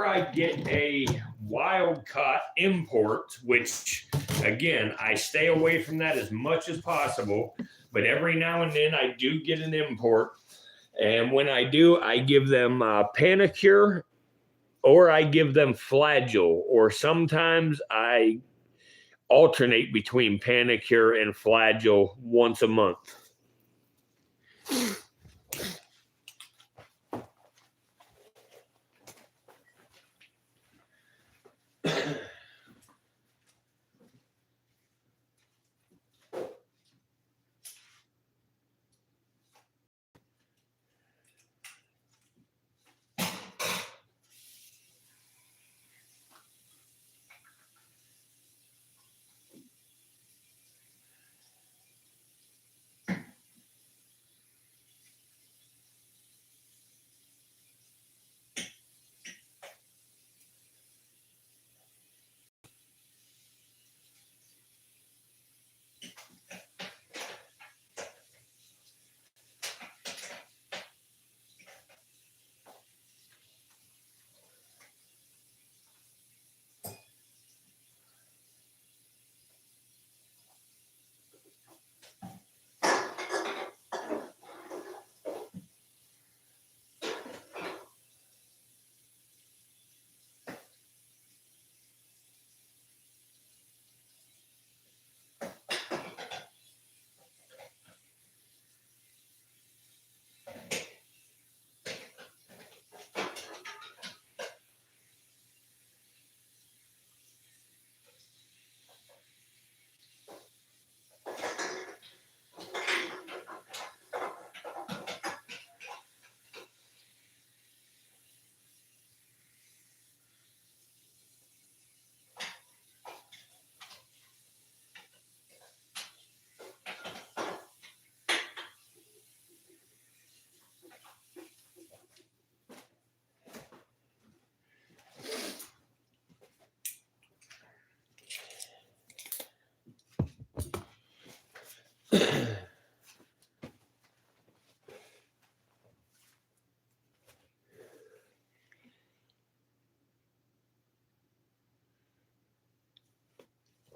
I get a wild caught import, which again, I stay away from that as much as possible, but every now and then I do get an import. And when I do, I give them Panicure, or I give them Flagyl, or sometimes I alternate between Panicure and Flagyl once a month.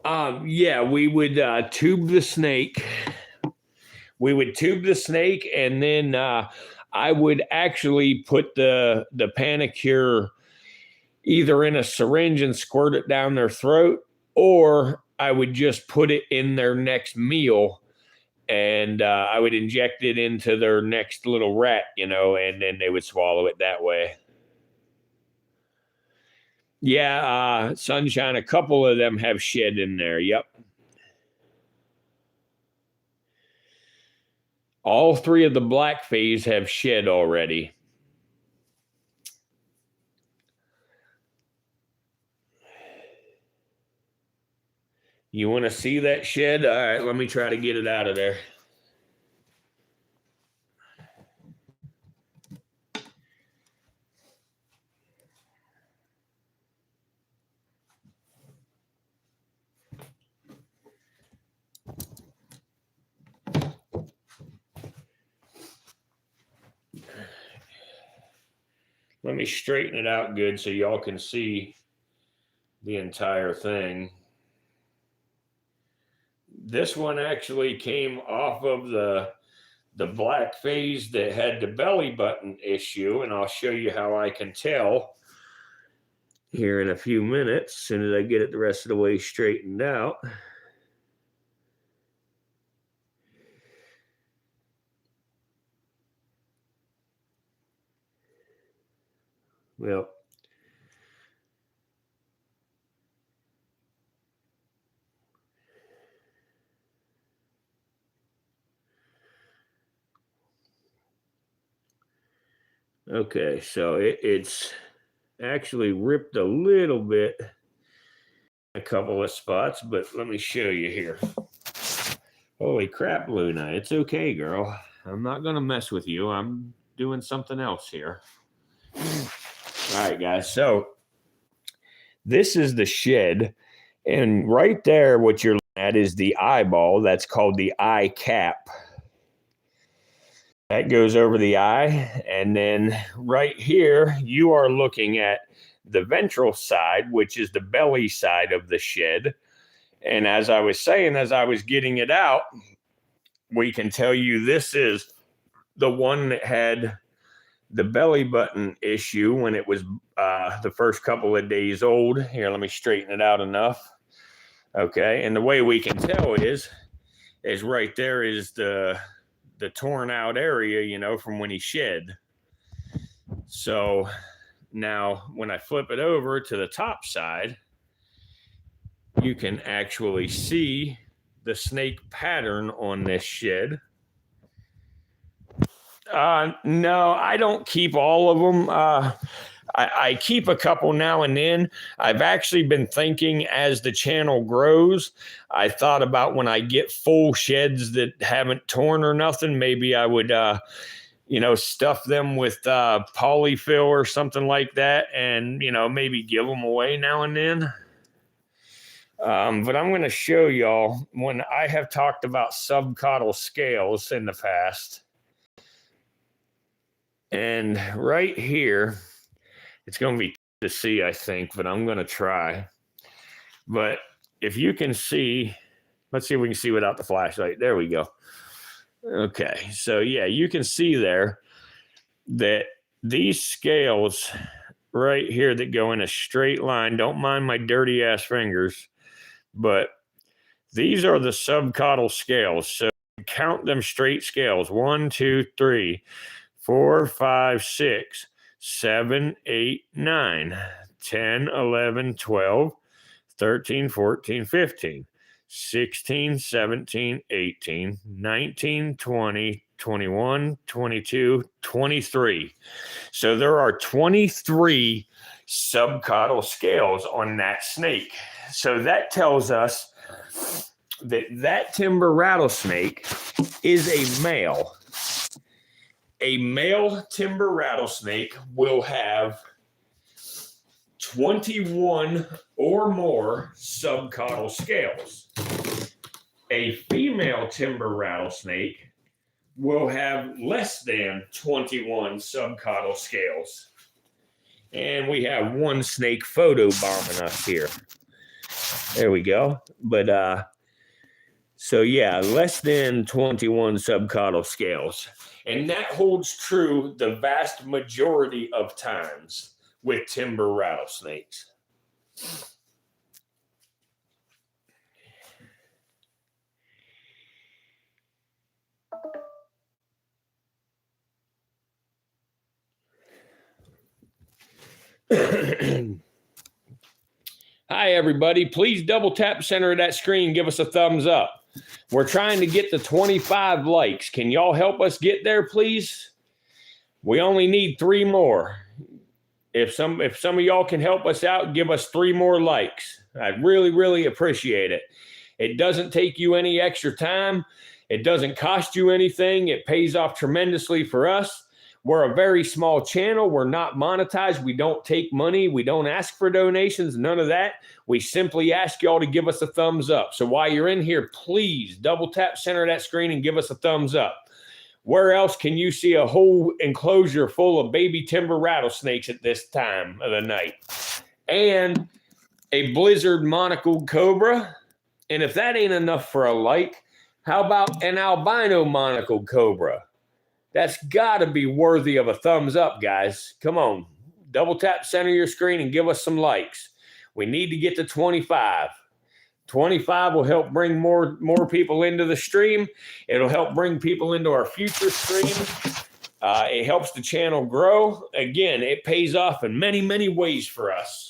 Yeah, we would tube the snake. We would tube the snake, and then I would actually put the Panacure either in a syringe and squirt it down their throat, or I would just put it in their next meal, and I would inject it into their next little rat, and then they would swallow it that way. Yeah, Sunshine, a couple of them have shed in there. Yep. All three of the black phase have shed already. You want to see that shed? All right, let me try to get it out of there. Let me straighten it out good so y'all can see the entire thing. This one actually came off of the black phase that had the belly button issue, and I'll show you how I can tell here in a few minutes, as soon as I get it the rest of the way straightened out. Well, okay, so it's actually ripped a little bit, a couple of spots, but let me show you here. Holy crap, Luna. It's okay, girl. I'm not going to mess with you. I'm doing something else here. All right, guys. So this is the shed. And right there, what you're looking at is the eyeball. That's called the eye cap. That goes over the eye. And then right here, you are looking at the ventral side, which is the belly side of the shed. And as I was saying, as I was getting it out, we can tell you this is the one that had the belly button issue when it was the first couple of days old. Here, let me straighten it out enough. Okay, and the way we can tell is right there is the torn out area, from when he shed. So now when I flip it over to the top side, you can actually see the snake pattern on this shed. No, I don't keep all of them. I keep a couple now and then. I've actually been thinking as the channel grows, I thought about when I get full sheds that haven't torn or nothing, maybe I would, stuff them with polyfill or something like that, and, maybe give them away now and then. But I'm going to show y'all when I have talked about subcaudal scales in the past. And right here, it's going to be to see, I think, but I'm going to try. But if you can see, let's see if we can see without the flashlight. There we go. Okay, so yeah, you can see there that these scales right here that go in a straight line, don't mind my dirty ass fingers, but these are the subcaudal scales. So count them straight scales. 1, 2, 3, 4, 5, 6, 7, 8, 9, 10, 11, 12, 13, 14, 15, 16, 17, 18, 19, 20, 21, 22, 23. So there are 23 subcaudal scales on that snake. So that tells us that timber rattlesnake is a male. A male timber rattlesnake will have 21 or more subcaudal scales. A female timber rattlesnake will have less than 21 subcaudal scales. And we have one snake photo bombing us here. There we go. But so yeah, less than 21 subcaudal scales. And that holds true the vast majority of times with timber rattlesnakes. Hi, everybody. Please double tap center of that screen. Give us a thumbs up. We're trying to get to 25 likes. Can y'all help us get there, please? We only need 3 more. If some of y'all can help us out, give us 3 more likes. I'd really, really appreciate it. It doesn't take you any extra time. It doesn't cost you anything. It pays off tremendously for us. We're a very small channel. We're not monetized. We don't take money. We don't ask for donations, none of that. We simply ask y'all to give us a thumbs up. So while you're in here, please double tap center of that screen and give us a thumbs up. Where else can you see a whole enclosure full of baby timber rattlesnakes at this time of the night? And a blizzard monocled cobra. And if that ain't enough for a like, how about an albino monocled cobra? That's got to be worthy of a thumbs up, guys. Come on. Double tap center your screen and give us some likes. We need to get to 25. 25 will help bring more people into the stream. It'll help bring people into our future streams. It helps the channel grow. Again, it pays off in many, many ways for us.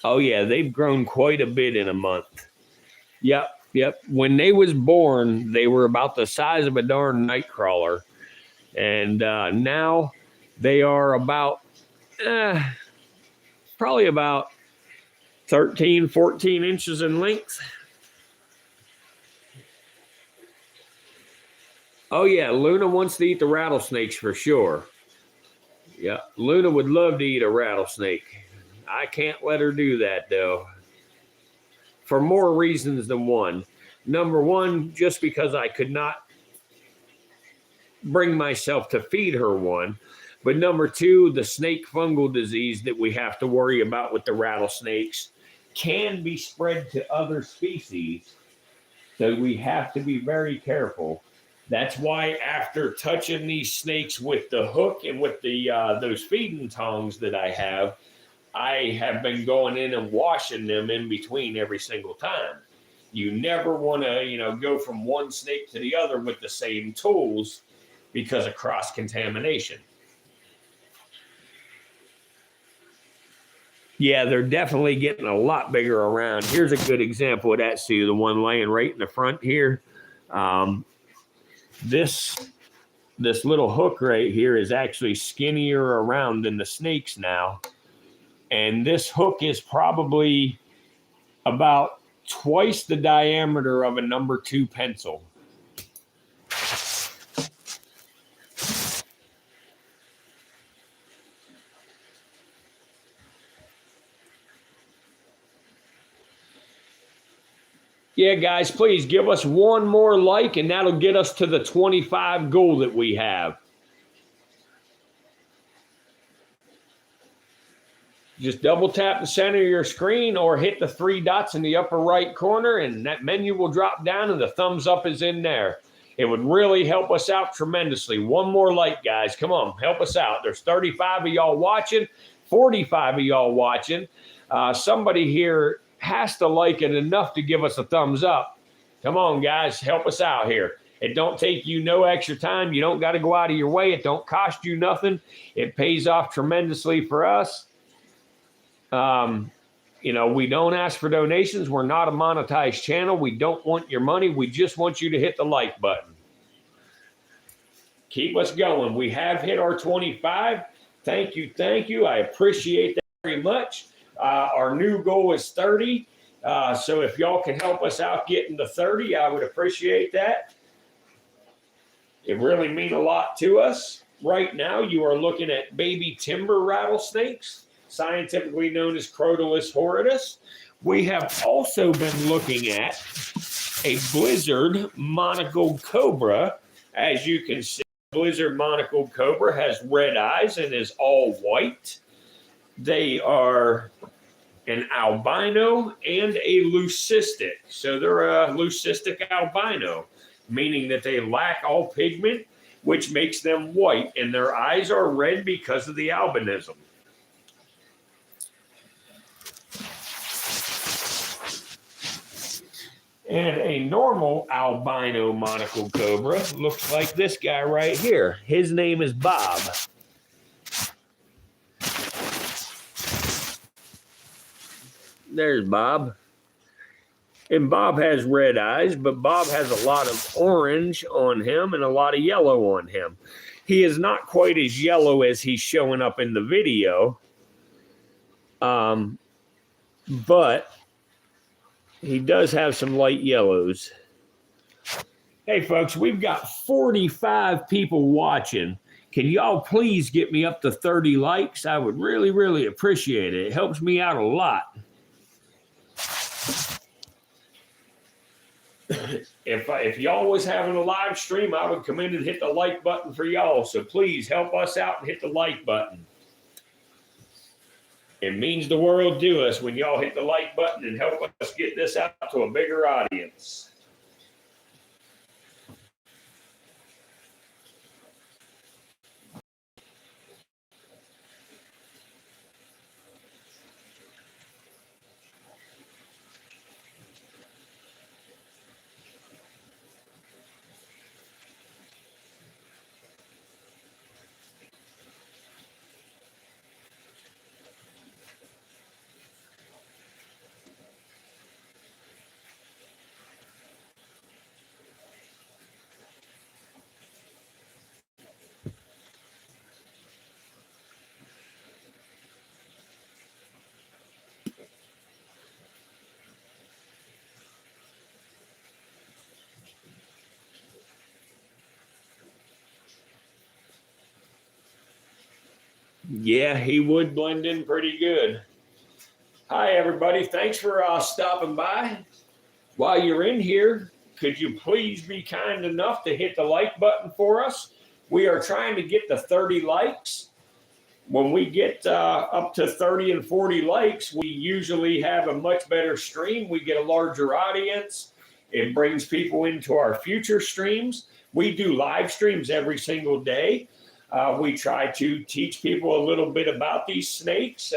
Oh yeah, they've grown quite a bit in a month. Yep. When they was born, they were about the size of a darn nightcrawler. And now they are about, probably about 13, 14 inches in length. Oh yeah, Luna wants to eat the rattlesnakes for sure. Yeah, Luna would love to eat a rattlesnake. I can't let her do that though. For more reasons than one. Number one, just because I could not bring myself to feed her one. But number two, the snake fungal disease that we have to worry about with the rattlesnakes can be spread to other species. So we have to be very careful. That's why after touching these snakes with the hook and with the those feeding tongs that I have been going in and washing them in between every single time. You never want to, go from one snake to the other with the same tools because of cross-contamination. Yeah, they're definitely getting a lot bigger around. Here's a good example of that, Sue, the one laying right in the front here. This little hook right here is actually skinnier around than the snakes now. And this hook is probably about twice the diameter of a number 2 pencil. Yeah, guys, please give us one more like, and that'll get us to the 25 goal that we have. Just double tap the center of your screen or hit the 3 dots in the upper right corner, and that menu will drop down and the thumbs up is in there. It would really help us out tremendously. One more like, guys. Come on, help us out. There's 35 of y'all watching, 45 of y'all watching. Somebody here has to like it enough to give us a thumbs up. Come on, guys, help us out here. It don't take you no extra time. You don't got to go out of your way. It don't cost you nothing. It pays off tremendously for us. We don't ask for donations. We're not a monetized channel. We don't want your money. We just want you to hit the like button. Keep us going. We have hit our 25. Thank you. Thank you. I appreciate that very much. Our new goal is 30. So if y'all can help us out getting to 30, I would appreciate that. It really means a lot to us. Right now, you are looking at baby timber rattlesnakes, scientifically known as Crotalus horridus. We have also been looking at a blizzard monocled cobra. As you can see, blizzard monocled cobra has red eyes and is all white. They are an albino and a leucistic. So they're a leucistic albino, meaning that they lack all pigment, which makes them white, and their eyes are red because of the albinism. And a normal albino monocled cobra looks like this guy right here. His name is Bob. There's Bob. And Bob has red eyes, but Bob has a lot of orange on him and a lot of yellow on him. He is not quite as yellow as he's showing up in the video. But he does have some light yellows. Hey, folks, we've got 45 people watching. Can y'all please get me up to 30 likes? I would really, really appreciate it. It helps me out a lot. If y'all was having a live stream, I would come in and hit the like button for y'all. So please help us out and hit the like button. It means the world to us when y'all hit the like button and help us get this out to a bigger audience. Yeah, he would blend in pretty good. Hi, everybody. Thanks for stopping by. While you're in here, could you please be kind enough to hit the like button for us? We are trying to get to 30 likes. When we get up to 30 and 40 likes, we usually have a much better stream. We get a larger audience. It brings people into our future streams. We do live streams every single day. We try to teach people a little bit about these snakes,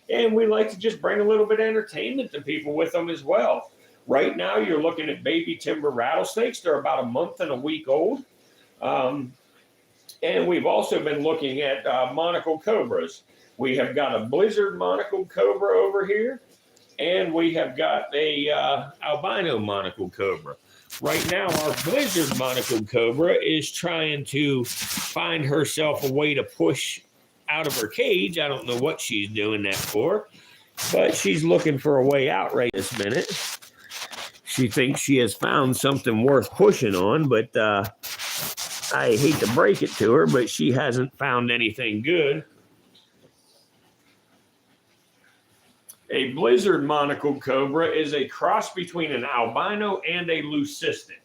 and we like to just bring a little bit of entertainment to people with them as well. Right now, you're looking at baby timber rattlesnakes. They're about a month and a week old. And we've also been looking at monocle cobras. We have got a blizzard monocle cobra over here, and we have got a albino monocle cobra. Right now, our blizzard monocle cobra is trying to find herself a way to push out of her cage. I don't know what she's doing that for, but she's looking for a way out right this minute. She thinks she has found something worth pushing on, but I hate to break it to her, but she hasn't found anything good. A blizzard monocle cobra is a cross between an albino and a leucistic.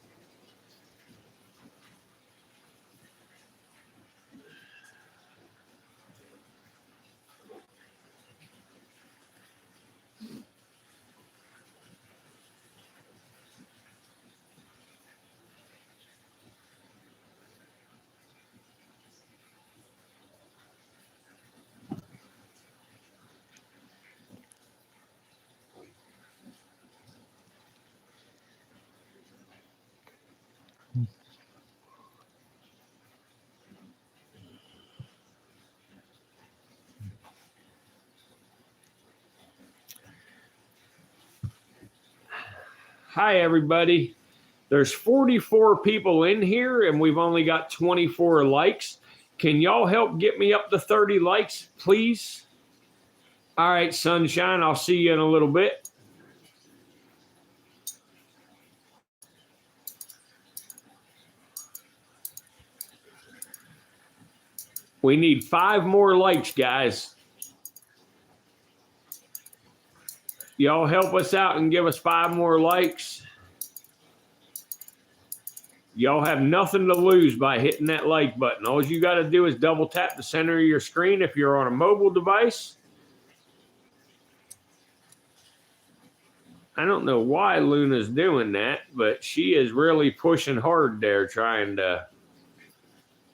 Hi, everybody. There's 44 people in here, and we've only got 24 likes. Can y'all help get me up to 30 likes, please? All right, Sunshine, I'll see you in a little bit. We need 5 more likes, guys. Y'all help us out and give us 5 more likes. Y'all have nothing to lose by hitting that like button. All you got to do is double tap the center of your screen if you're on a mobile device. I don't know why Luna's doing that, but she is really pushing hard there trying to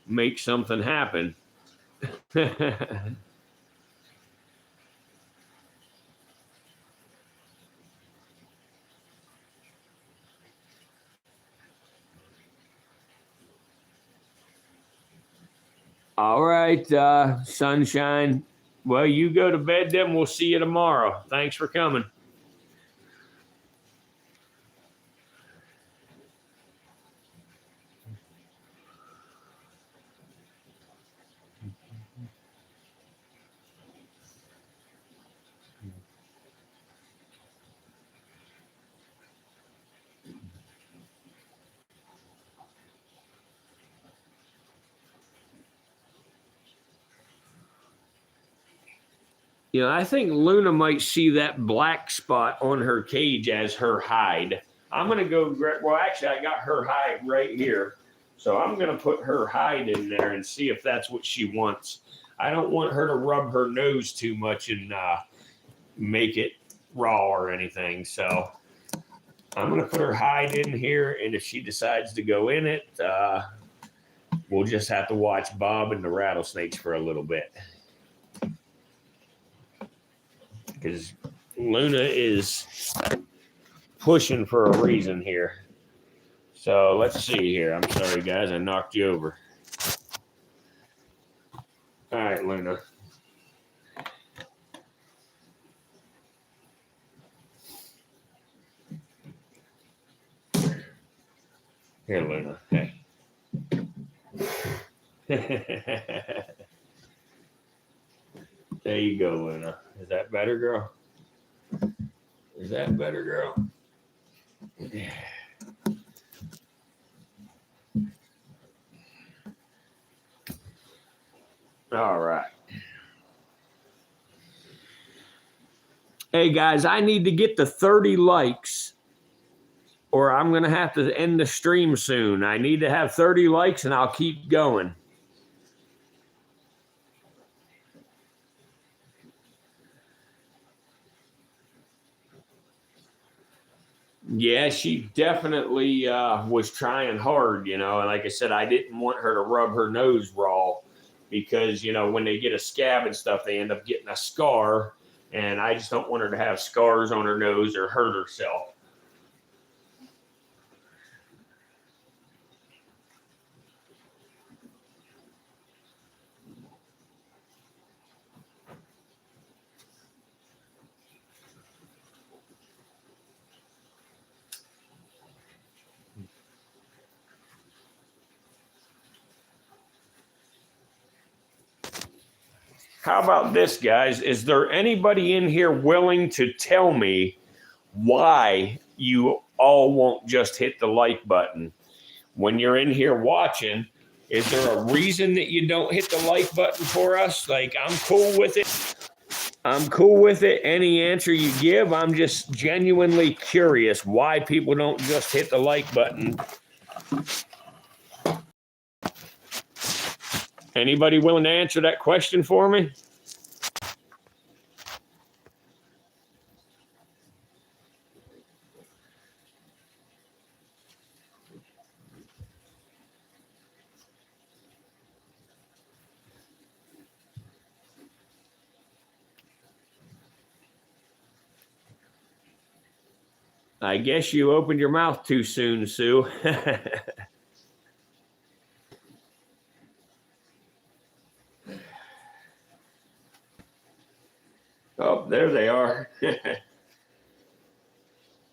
make something happen. All right, Sunshine. Well, you go to bed then. We'll see you tomorrow. Thanks for coming. You know, I think Luna might see that black spot on her cage as her hide. I'm going to go, well, actually, I got her hide right here. So I'm going to put her hide in there and see if that's what she wants. I don't want her to rub her nose too much and make it raw or anything. So I'm going to put her hide in here. And if she decides to go in it, we'll just have to watch Bob and the rattlesnakes for a little bit. Because Luna is pushing for a reason here. So let's see here. I'm sorry, guys. I knocked you over. All right, Luna. Here, Luna. Hey. There you go, Luna. Is that better, girl? Is that better, girl? Yeah. All right. Hey, guys, I need to get to 30 likes or I'm going to have to end the stream soon. I need to have 30 likes and I'll keep going. Yeah, she definitely was trying hard, you know. And like I said, I didn't want her to rub her nose raw because, you know, when they get a scab and stuff, they end up getting a scar. And I just don't want her to have scars on her nose or hurt herself. How about this, guys? Is there anybody in here willing to tell me why you all won't just hit the like button? When you're in here watching, is there a reason that you don't hit the like button for us? Like, I'm cool with it. I'm cool with it. Any answer you give, I'm just genuinely curious why people don't just hit the like button. Anybody willing to answer that question for me? I guess you opened your mouth too soon, Sue. Oh, there they are.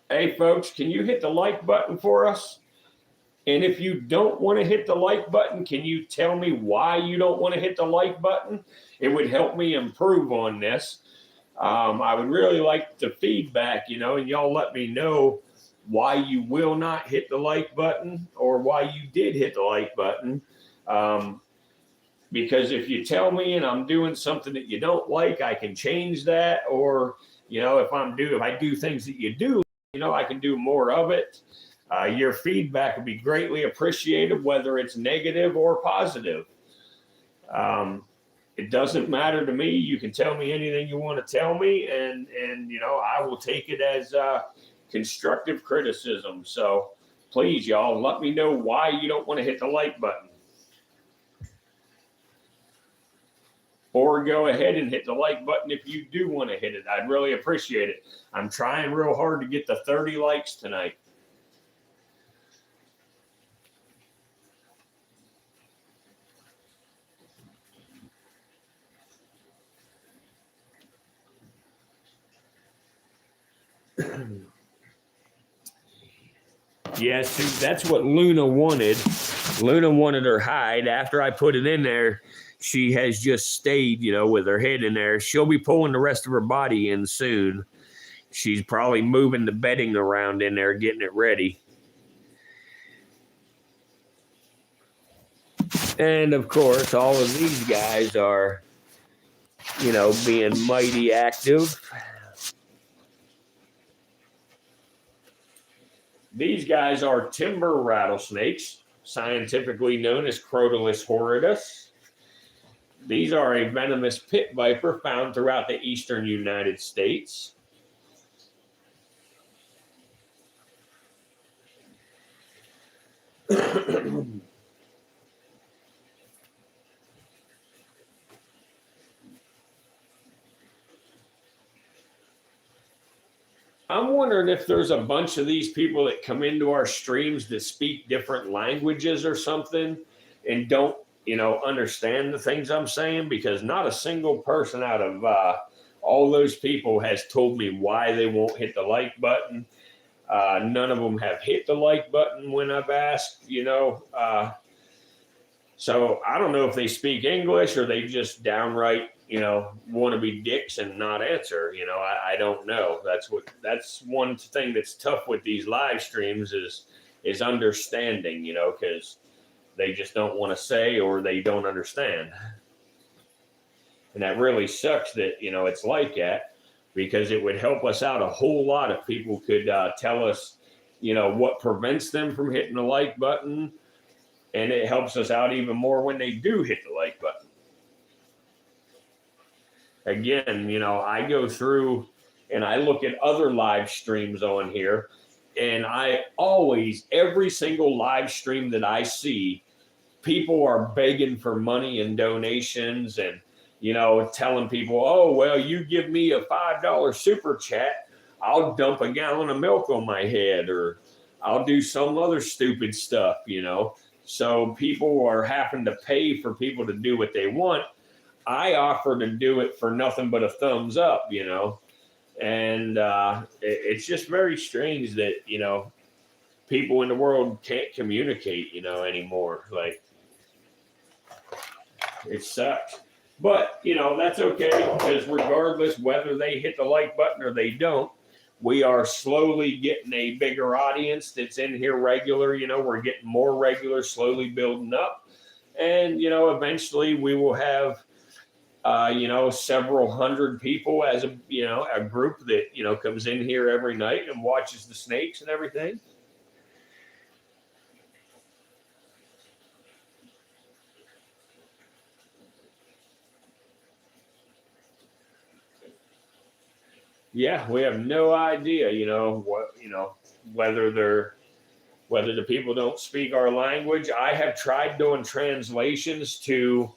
Hey, folks, can you hit the like button for us? And if you don't want to hit the like button, can you tell me why you don't want to hit the like button? It would help me improve on this. I would really like the feedback, and y'all let me know why you will not hit the like button or why you did hit the like button. Because if you tell me and I'm doing something that you don't like, I can change that. Or, if I do things that you do, I can do more of it. Your feedback would be greatly appreciated, whether it's negative or positive. It doesn't matter to me. You can tell me anything you want to tell me, and I will take it as constructive criticism. So please, y'all, let me know why you don't want to hit the like button. Or go ahead and hit the like button if you do want to hit it. I'd really appreciate it. I'm trying real hard to get the 30 likes tonight. Yes, that's what Luna wanted. Luna wanted her hide. After I put it in there, she has just stayed, with her head in there. She'll be pulling the rest of her body in soon. She's probably moving the bedding around in there, getting it ready. And of course, all of these guys are, being mighty active. These guys are timber rattlesnakes, scientifically known as Crotalus horridus. These are a venomous pit viper found throughout the eastern United States. I'm wondering if there's a bunch of these people that come into our streams that speak different languages or something and don't, understand the things I'm saying, because not a single person out of all those people has told me why they won't hit the like button. None of them have hit the like button when I've asked, so I don't know if they speak English or they just downright, want to be dicks and not answer. I don't know. That's one thing that's tough with these live streams is understanding, because they just don't want to say or they don't understand. And that really sucks that, it's like that, because it would help us out a whole lot if people could tell us, what prevents them from hitting the like button. And it helps us out even more when they do hit the like button. Again, I go through and I look at other live streams on here, and every single live stream that I see, people are begging for money and donations and, telling people, oh, well, you give me a $5 super chat, I'll dump a gallon of milk on my head, or I'll do some other stupid stuff, So people are having to pay for people to do what they want. I offer to do it for nothing but a thumbs up, and it's just very strange that, people in the world can't communicate, anymore. Like, it sucks. But, that's okay, because regardless whether they hit the like button or they don't, we are slowly getting a bigger audience that's in here regular. We're getting more regular, slowly building up. And, eventually we will have, several hundred people as a group that, comes in here every night and watches the snakes and everything. Yeah, we have no idea, whether the people don't speak our language. I have tried doing translations to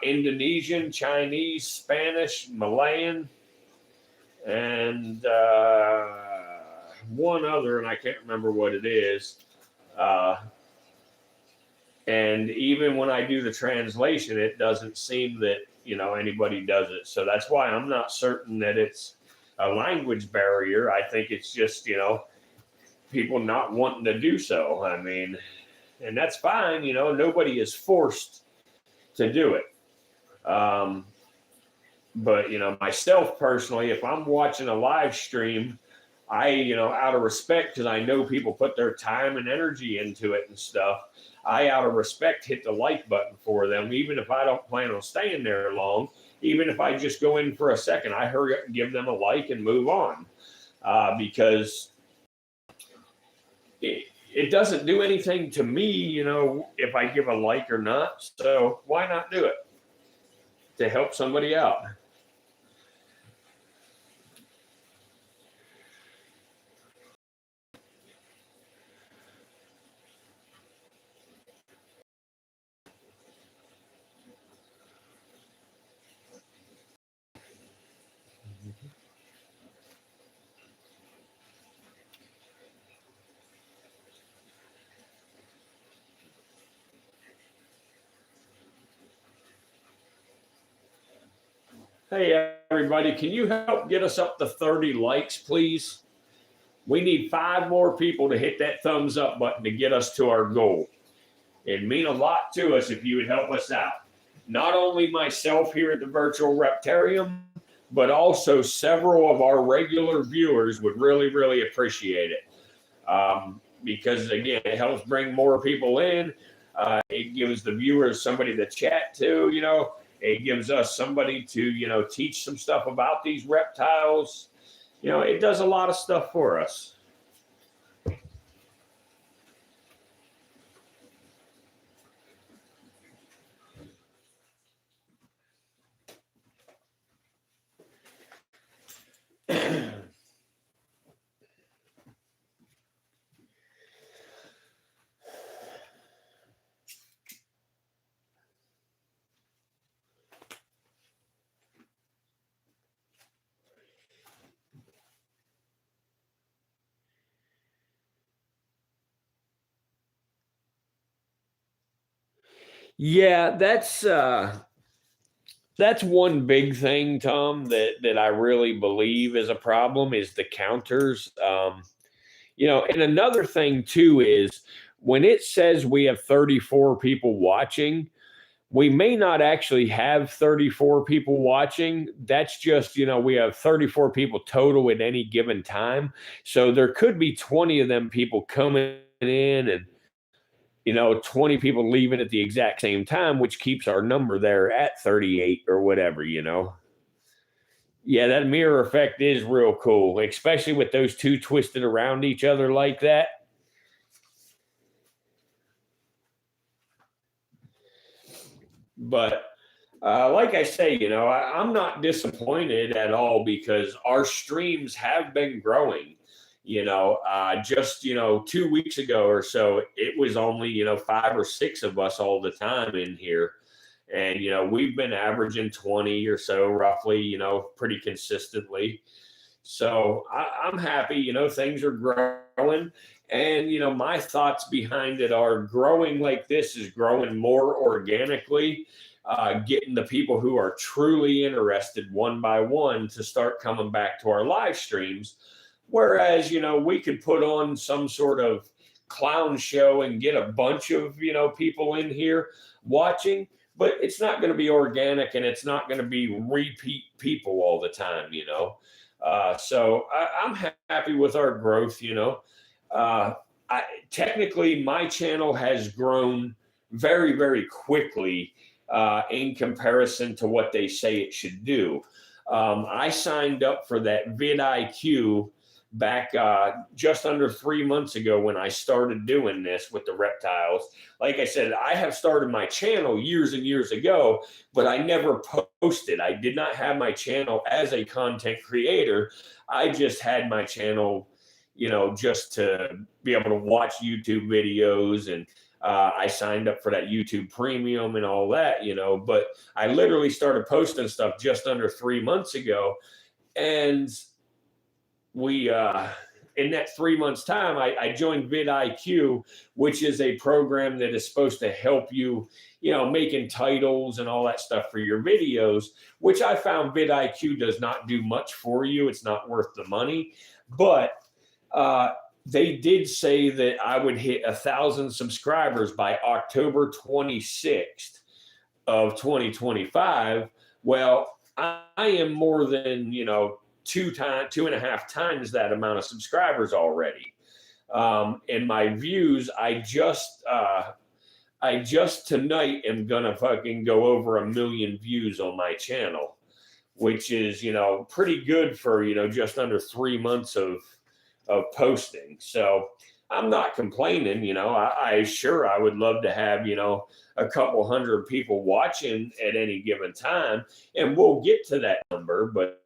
Indonesian, Chinese, Spanish, Malayan, and one other, and I can't remember what it is. And even when I do the translation, it doesn't seem that anybody does it. So that's why I'm not certain that it's a language barrier. I think it's just people not wanting to do so. I mean, and that's fine. Nobody is forced to do it. But myself personally, if I'm watching a live stream, I out of respect, because I know people put their time and energy into it and stuff, I out of respect hit the like button for them, even if I don't plan on staying there long. Even if I just go in for a second, I hurry up and give them a like and move on, because it doesn't do anything to me, if I give a like or not. So why not do it to help somebody out? Hey, everybody, can you help get us up to 30 likes, please? We need 5 more people to hit that thumbs up button to get us to our goal. It'd mean a lot to us if you would help us out. Not only myself here at the Virtual Reptarium, but also several of our regular viewers would really, really appreciate it. Because, again, it helps bring more people in. It gives the viewers somebody to chat to, It gives us somebody to, teach some stuff about these reptiles. It does a lot of stuff for us. Yeah, that's one big thing, Tom, that I really believe is a problem, is the counters. And another thing too is when it says we have 34 people watching, we may not actually have 34 people watching. That's just, we have 34 people total at any given time. So there could be 20 of them people coming in and 20 people leaving at the exact same time, which keeps our number there at 38 or whatever. Yeah, that mirror effect is real cool, especially with those two twisted around each other like that. But like I say, I'm not disappointed at all, because our streams have been growing. Just 2 weeks ago or so, it was only 5 or 6 of us all the time in here, and we've been averaging 20 or so roughly, pretty consistently. So I'm happy. Things are growing, and my thoughts behind it are growing like this is growing more organically. Getting the people who are truly interested one by one to start coming back to our live streams. Whereas, we could put on some sort of clown show and get a bunch of, people in here watching. but it's not going to be organic, and it's not going to be repeat people all the time, So I'm happy with our growth, technically my channel has grown very, very quickly in comparison to what they say it should do. I signed up for that vidIQ back just under 3 months ago when I started doing this with the reptiles. Like I said, I have started my channel years and years ago, but I never posted. I did not have my channel as a content creator. I just had my channel, just to be able to watch YouTube videos, and I signed up for that YouTube Premium and all that, but I literally started posting stuff just under 3 months ago. And we, in that 3 months time, I joined vidIQ, which is a program that is supposed to help you, making titles and all that stuff for your videos, which I found vidIQ does not do much for you. It's not worth the money, but they did say that I would hit 1,000 subscribers by October 26th of 2025. Well, I am more than, 2.5 times that amount of subscribers already. And my views, I just tonight am gonna fucking go over 1 million views on my channel, which is, pretty good for, just under 3 months of posting. So I'm not complaining, I would love to have, a couple hundred people watching at any given time, and we'll get to that number, but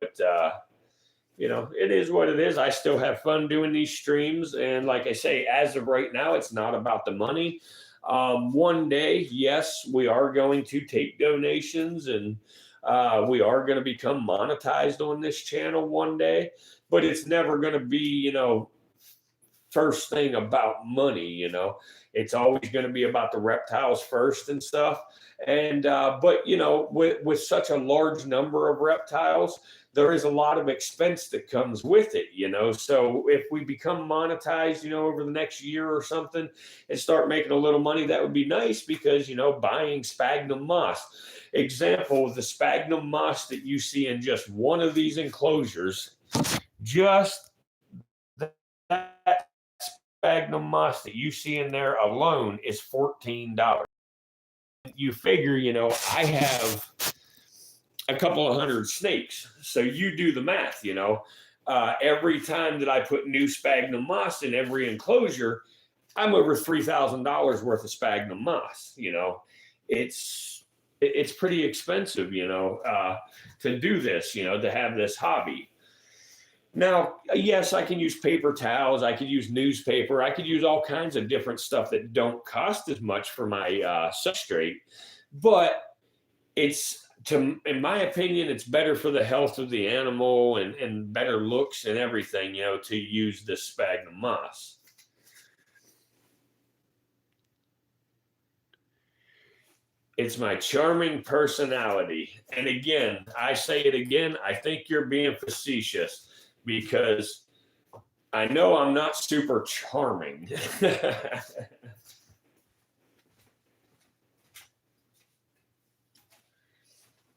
it is what it is. I still have fun doing these streams. And like I say, as of right now, it's not about the money. One day, yes, we are going to take donations, and we are going to become monetized on this channel one day, but it's never going to be, first thing about money, it's always going to be about the reptiles first and stuff. And, but, with such a large number of reptiles, there is a lot of expense that comes with it, so if we become monetized, over the next year or something and start making a little money, that would be nice, because, buying sphagnum moss, example, the sphagnum moss that you see in just one of these enclosures, just that sphagnum moss that you see in there alone is $14. You figure, I have a couple of hundred snakes, so you do the math. Every time that I put new sphagnum moss in every enclosure, I'm over $3,000 worth of sphagnum moss. It's pretty expensive, to do this, to have this hobby. Now, yes, I can use paper towels, I could use newspaper, I could use all kinds of different stuff that don't cost as much for my substrate, but in my opinion, it's better for the health of the animal and better looks and everything, to use this sphagnum moss. It's my charming personality. And again, I say it again, I think you're being facetious, because I know I'm not super charming.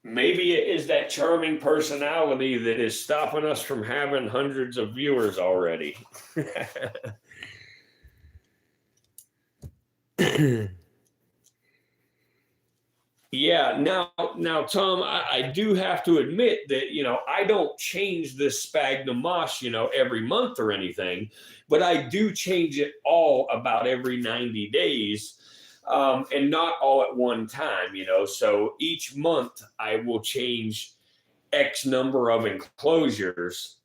Maybe it is that charming personality that is stopping us from having hundreds of viewers already. Yeah, now, Tom, I do have to admit that, I don't change this sphagnum moss, every month or anything, but I do change it all about every 90 days, and not all at one time, so each month I will change X number of enclosures.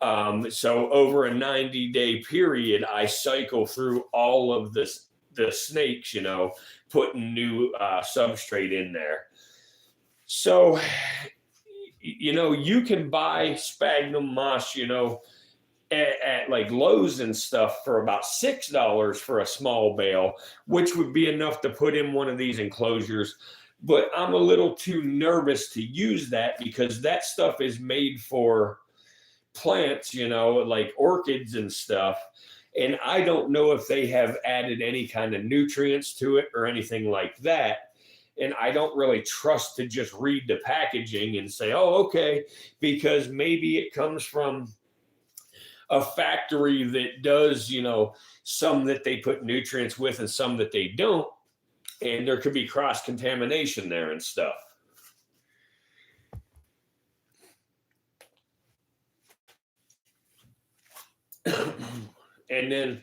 So over a 90-day period, I cycle through all of the snakes, putting new substrate in there. So, you can buy sphagnum moss, at like Lowe's and stuff for about $6 for a small bale, which would be enough to put in one of these enclosures. But I'm a little too nervous to use that, because that stuff is made for plants, like orchids and stuff. And I don't know if they have added any kind of nutrients to it or anything like that. And I don't really trust to just read the packaging and say, oh, okay, because maybe it comes from a factory that does, some that they put nutrients with and some that they don't. And there could be cross contamination there and stuff. And then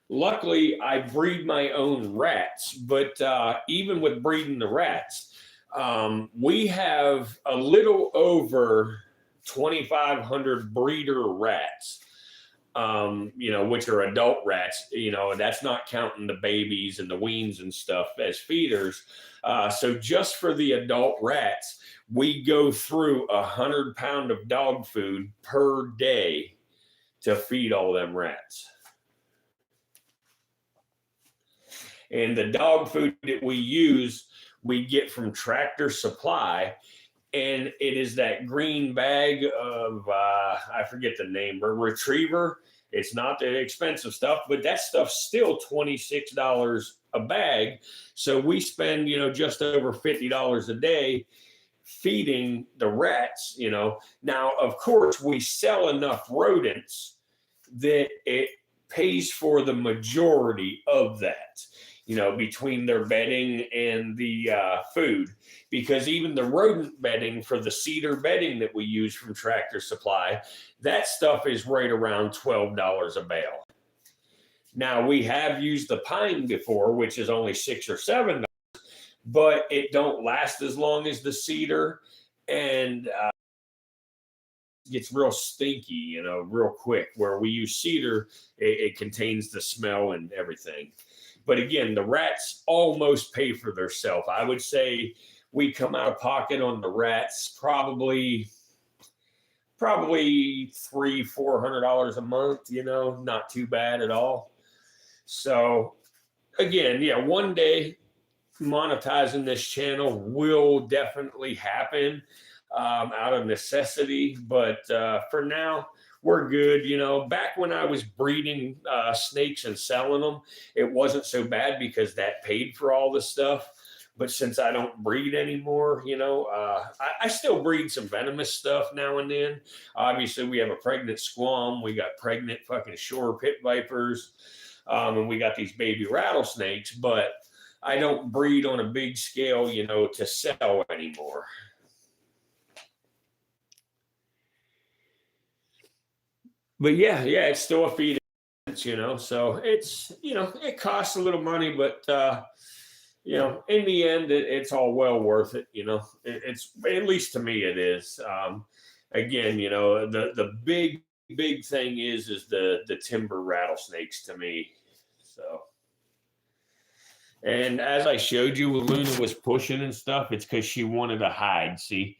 luckily I breed my own rats, but even with breeding the rats, we have a little over 2,500 breeder rats, which are adult rats, that's not counting the babies and the weans and stuff as feeders. So just for the adult rats, we go through 100 pounds of dog food per day to feed all them rats. And the dog food that we use, we get from Tractor Supply. And it is that green bag of, I forget the name, a retriever. It's not the expensive stuff, but that stuff's still $26 a bag. So we spend, just over $50 a day feeding the rats, Now, of course, we sell enough rodents that it pays for the majority of that, between their bedding and the food. Because even the rodent bedding for the cedar bedding that we use from Tractor Supply, that stuff is right around $12 a bale. Now, we have used the pine before, which is only $6 or $7, but it don't last as long as the cedar, and gets real stinky, real quick. Where we use cedar, it contains the smell and everything. But again, the rats almost pay for themselves. I would say we come out of pocket on the rats probably $300-$400 a month, not too bad at all. So again, yeah, one day monetizing this channel will definitely happen out of necessity. But for now, we're good. Back when I was breeding snakes and selling them, it wasn't so bad because that paid for all the stuff. But since I don't breed anymore, I still breed some venomous stuff now and then. Obviously, we have a pregnant squam. We got pregnant fucking shore pit vipers. And we got these baby rattlesnakes. But I don't breed on a big scale, to sell anymore. But yeah, it's still a feed, so it's, it costs a little money, but, in the end, it's all well worth it. It's, at least to me, it is. Again, the big thing is the timber rattlesnakes to me. So, and as I showed you, when Luna was pushing and stuff, it's because she wanted to hide. See,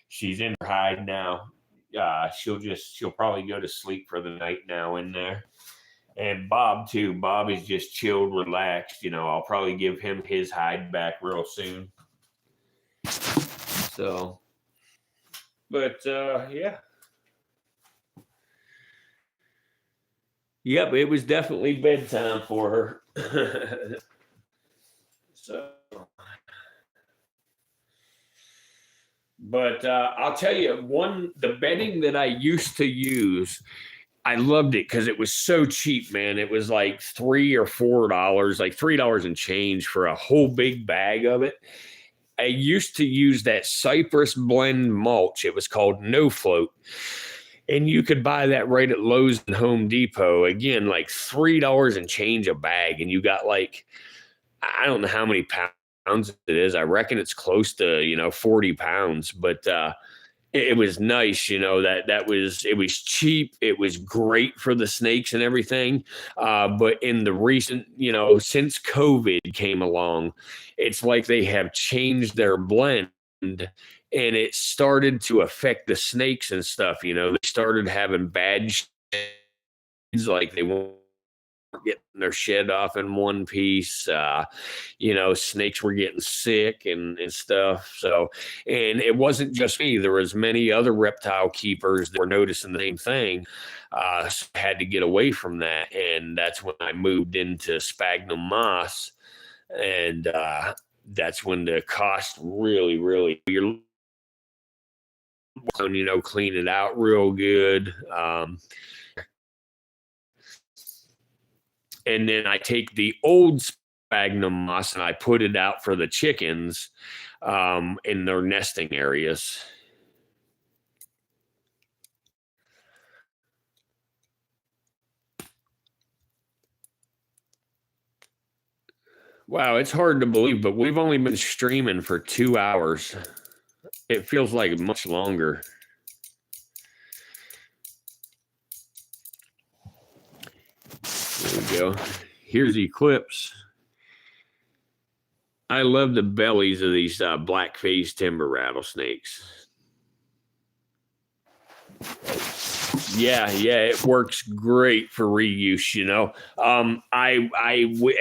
she's in her hide now. She'll probably go to sleep for the night now in there. And Bob too. Bob is just chilled, relaxed. I'll probably give him his hide back real soon. So, but yeah. Yep, it was definitely bedtime for her. So, but I'll tell you, the bedding that I used to use, I loved it because it was so cheap, man. It was like $3 or $4, like $3 and change for a whole big bag of it. I used to use that Cypress blend mulch. It was called No Float. And you could buy that right at Lowe's and Home Depot. Again, like $3 and change a bag. And you got like, I don't know how many pounds it is. I reckon it's close to, 40 pounds. But it was nice, it was cheap. It was great for the snakes and everything. But in the recent, since COVID came along, it's like they have changed their blend. And it started to affect the snakes and stuff. They started having bad sheds, like they weren't getting their shed off in one piece. Snakes were getting sick and stuff. So, and it wasn't just me. There was many other reptile keepers that were noticing the same thing. So I had to get away from that. And that's when I moved into sphagnum moss. And that's when the cost really, you're, clean it out real good. And then I take the old sphagnum moss and I put it out for the chickens in their nesting areas. Wow, it's hard to believe, but we've only been streaming for 2 hours. It feels like much longer. There we go. Here's Eclipse. I love the bellies of these black-faced timber rattlesnakes. Yeah, it works great for reuse, I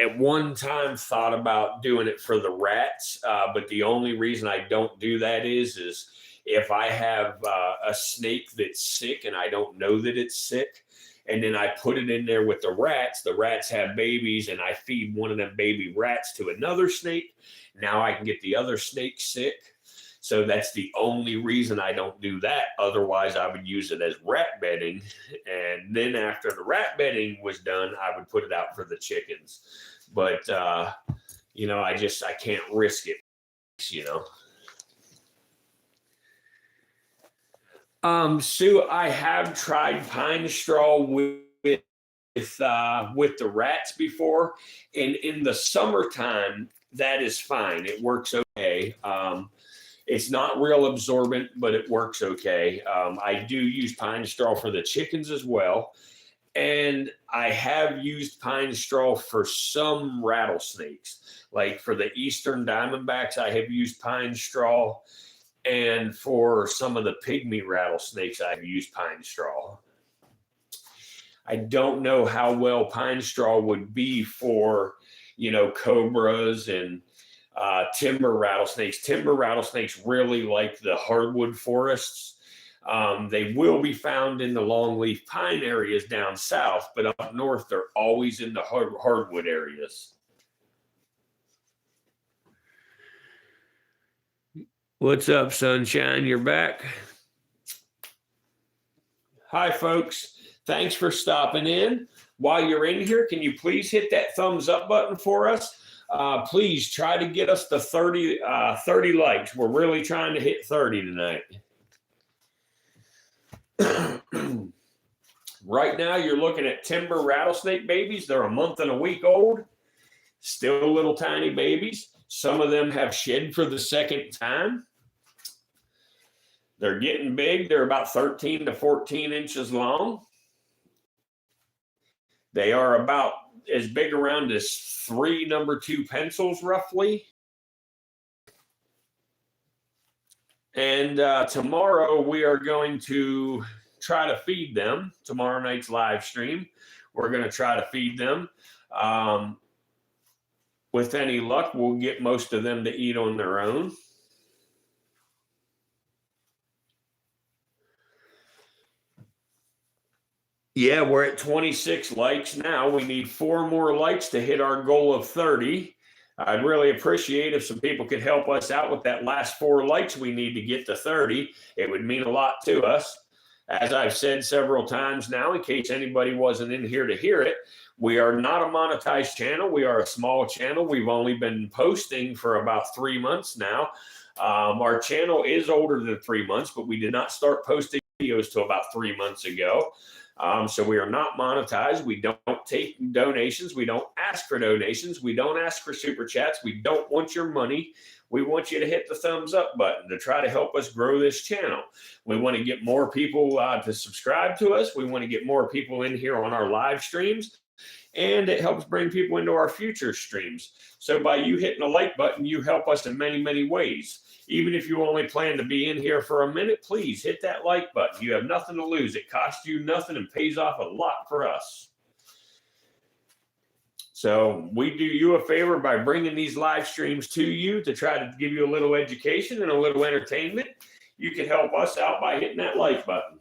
at one time thought about doing it for the rats, but the only reason I don't do that is if I have a snake that's sick and I don't know that it's sick, and then I put it in there with the rats have babies, and I feed one of them baby rats to another snake. Now I can get the other snake sick. So that's the only reason I don't do that. Otherwise, I would use it as rat bedding. And then after the rat bedding was done, I would put it out for the chickens. But, I can't risk it, Sue, I have tried pine straw with the rats before. And in the summertime, that is fine. It works okay. It's not real absorbent, but it works okay. I do use pine straw for the chickens as well. And I have used pine straw for some rattlesnakes. Like for the eastern diamondbacks, I have used pine straw. And for some of the pygmy rattlesnakes, I've used pine straw. I don't know how well pine straw would be for, cobras and timber rattlesnakes. Timber rattlesnakes really like the hardwood forests. They will be found in the longleaf pine areas down south, but up north, they're always in the hardwood areas. What's up, Sunshine? You're back. Hi, folks. Thanks for stopping in. While you're in here, can you please hit that thumbs up button for us? Please try to get us to 30 likes. We're really trying to hit 30 tonight. Right now, you're looking at timber rattlesnake babies. They're a month and a week old. Still little tiny babies. Some of them have shed for the second time. They're getting big. They're about 13 to 14 inches long. They are about as big around as 3 number 2 pencils, roughly. And tomorrow we are going to try to feed them. Tomorrow night's live stream, we're going to try to feed them. With any luck, we'll get most of them to eat on their own. Yeah, we're at 26 likes now. We need 4 more likes to hit our goal of 30. I'd really appreciate if some people could help us out with that last 4 likes we need to get to 30. It would mean a lot to us. As I've said several times now, in case anybody wasn't in here to hear it, we are not a monetized channel. We are a small channel. We've only been posting for about 3 months now. Our channel is older than 3 months, but we did not start posting videos till about 3 months ago. So we are not monetized. We don't take donations. We don't ask for donations. We don't ask for super chats. We don't want your money. We want you to hit the thumbs up button to try to help us grow this channel. We want to get more people to subscribe to us. We want to get more people in here on our live streams. And it helps bring people into our future streams. So by you hitting the like button, you help us in many, many ways. Even if you only plan to be in here for a minute, please hit that like button. You have nothing to lose. It costs you nothing and pays off a lot for us. So we do you a favor by bringing these live streams to you to try to give you a little education and a little entertainment. You can help us out by hitting that like button.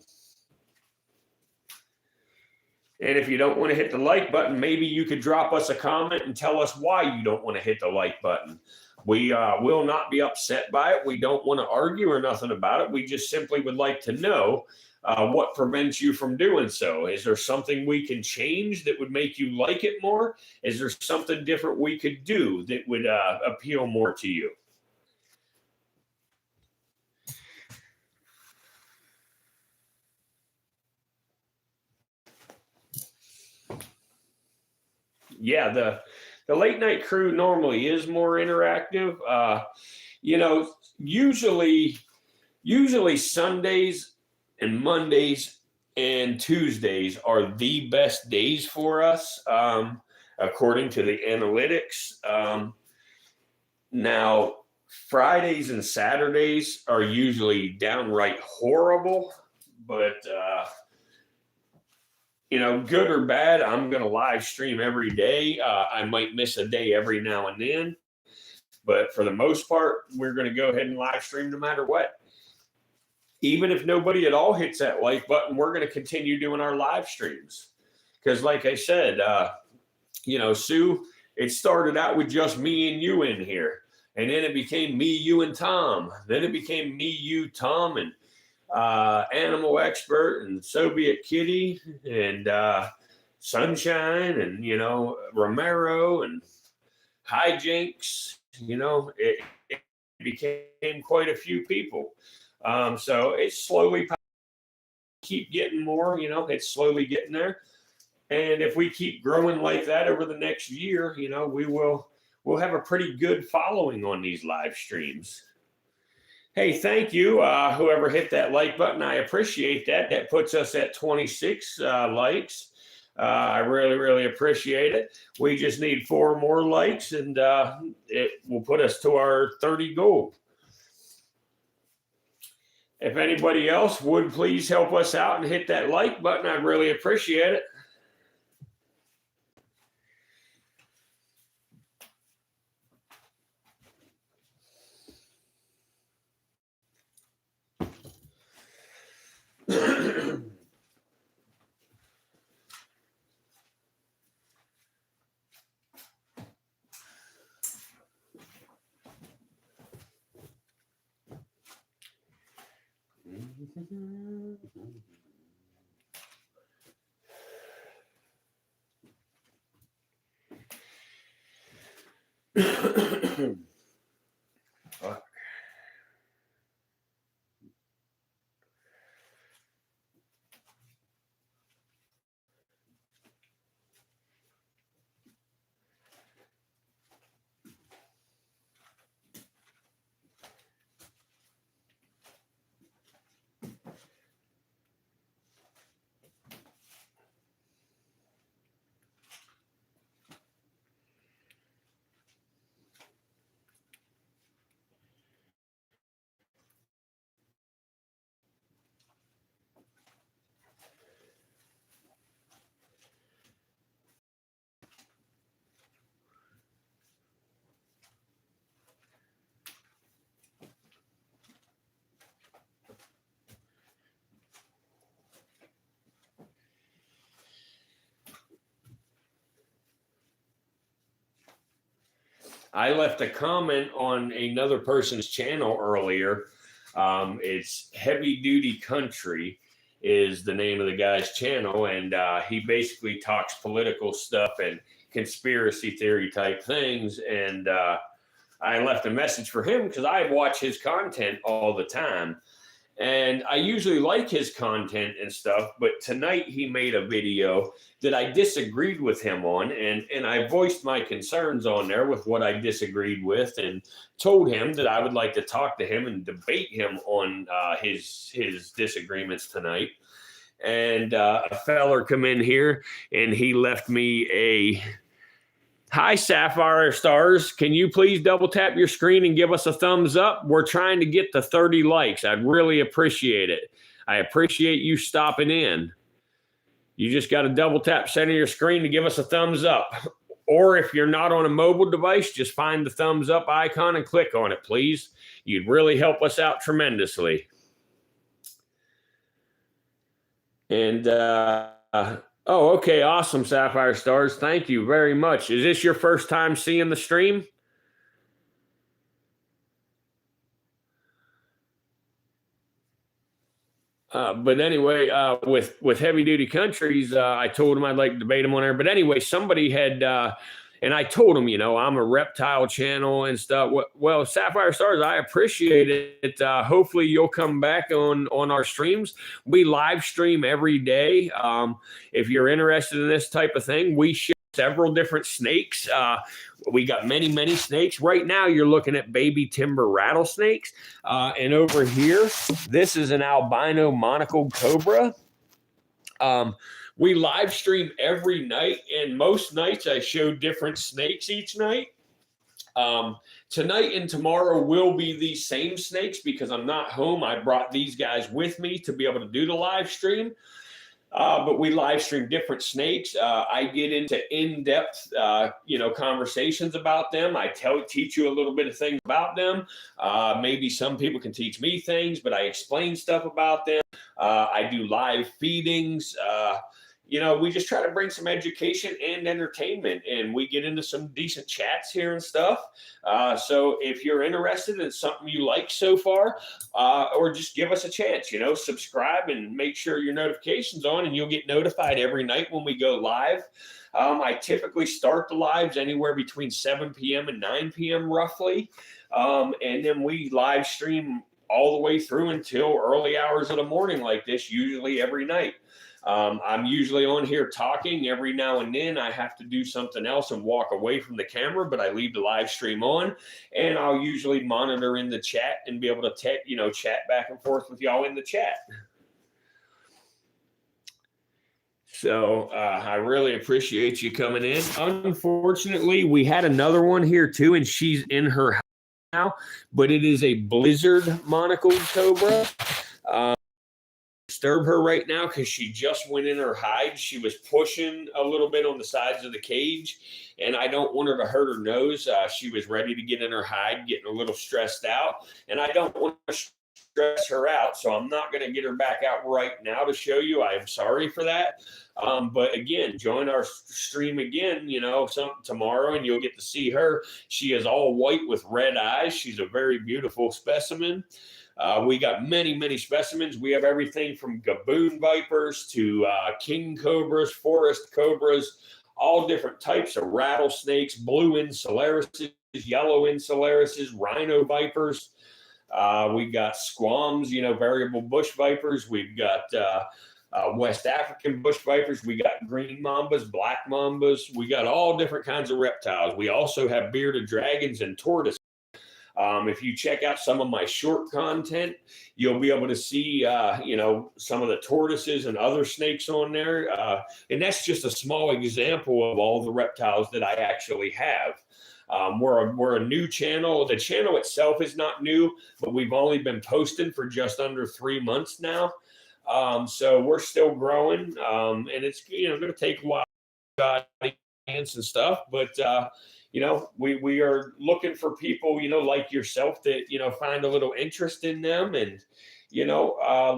And if you don't want to hit the like button, maybe you could drop us a comment and tell us why you don't want to hit the like button. We will not be upset by it. We don't want to argue or nothing about it. We just simply would like to know what prevents you from doing so. Is there something we can change that would make you like it more? Is there something different we could do that would appeal more to you? Yeah, the late night crew normally is more interactive. You know, usually Sundays and Mondays and Tuesdays are the best days for us, according to the analytics. Now, Fridays and Saturdays are usually downright horrible, but you know, good or bad, I'm going to live stream every day. I might miss a day every now and then, but for the most part, we're going to go ahead and live stream no matter what. Even if nobody at all hits that like button, we're going to continue doing our live streams. Because like I said, you know, Sue, it started out with just me and you in here. And then it became me, you, and Tom. Then it became me, you, Tom, and Animal Expert, and Soviet Kitty, and Sunshine, and, you know, Romero, and Hijinks. You know, it became quite a few people. So it's slowly keep getting more, you know, it's slowly getting there. And if we keep growing like that over the next year, you know, we'll have a pretty good following on these live streams. Hey, thank you, whoever hit that like button. I appreciate that. That puts us at 26 likes. I really, really appreciate it. We just need 4 more likes, and it will put us to our 30 goal. If anybody else would please help us out and hit that like button, I'd really appreciate it. I left a comment on another person's channel earlier. It's Heavy Duty Country is the name of the guy's channel, and he basically talks political stuff and conspiracy theory type things. And I left a message for him because I watch his content all the time. And I usually like his content and stuff, but tonight he made a video that I disagreed with him on, and I voiced my concerns on there with what I disagreed with, and told him that I would like to talk to him and debate him on his disagreements tonight. And a feller come in here, and he left me a hi, Sapphire Stars. Can you please double tap your screen and give us a thumbs up? We're trying to get to 30 likes. I'd really appreciate it. I appreciate you stopping in. You just got to double tap center your screen to give us a thumbs up. Or if you're not on a mobile device, just find the thumbs up icon and click on it, please. You'd really help us out tremendously. And, oh, okay. Awesome, Sapphire Stars. Thank you very much. Is this your first time seeing the stream? But anyway, with heavy duty countries, I told him I'd like to debate him on there. But anyway, somebody had, and I told him, I'm a reptile channel and stuff. Well, Sapphire Stars, I appreciate it. Hopefully you'll come back on our streams. We live stream every day. If you're interested in this type of thing, we share several different snakes. We got many snakes. Right now, you're looking at baby timber rattlesnakes. And over here, this is an albino monocled cobra. We live stream every night, and most nights I show different snakes each night. Tonight and tomorrow will be these same snakes because I'm not home. I brought these guys with me to be able to do the live stream. But we live stream different snakes. I get into in-depth, conversations about them. I teach you a little bit of things about them. Maybe some people can teach me things, but I explain stuff about them. I do live feedings. We just try to bring some education and entertainment, and we get into some decent chats here and stuff. So if you're interested in something you like so far, or just give us a chance, subscribe and make sure your notifications on, and you'll get notified every night when we go live. I typically start the lives anywhere between 7 p.m. and 9 p.m. roughly. And then we live stream all the way through until early hours of the morning like this, usually every night. I'm usually on here talking. Every now and then I have to do something else and walk away from the camera, but I leave the live stream on, and I'll usually monitor in the chat and be able to chat back and forth with y'all in the chat. So I really appreciate you coming in. Unfortunately, we had another one here too, and she's in her house now, but it is a blizzard monocled cobra. Disturb her right now because she just went in her hide. She was pushing a little bit on the sides of the cage, and I don't want her to hurt her nose. She was ready to get in her hide, getting a little stressed out, and I don't want to stress her out, so I'm not going to get her back out right now to show you. I am sorry for that. But again, join our stream again, tomorrow, and you'll get to see her. She is all white with red eyes. She's a very beautiful specimen. We got many specimens. We have everything from gaboon vipers to king cobras, forest cobras, all different types of rattlesnakes, blue insularises, yellow insularises, rhino vipers. We got squams, variable bush vipers. We've got West African bush vipers. We got green mambas, black mambas. We got all different kinds of reptiles. We also have bearded dragons and tortoises. If you check out some of my short content, you'll be able to see, some of the tortoises and other snakes on there. And that's just a small example of all the reptiles that I actually have. We're a new channel. The channel itself is not new, but we've only been posting for just under 3 months now. So we're still growing, and it's going to take a while to and stuff, but we are looking for people, like yourself that, find a little interest in them and,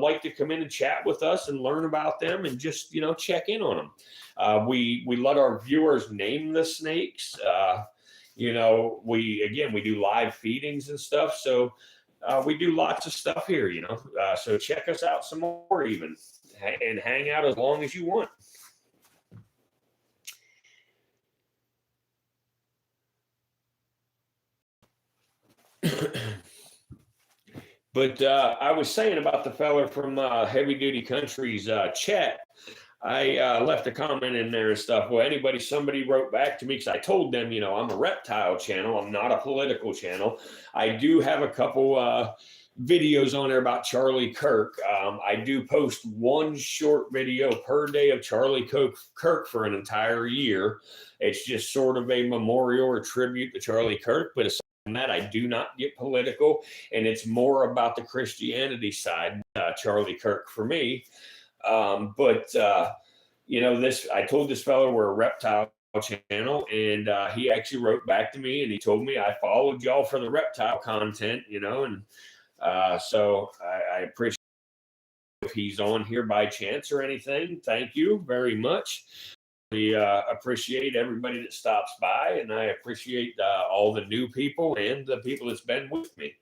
like to come in and chat with us and learn about them and just, check in on them. We let our viewers name the snakes. We do live feedings and stuff. So we do lots of stuff here, so check us out some more even and hang out as long as you want. But I was saying about the fella from Heavy Duty Countries chat. I left a comment in there and stuff. Well, somebody wrote back to me because I told them, I'm a reptile channel. I'm not a political channel. I do have a couple videos on there about Charlie Kirk. I do post one short video per day of Charlie Kirk for an entire year. It's just sort of a memorial or tribute to Charlie Kirk, but it's that I do not get political, and it's more about the Christianity side, Charlie Kirk for me. I told this fellow we're a reptile channel, and he actually wrote back to me and he told me I followed y'all for the reptile content, and so I appreciate if he's on here by chance or anything. Thank you very much. We appreciate everybody that stops by, and I appreciate all the new people and the people that's been with me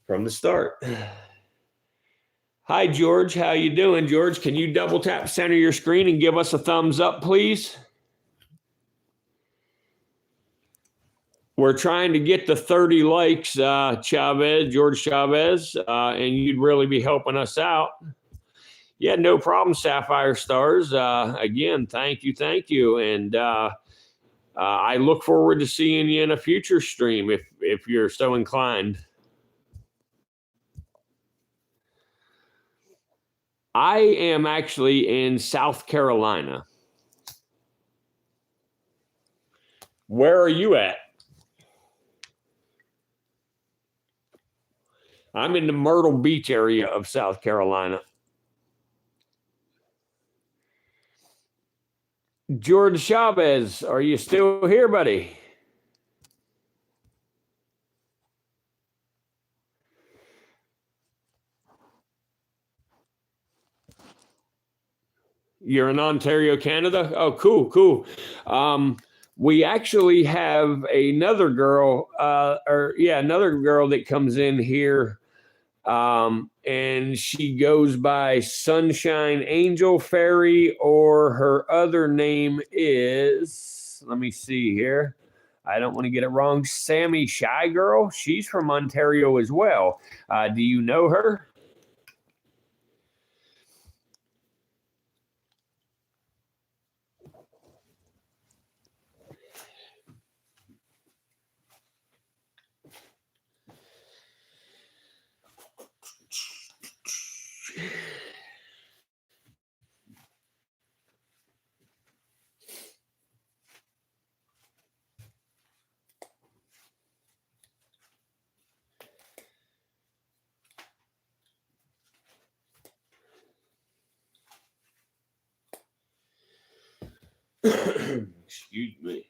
from the start. Hi, George. How you doing, George? Can you double tap center your screen and give us a thumbs up, please? We're trying to get to 30 likes, George Chavez, and you'd really be helping us out. Yeah, no problem, Sapphire Stars. Again, thank you. And I look forward to seeing you in a future stream if you're so inclined. I am actually in South Carolina. Where are you at? I'm in the Myrtle Beach area of South Carolina. George Chavez, are you still here, buddy? You're in Ontario, Canada? Oh, cool. We actually have another girl, another girl that comes in here, and she goes by Sunshine Angel Fairy, or her other name is, let me see here. I don't want to get it wrong. Sammy Shy Girl. She's from Ontario as well. Do you know her? Excuse me.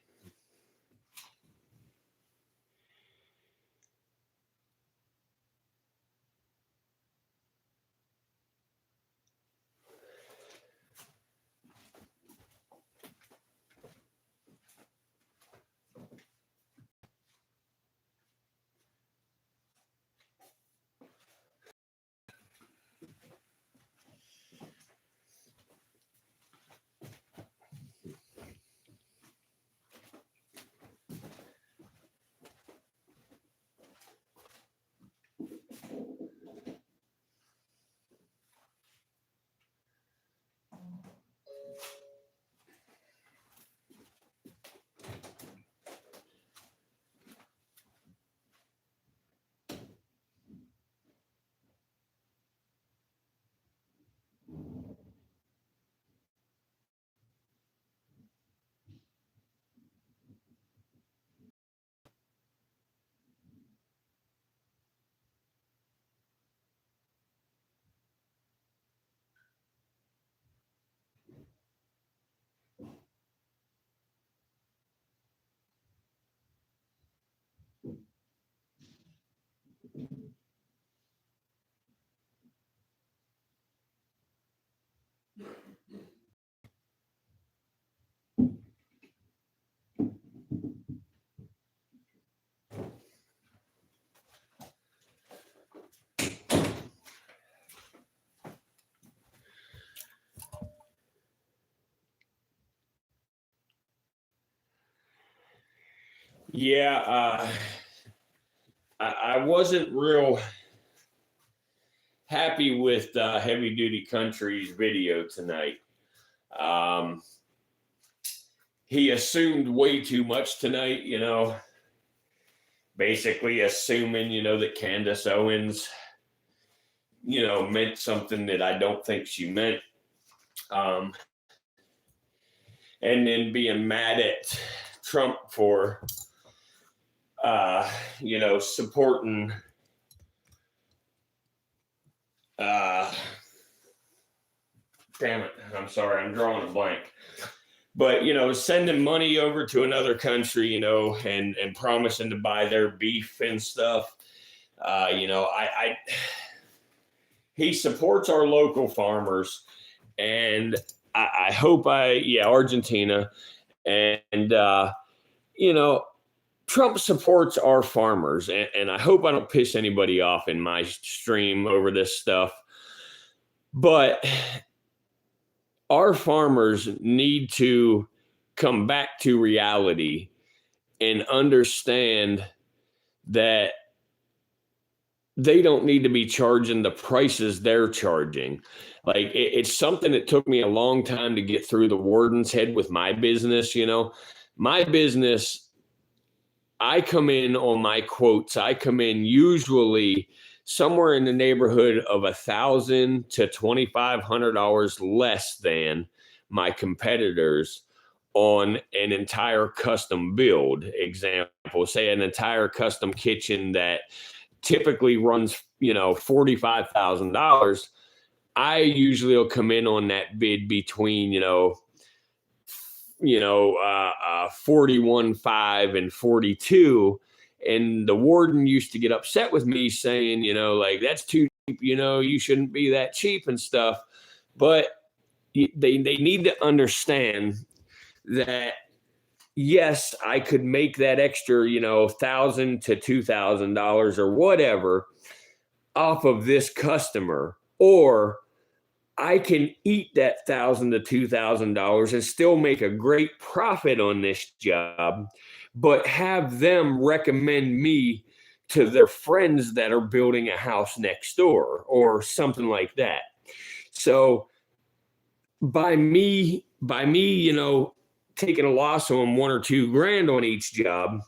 Yeah, I wasn't real happy with Heavy Duty Country's video tonight. He assumed way too much tonight, basically assuming, that Candace Owens, meant something that I don't think she meant. And then being mad at Trump for, supporting damn it, I'm sorry, I'm drawing a blank. But, sending money over to another country, and promising to buy their beef and stuff, he supports our local farmers, and I hope Argentina, and, Trump supports our farmers, and I hope I don't piss anybody off in my stream over this stuff. But our farmers need to come back to reality and understand that they don't need to be charging the prices they're charging. Like it's something that took me a long time to get through the warden's head with my business. My business, I come in on my quotes. I come in usually somewhere in the neighborhood of $1,000 to $2,500 less than my competitors on an entire custom build. Example, say an entire custom kitchen that typically runs, $45,000. I usually will come in on that bid between, 41.5 and 42. And the warden used to get upset with me saying, like, that's too cheap, you shouldn't be that cheap and stuff. But they need to understand that, yes, I could make that extra, $1,000 to $2,000 or whatever off of this customer, or I can eat that $1,000 to $2,000 and still make a great profit on this job, but have them recommend me to their friends that are building a house next door or something like that. So by me, taking a loss on $1 or $2 on each job,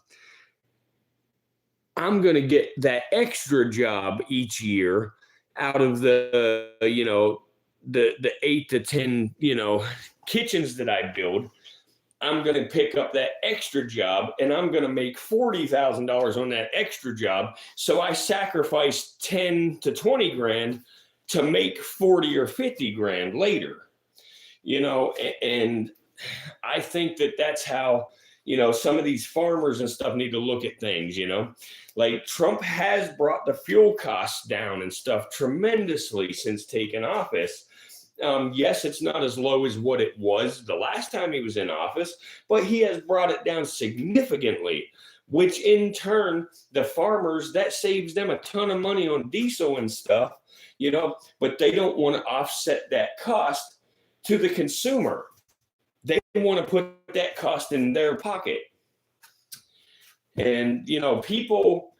I'm going to get that extra job each year out of the 8 to 10, kitchens that I build. I'm going to pick up that extra job and I'm going to make $40,000 on that extra job. So I sacrifice 10 to 20 grand to make 40 or 50 grand later, and I think that that's how, some of these farmers and stuff need to look at things, like Trump has brought the fuel costs down and stuff tremendously since taking office. Yes, it's not as low as what it was the last time he was in office, but he has brought it down significantly, which in turn, the farmers, that saves them a ton of money on diesel and stuff, but they don't want to offset that cost to the consumer. They want to put that cost in their pocket. And, people,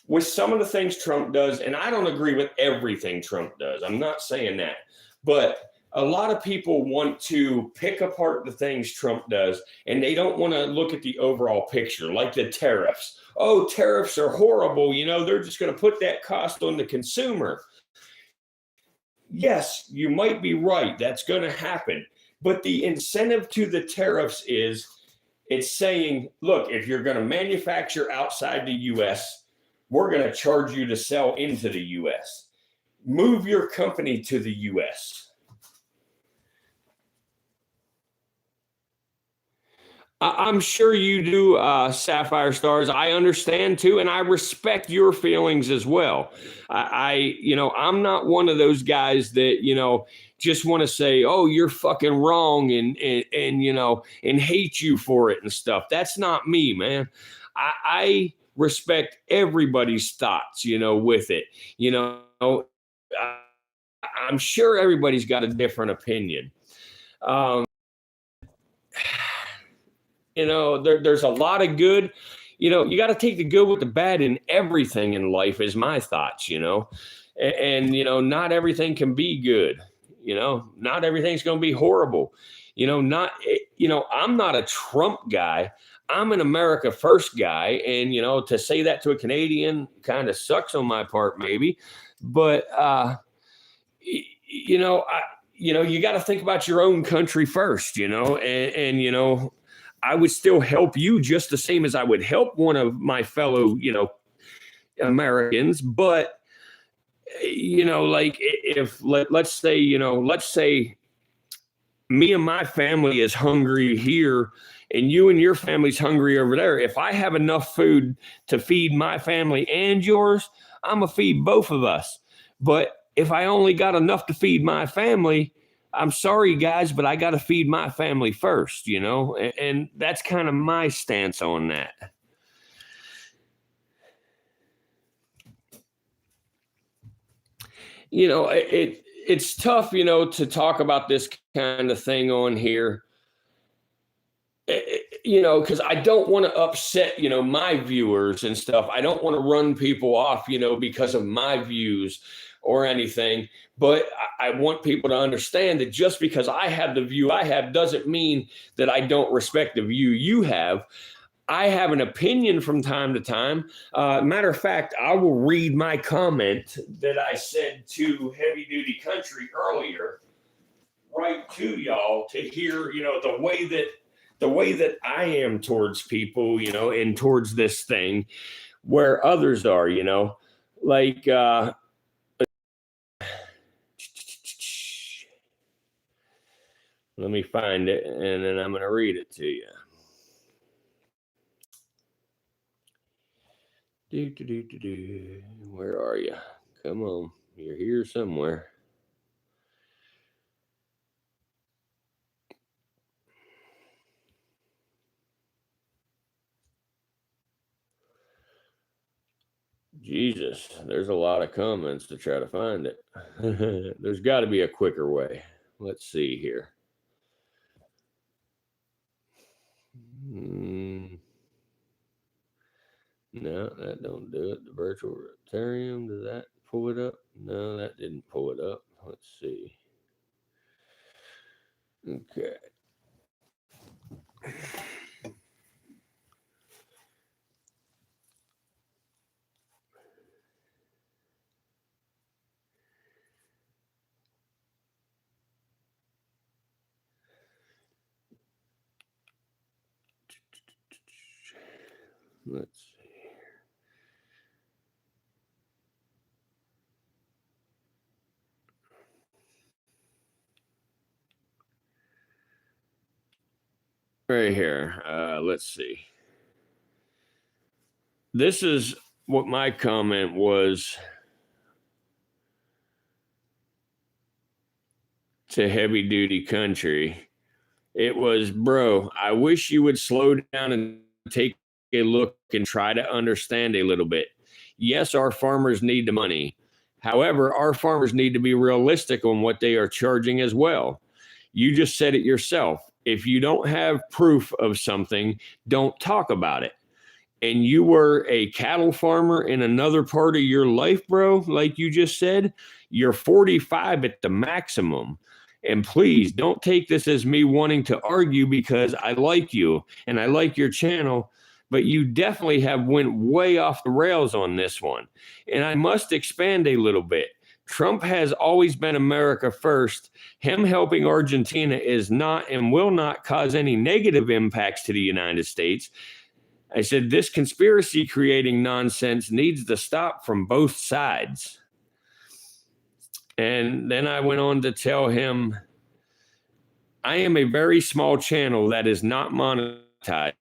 with some of the things Trump does, and I don't agree with everything Trump does, I'm not saying that, but a lot of people want to pick apart the things Trump does, and they don't want to look at the overall picture, like the tariffs. Oh, tariffs are horrible. They're just going to put that cost on the consumer. Yes, you might be right. That's going to happen. But the incentive to the tariffs is it's saying, look, if you're going to manufacture outside the U.S., we're going to charge you to sell into the U.S. Move your company to the U.S. I'm sure you do, Sapphire Stars. I understand too, and I respect your feelings as well. I'm not one of those guys that, just want to say, oh, you're fucking wrong and hate you for it and stuff. That's not me, man. I respect everybody's thoughts, with it. I'm sure everybody's got a different opinion. There's a lot of good. You got to take the good with the bad in everything in life is my thoughts, and not everything can be good. Not everything's going to be horrible. I'm not a Trump guy. I'm an America First guy. And, to say that to a Canadian kind of sucks on my part, maybe. But, you got to think about your own country first, and I would still help you just the same as I would help one of my fellow, Americans. But, like if let's say me and my family is hungry here and you and your family's hungry over there. If I have enough food to feed my family and yours, I'm gonna feed both of us. But if I only got enough to feed my family, I'm sorry, guys, but I got to feed my family first, and that's kind of my stance on that. it's tough, you know, to talk about this kind of thing on here, you know, because I don't want to upset, you know, my viewers and stuff. I don't want to run people off, you know, because of my views or anything. But I want people to understand that just because I have the view I have doesn't mean that I don't respect the view you have. I have an opinion from time to time. Matter of fact, I will read my comment that I said to Heavy Duty Country earlier, right to y'all, to hear, you know, the way that I am towards people, you know, and towards this thing, where others are, you know, like let me find it, and then I'm going to read it to you. Where are you? Come on. You're here somewhere. Jesus, there's a lot of comments to try to find it. There's got to be a quicker way. Let's see here. No, that don't do it. The virtual reptarium, does that pull it up? No, that didn't pull it up. Let's see. Okay. Let's see. Right here. Let's see. This is what my comment was to Heavy Duty Country. It was, bro, I wish you would slow down and take a look and try to understand a little bit. Yes, our farmers need the money. However, our farmers need to be realistic on what they are charging as well. You just said it yourself. If you don't have proof of something, don't talk about it. And you were a cattle farmer in another part of your life, bro, like you just said, you're 45 at the maximum. And please don't take this as me wanting to argue, because I like you and I like your channel, but you definitely have went way off the rails on this one. And I must expand a little bit. Trump has always been America first. Him helping Argentina is not and will not cause any negative impacts to the United States. I said, this conspiracy creating nonsense needs to stop from both sides. And then I went on to tell him, I am a very small channel that is not monetized,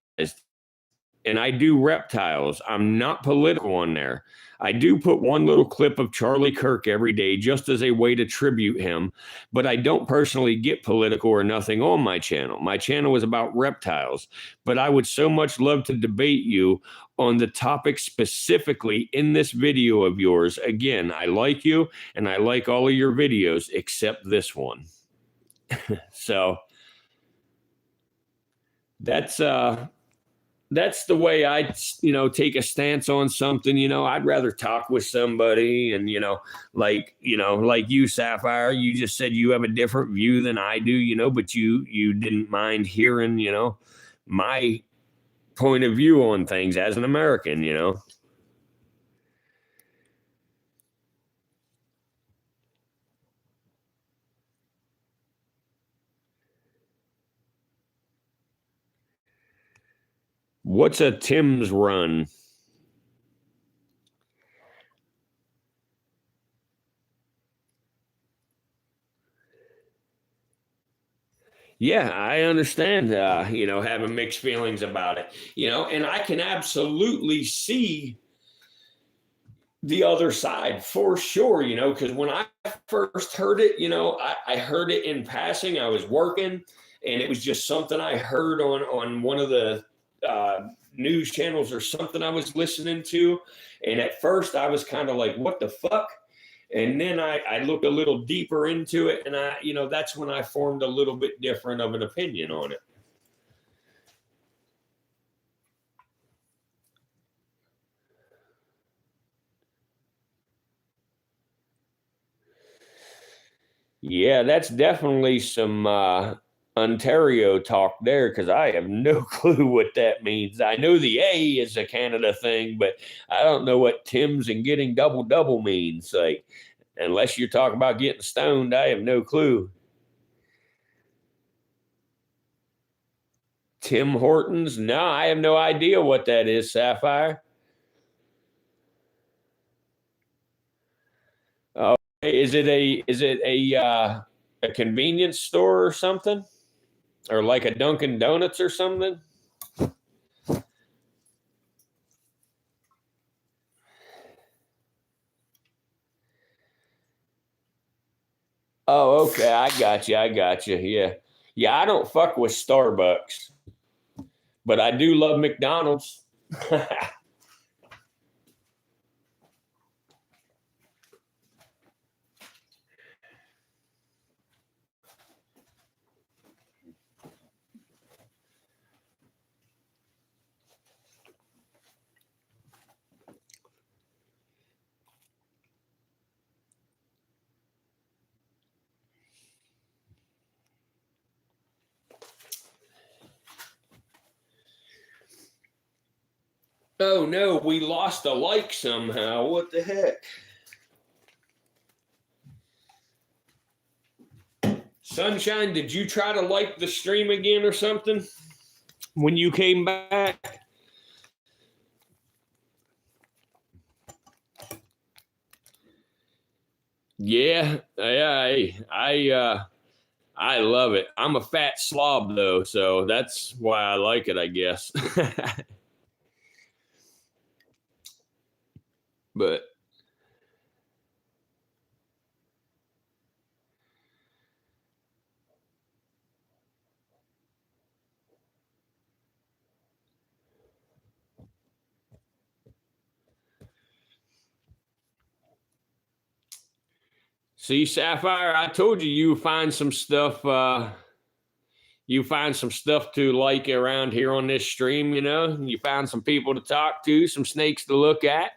and I do reptiles. I'm not political on there. I do put one little clip of Charlie Kirk every day just as a way to tribute him, but I don't personally get political or nothing on my channel. My channel is about reptiles, but I would so much love to debate you on the topic specifically in this video of yours. Again, I like you and I like all of your videos except this one. So that's the way I, you know, take a stance on something. You know, I'd rather talk with somebody, and, you know, like you, Sapphire, you just said you have a different view than I do, you know, but you didn't mind hearing, you know, my point of view on things as an American, you know. What's a Tim's run? Yeah, I understand, you know, having mixed feelings about it, you know, and I can absolutely see the other side for sure, you know, because when I first heard it, you know, I heard it in passing. I was working, and it was just something I heard on one of the news channels or something I was listening to. And at first I was kind of like, what the fuck? And then I looked a little deeper into it, and that's when I formed a little bit different of an opinion on it. Yeah, that's definitely some Ontario talk there, because I have no clue what that means. I know the A is a Canada thing, but I don't know what Tim's and getting double means. Like, unless you're talking about getting stoned, I have no clue. Tim Hortons? No, I have no idea what that is, Sapphire. Oh, is it a convenience store or something? Or like a Dunkin' Donuts or something? Oh, okay. I got you. Yeah. Yeah, I don't fuck with Starbucks, but I do love McDonald's. Oh no, we lost a like somehow. What the heck? Sunshine, did you try to like the stream again or something when you came back? Yeah, I love it. I'm a fat slob though, so that's why I like it, I guess. But see, Sapphire, I told you find some stuff. You find some stuff to like around here on this stream. You find some people to talk to, some snakes to look at.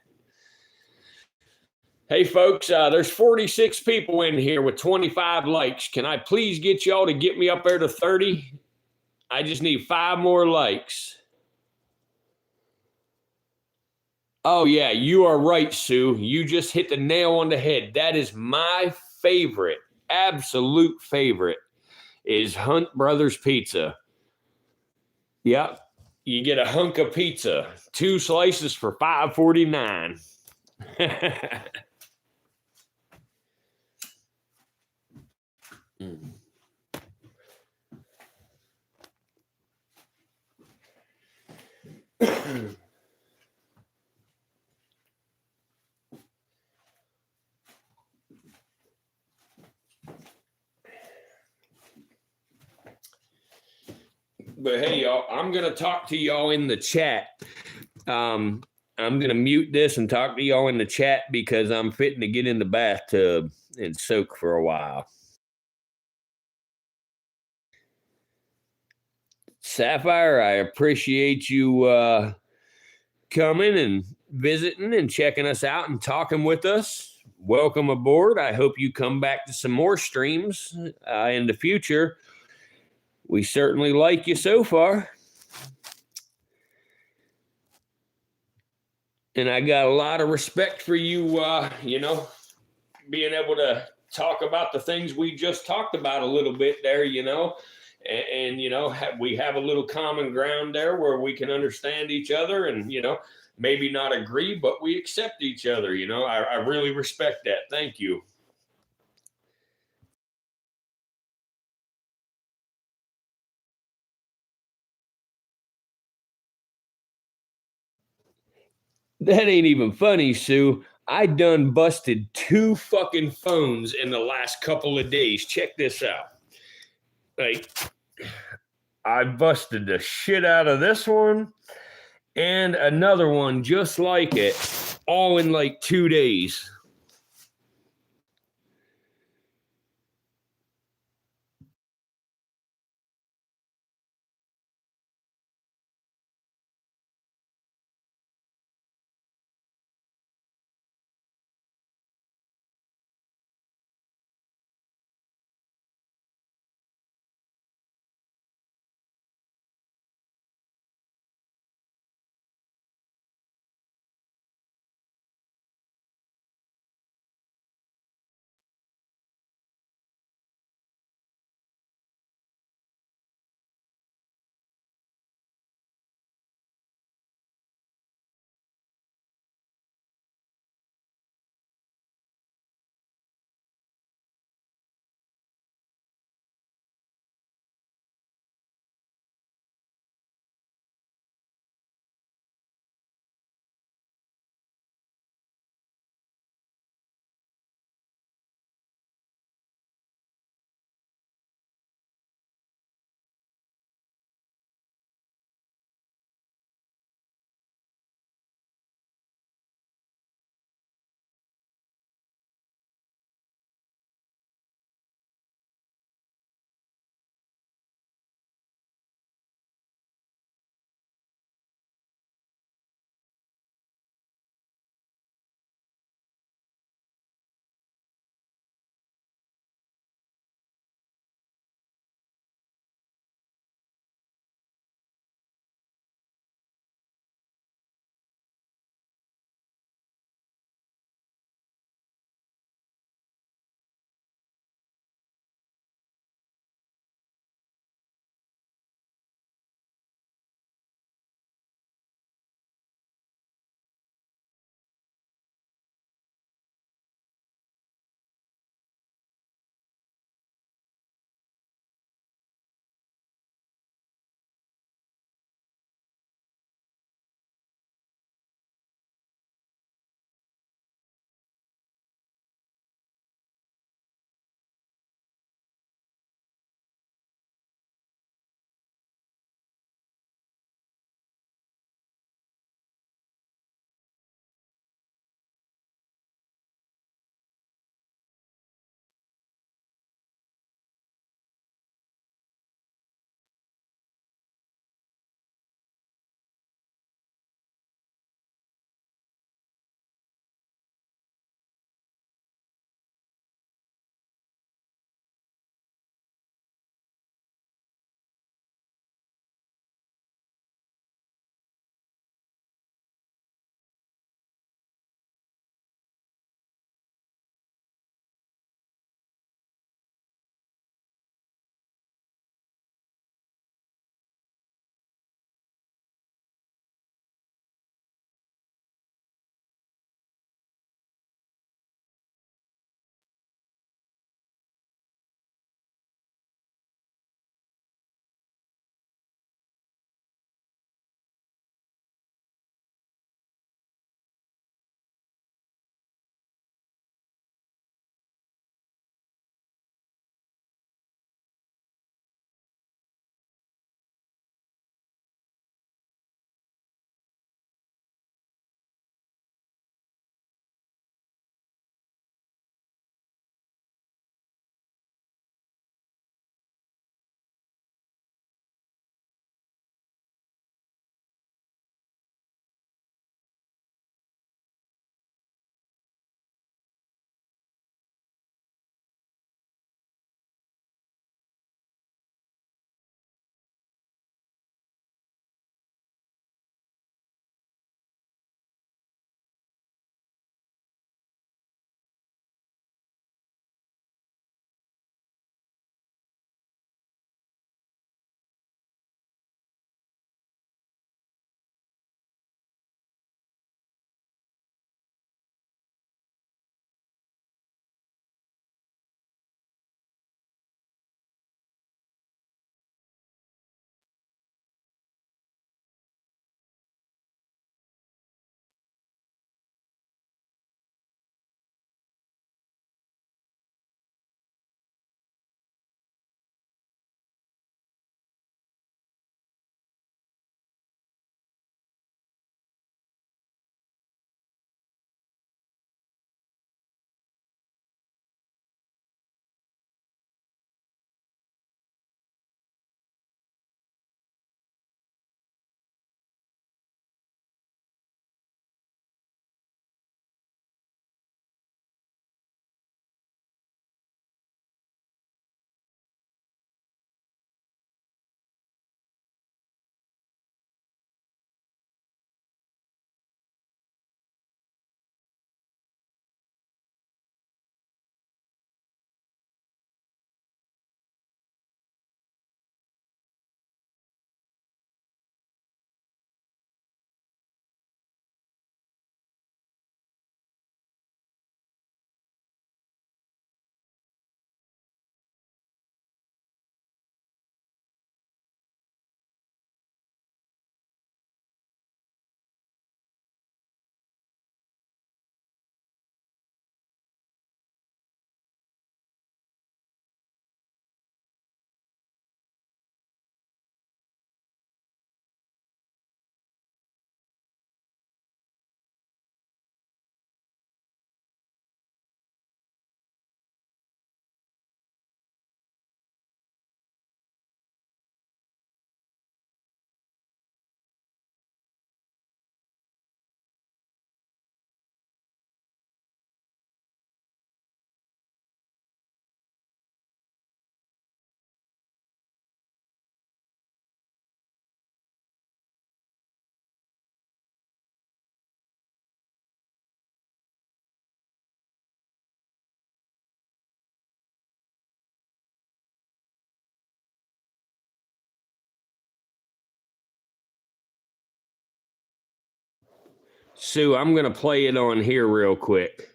Hey, folks, there's 46 people in here with 25 likes. Can I please get y'all to get me up there to 30? I just need 5 more likes. Oh, yeah, you are right, Sue. You just hit the nail on the head. That is my favorite, absolute favorite, is Hunt Brothers Pizza. Yep. You get a hunk of pizza, 2 slices for $5.49. But hey, y'all, I'm going to talk to y'all in the chat. I'm going to mute this and talk to y'all in the chat because I'm fitting to get in the bathtub and soak for a while. Sapphire, I appreciate you coming and visiting and checking us out and talking with us. Welcome aboard. I hope you come back to some more streams in the future. We certainly like you so far. And I got a lot of respect for you, being able to talk about the things we just talked about a little bit there, and we have a little common ground there where we can understand each other and, maybe not agree, but we accept each other. I really respect that. Thank you. That ain't even funny, Sue. I done busted 2 fucking phones in the last couple of days. Check this out. Like, I busted the shit out of this one and another one just like it, all in like 2 days. Sue, I'm going to play it on here real quick.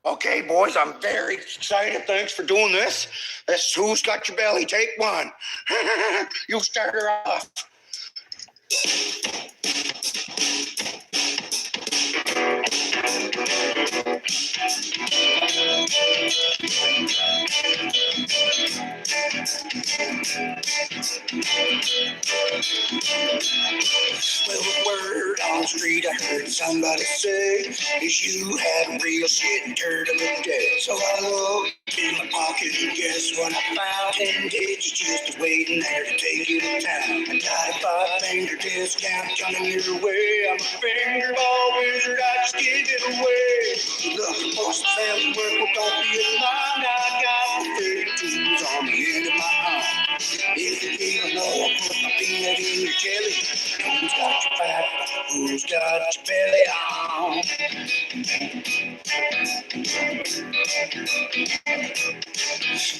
Okay, boys, I'm very excited. Thanks for doing this. This Who's Got Your Belly? Take one. You start her off. Well, the word on the street I heard somebody say is you had a real shit turtle of the day. So I looked in my pocket and guess what I found? 10 digits just waiting there to take you to town. I got a 5-finger discount coming your way. I'm a fingerball wizard, I just give it away. You looking for some family work, well don't be alarmed. I got the 32s on the end of my arm. If you feel low, I'll put my peanut in your jelly. Who's got your back? Who's got your belly on?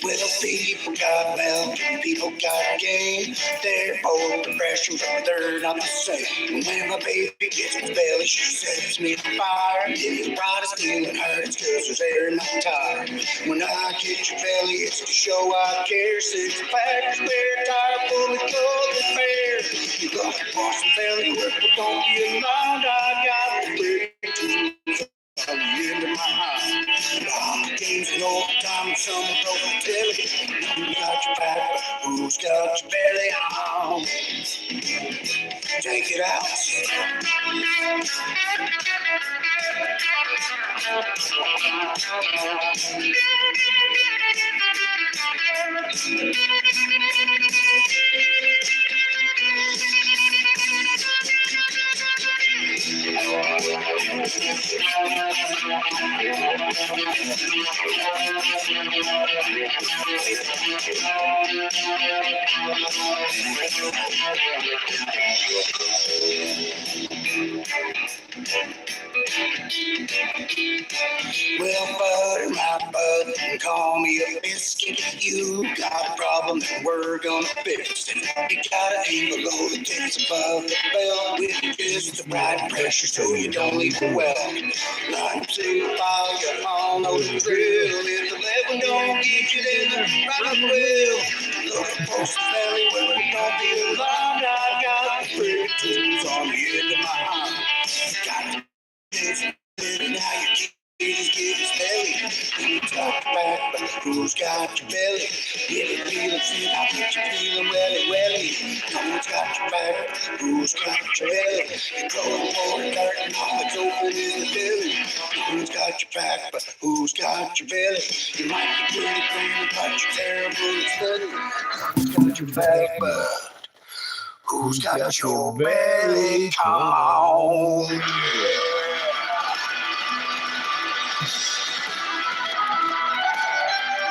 Well, people got milk and people got game. They're both refreshing, but they're not the same. When my baby gets my belly, she sets me on fire. If the pride is feeling hurt, it's 'cause there's air in my tire. When I get your belly, it's to show I care. 6-pack, spare tire, full of gold and fair. You looking for some belly work, but don't be alarmed. I got the 32 on the end of my arm. Games and overtime, someone broke the telly. Who's got your back? Who's got your belly on? Take it out. Well, butter my butt and call me a biscuit. You got a problem and we're gonna fix it. You gotta aim below the tips above the bell with just the right pressure so you don't leave a well. Like single file, you all know the drill. If the level don't get you, then the right will. Looking for some belly work, don't be alarmed. I got the 32s on the end of my arm. Got this living how you just give us belly. Who's got your back, but who's got your belly? If you're feeling sick, I'll get you feeling welly, welly. Who's got your back, who's got your belly? You're going for the curtain, all that's open is the belly. Who's got your back, but who's got your belly? You might be pretty clean, but you're terrible at study. Who's got your back, but who's got your belly on?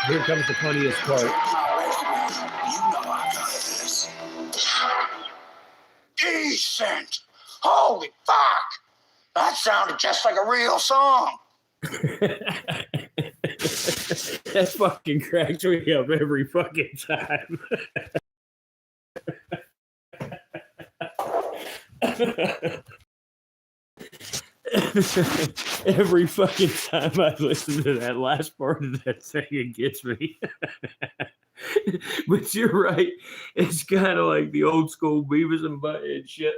Here comes the funniest part. You know I got this. Decent. Holy fuck. That sounded just like a real song. That fucking cracks me up every fucking time. Every fucking time I listen to that last part of that thing, it gets me. But you're right. It's kind of like the old school Beavis and Butthead shit.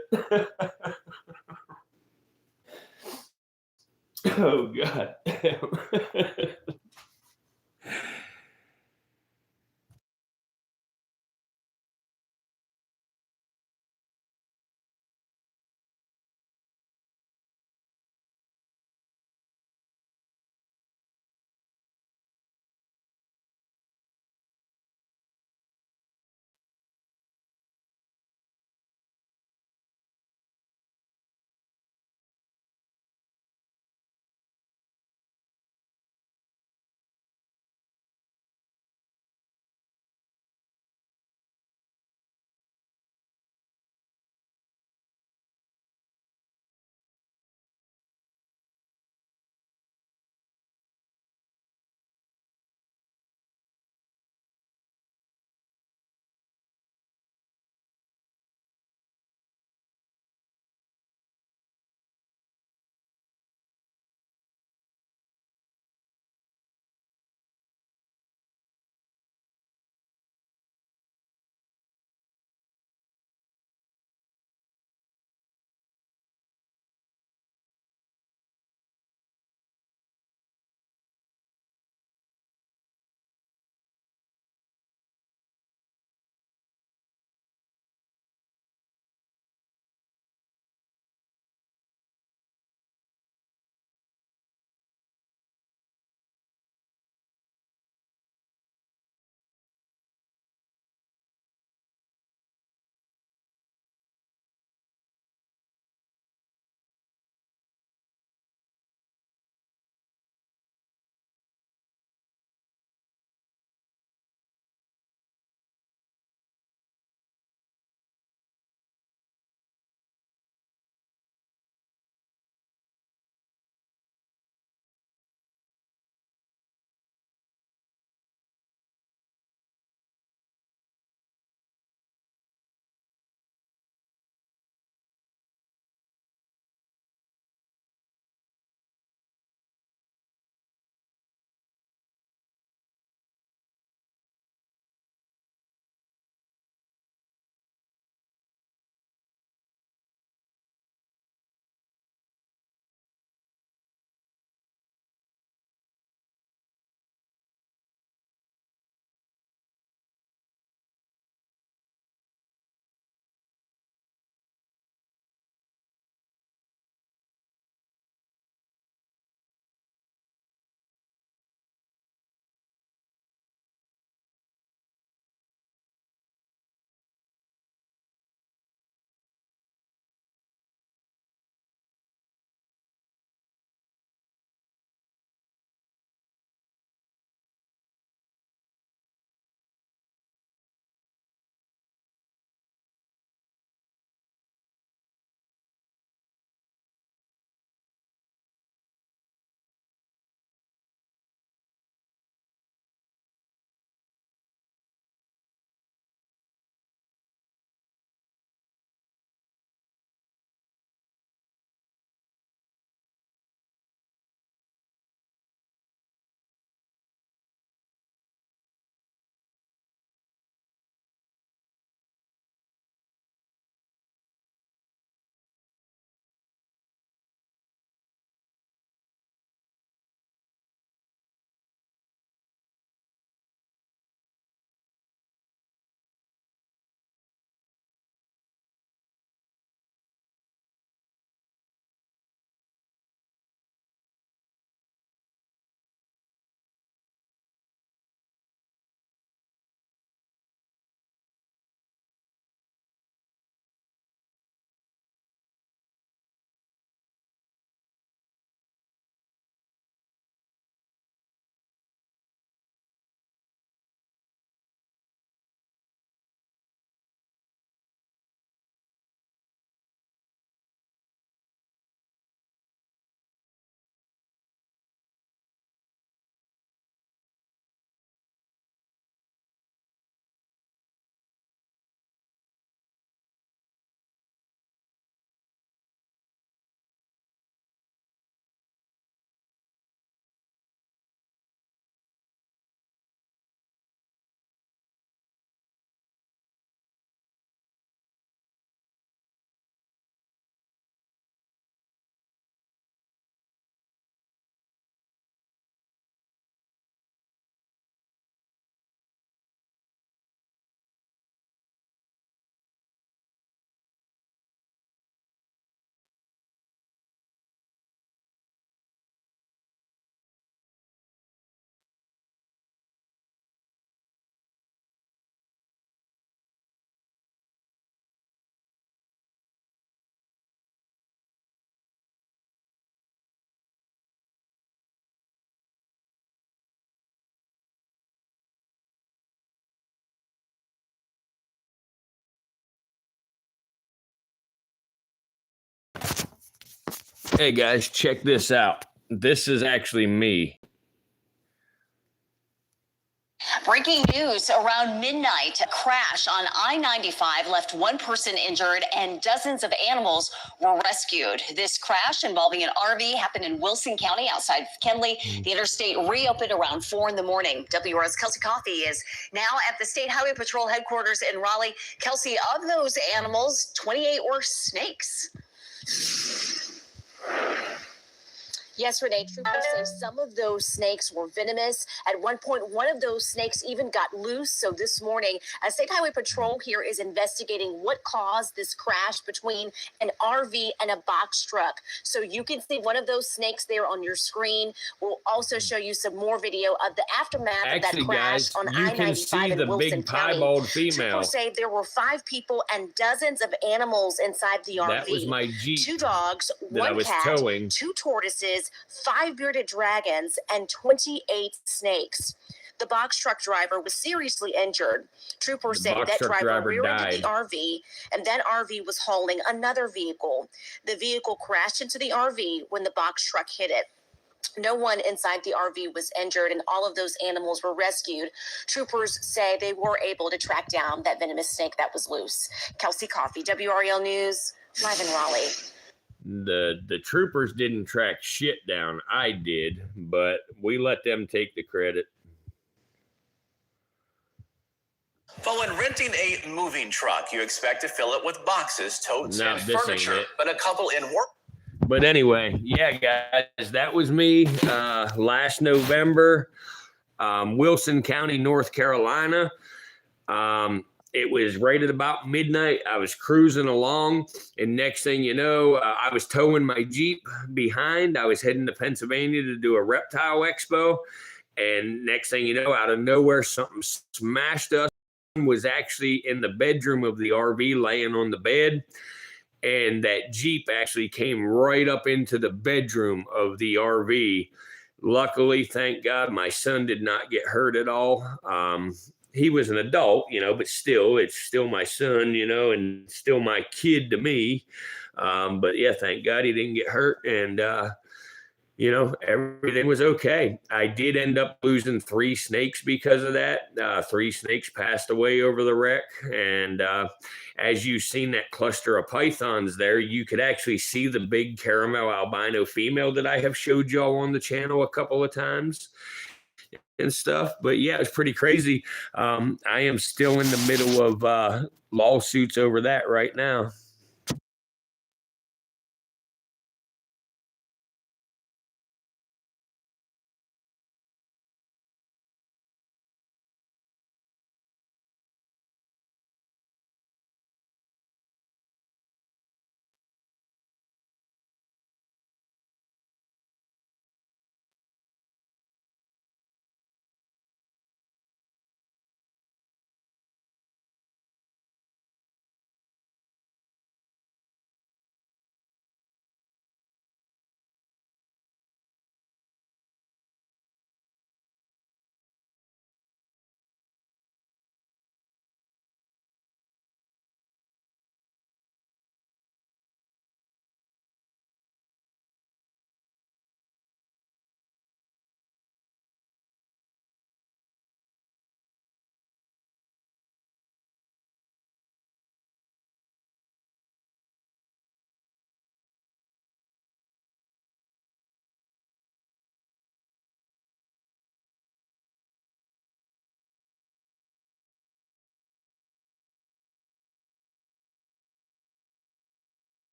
Oh, God. Hey guys, check this out. This is actually me. Breaking news around midnight. A crash on I-95 left one person injured and dozens of animals were rescued. This crash involving an RV happened in Wilson County outside of Kenley. The interstate reopened around 4 in the morning. WR's Kelsey Coffey is now at the State Highway Patrol headquarters in Raleigh. Kelsey, of those animals, 28 were snakes. Yes, Renee, troopers say some of those snakes were venomous. At one point, one of those snakes even got loose. So this morning, a State Highway Patrol here is investigating what caused this crash between an RV and a box truck. So you can see one of those snakes there on your screen. We'll also show you some more video of the aftermath of that crash guys, on you can I-95 see in the Wilson big County. piebald female. Troopers say there were 5 people and dozens of animals inside the RV. That was my Jeep 2 dogs, that I 1 was cat, towing. 2 tortoises, 5 bearded dragons, and 28 snakes. The box truck driver was seriously injured. Troopers say that driver rear-ended the RV, and that RV was hauling another vehicle. The vehicle crashed into the RV when the box truck hit it. No one inside the RV was injured, and all of those animals were rescued. Troopers say they were able to track down that venomous snake that was loose. Kelsey Coffey, WRL News, live in Raleigh. The troopers didn't track shit down. I did, but we let them take the credit. But when renting a moving truck, you expect to fill it with boxes, totes, and furniture. But a couple in work. But anyway, yeah, guys, that was me last November, Wilson County, North Carolina. It was right at about midnight. I was cruising along, and next thing you know, I was towing my Jeep behind. I was heading to Pennsylvania to do a reptile expo, and next thing you know, out of nowhere, something smashed us. Was actually in the bedroom of the RV, laying on the bed, and that Jeep actually came right up into the bedroom of the RV. Luckily, thank God, my son did not get hurt at all. He was an adult, you know, but still, it's still my son, you know, and still my kid to me. But yeah, thank God he didn't get hurt, and you know, everything was okay. I did end up losing 3 snakes because of that. 3 snakes passed away over the wreck, and as you've seen that cluster of pythons there, you could actually see the big caramel albino female that I have showed y'all on the channel a couple of times and stuff. But yeah, it's pretty crazy. I am still in the middle of lawsuits over that right now.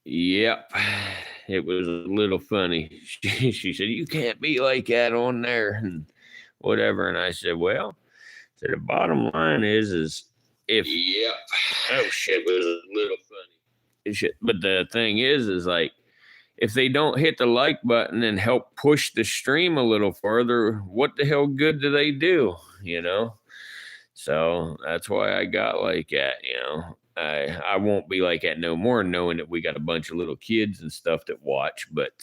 Yep. It was a little funny. She said, "You can't be like that on there," and whatever. And I said, "Well," so the bottom line is if oh shit, it was a little funny. Shit. But the thing is like if they don't hit the like button and help push the stream a little further, what the hell good do they do? You know? So that's why I got like that, you know. I won't be like that no more, knowing that we got a bunch of little kids and stuff that watch, but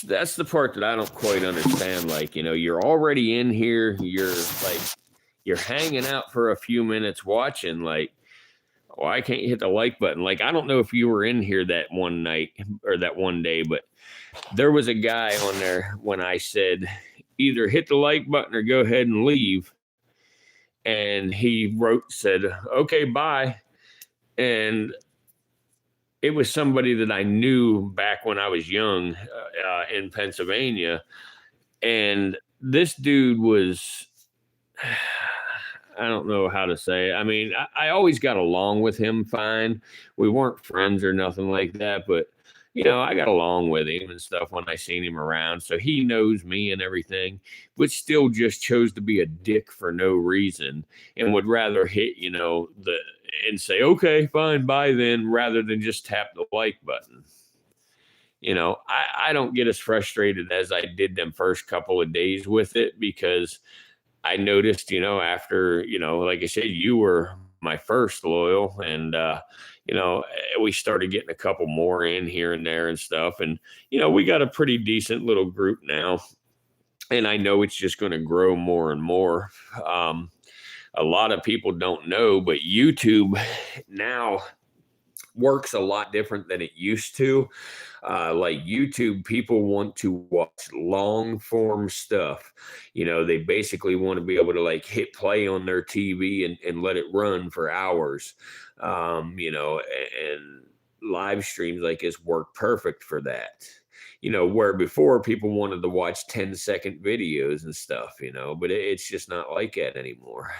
that's the part that I don't quite understand. Like, you know, you're already in here, you're hanging out for a few minutes watching, like, why can't you hit the like button? Like, I don't know if you were in here that one night or that one day, but there was a guy on there when I said either hit the like button or go ahead and leave. And he said, "Okay, bye." And it was somebody that I knew back when I was young in Pennsylvania. And this dude was, I don't know how to say it. I mean, I always got along with him fine. We weren't friends or nothing like that, but you know, I got along with him and stuff when I seen him around. So he knows me and everything, but still just chose to be a dick for no reason and would rather hit, you know, and say, "Okay, fine, bye then," rather than just tap the like button. You know, I don't get as frustrated as I did them first couple of days with it, because I noticed, you know, after, you know, like I said, you were my first loyal, and you know, we started getting a couple more in here and there and stuff. And, you know, we got a pretty decent little group now. And I know it's just going to grow more and more. A lot of people don't know, but YouTube now works a lot different than it used to. Like YouTube, people want to watch long form stuff. You know, they basically want to be able to like hit play on their TV and let it run for hours. You know, and live streams like this work perfect for that. You know, where before people wanted to watch 10-second videos and stuff, you know, but it's just not like that anymore.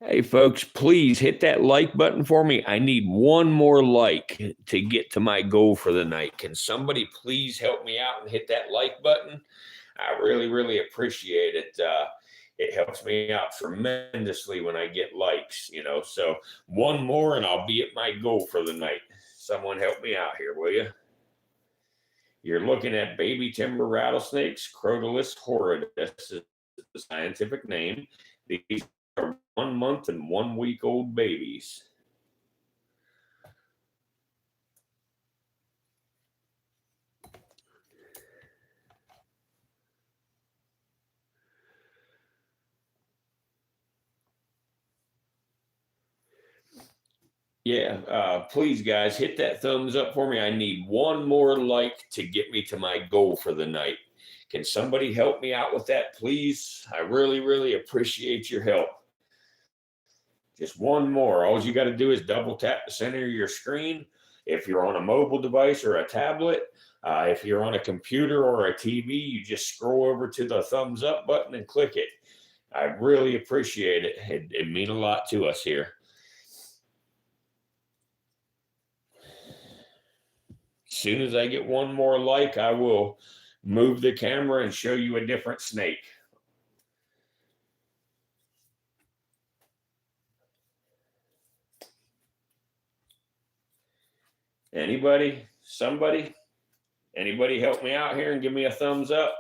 Hey, folks, please hit that like button for me. I need one more like to get to my goal for the night. Can somebody please help me out and hit that like button? I really, really appreciate it. It helps me out tremendously when I get likes, you know. So one more and I'll be at my goal for the night. Someone help me out here, will you? You're looking at baby timber rattlesnakes, Crotalus horridus is the scientific name. These are 1 month and 1 week old babies. Yeah, please, guys, hit that thumbs up for me. I need one more like to get me to my goal for the night. Can somebody help me out with that, please? I really, really appreciate your help. Just one more. All you got to do is double tap the center of your screen. If you're on a mobile device or a tablet, if you're on a computer or a TV, you just scroll over to the thumbs up button and click it. I really appreciate it. It means a lot to us here. soon as I get one more like, I will move the camera and show you a different snake. Anybody? Somebody? Anybody help me out here and give me a thumbs up?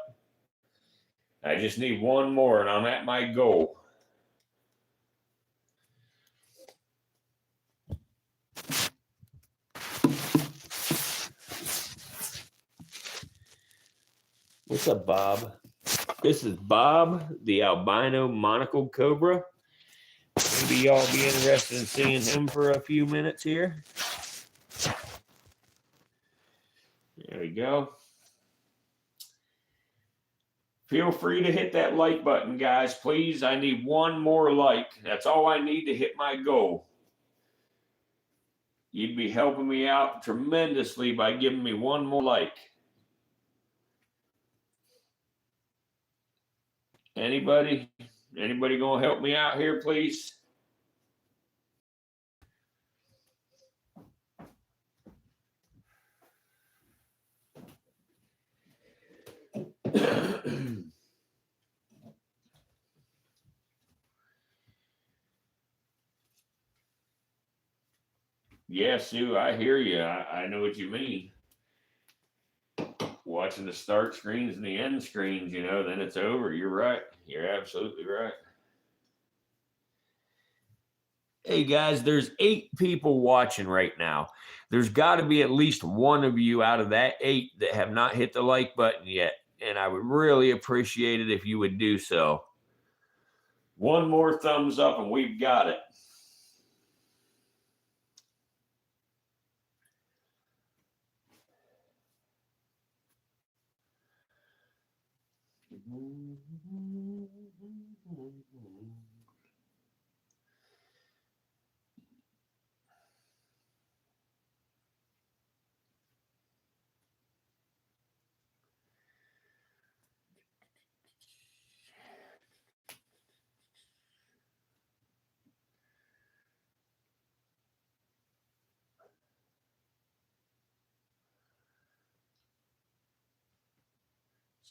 I just need one more and I'm at my goal. What's up, Bob? This is Bob, the albino monocled cobra. Maybe y'all be interested in seeing him for a few minutes here. There we go. Feel free to hit that like button, guys. Please, I need one more like. That's all I need to hit my goal. You'd be helping me out tremendously by giving me one more like. Anybody? Anybody gonna help me out here, please? Yeah, Sue, I hear you. I know what you mean. Watching the start screens and the end screens, you know, then it's over. You're right. You're absolutely right. Hey guys, there's 8 people watching right now. There's got to be at least one of you out of that 8 that have not hit the like button yet. And I would really appreciate it if you would do so. One more thumbs up and we've got it.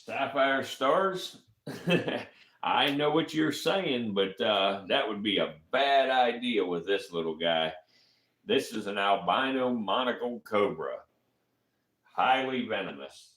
Sapphire stars? I know what you're saying, but that would be a bad idea with this little guy. This is an albino monocled cobra, highly venomous.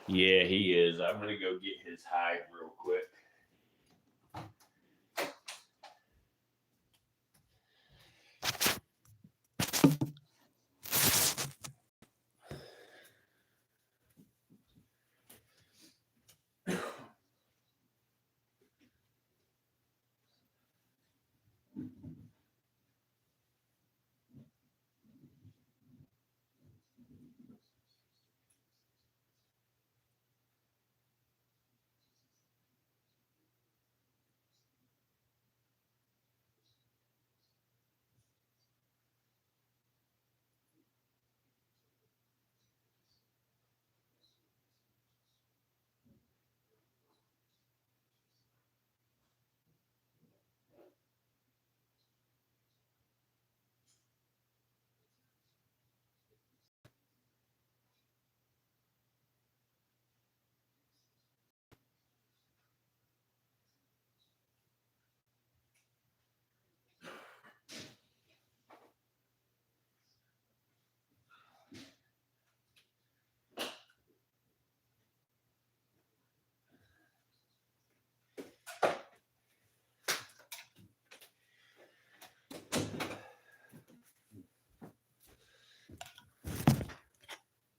Yeah, he is. I'm going to go get his hide real quick.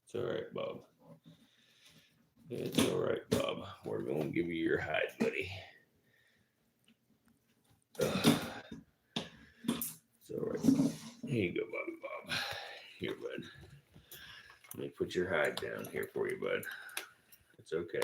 It's all right, Bob. It's all right, Bob. We're going to give you your hide, buddy. It's all right, Bob. Here you go, Bob. Here, bud. Let me put your hide down here for you, bud. It's okay.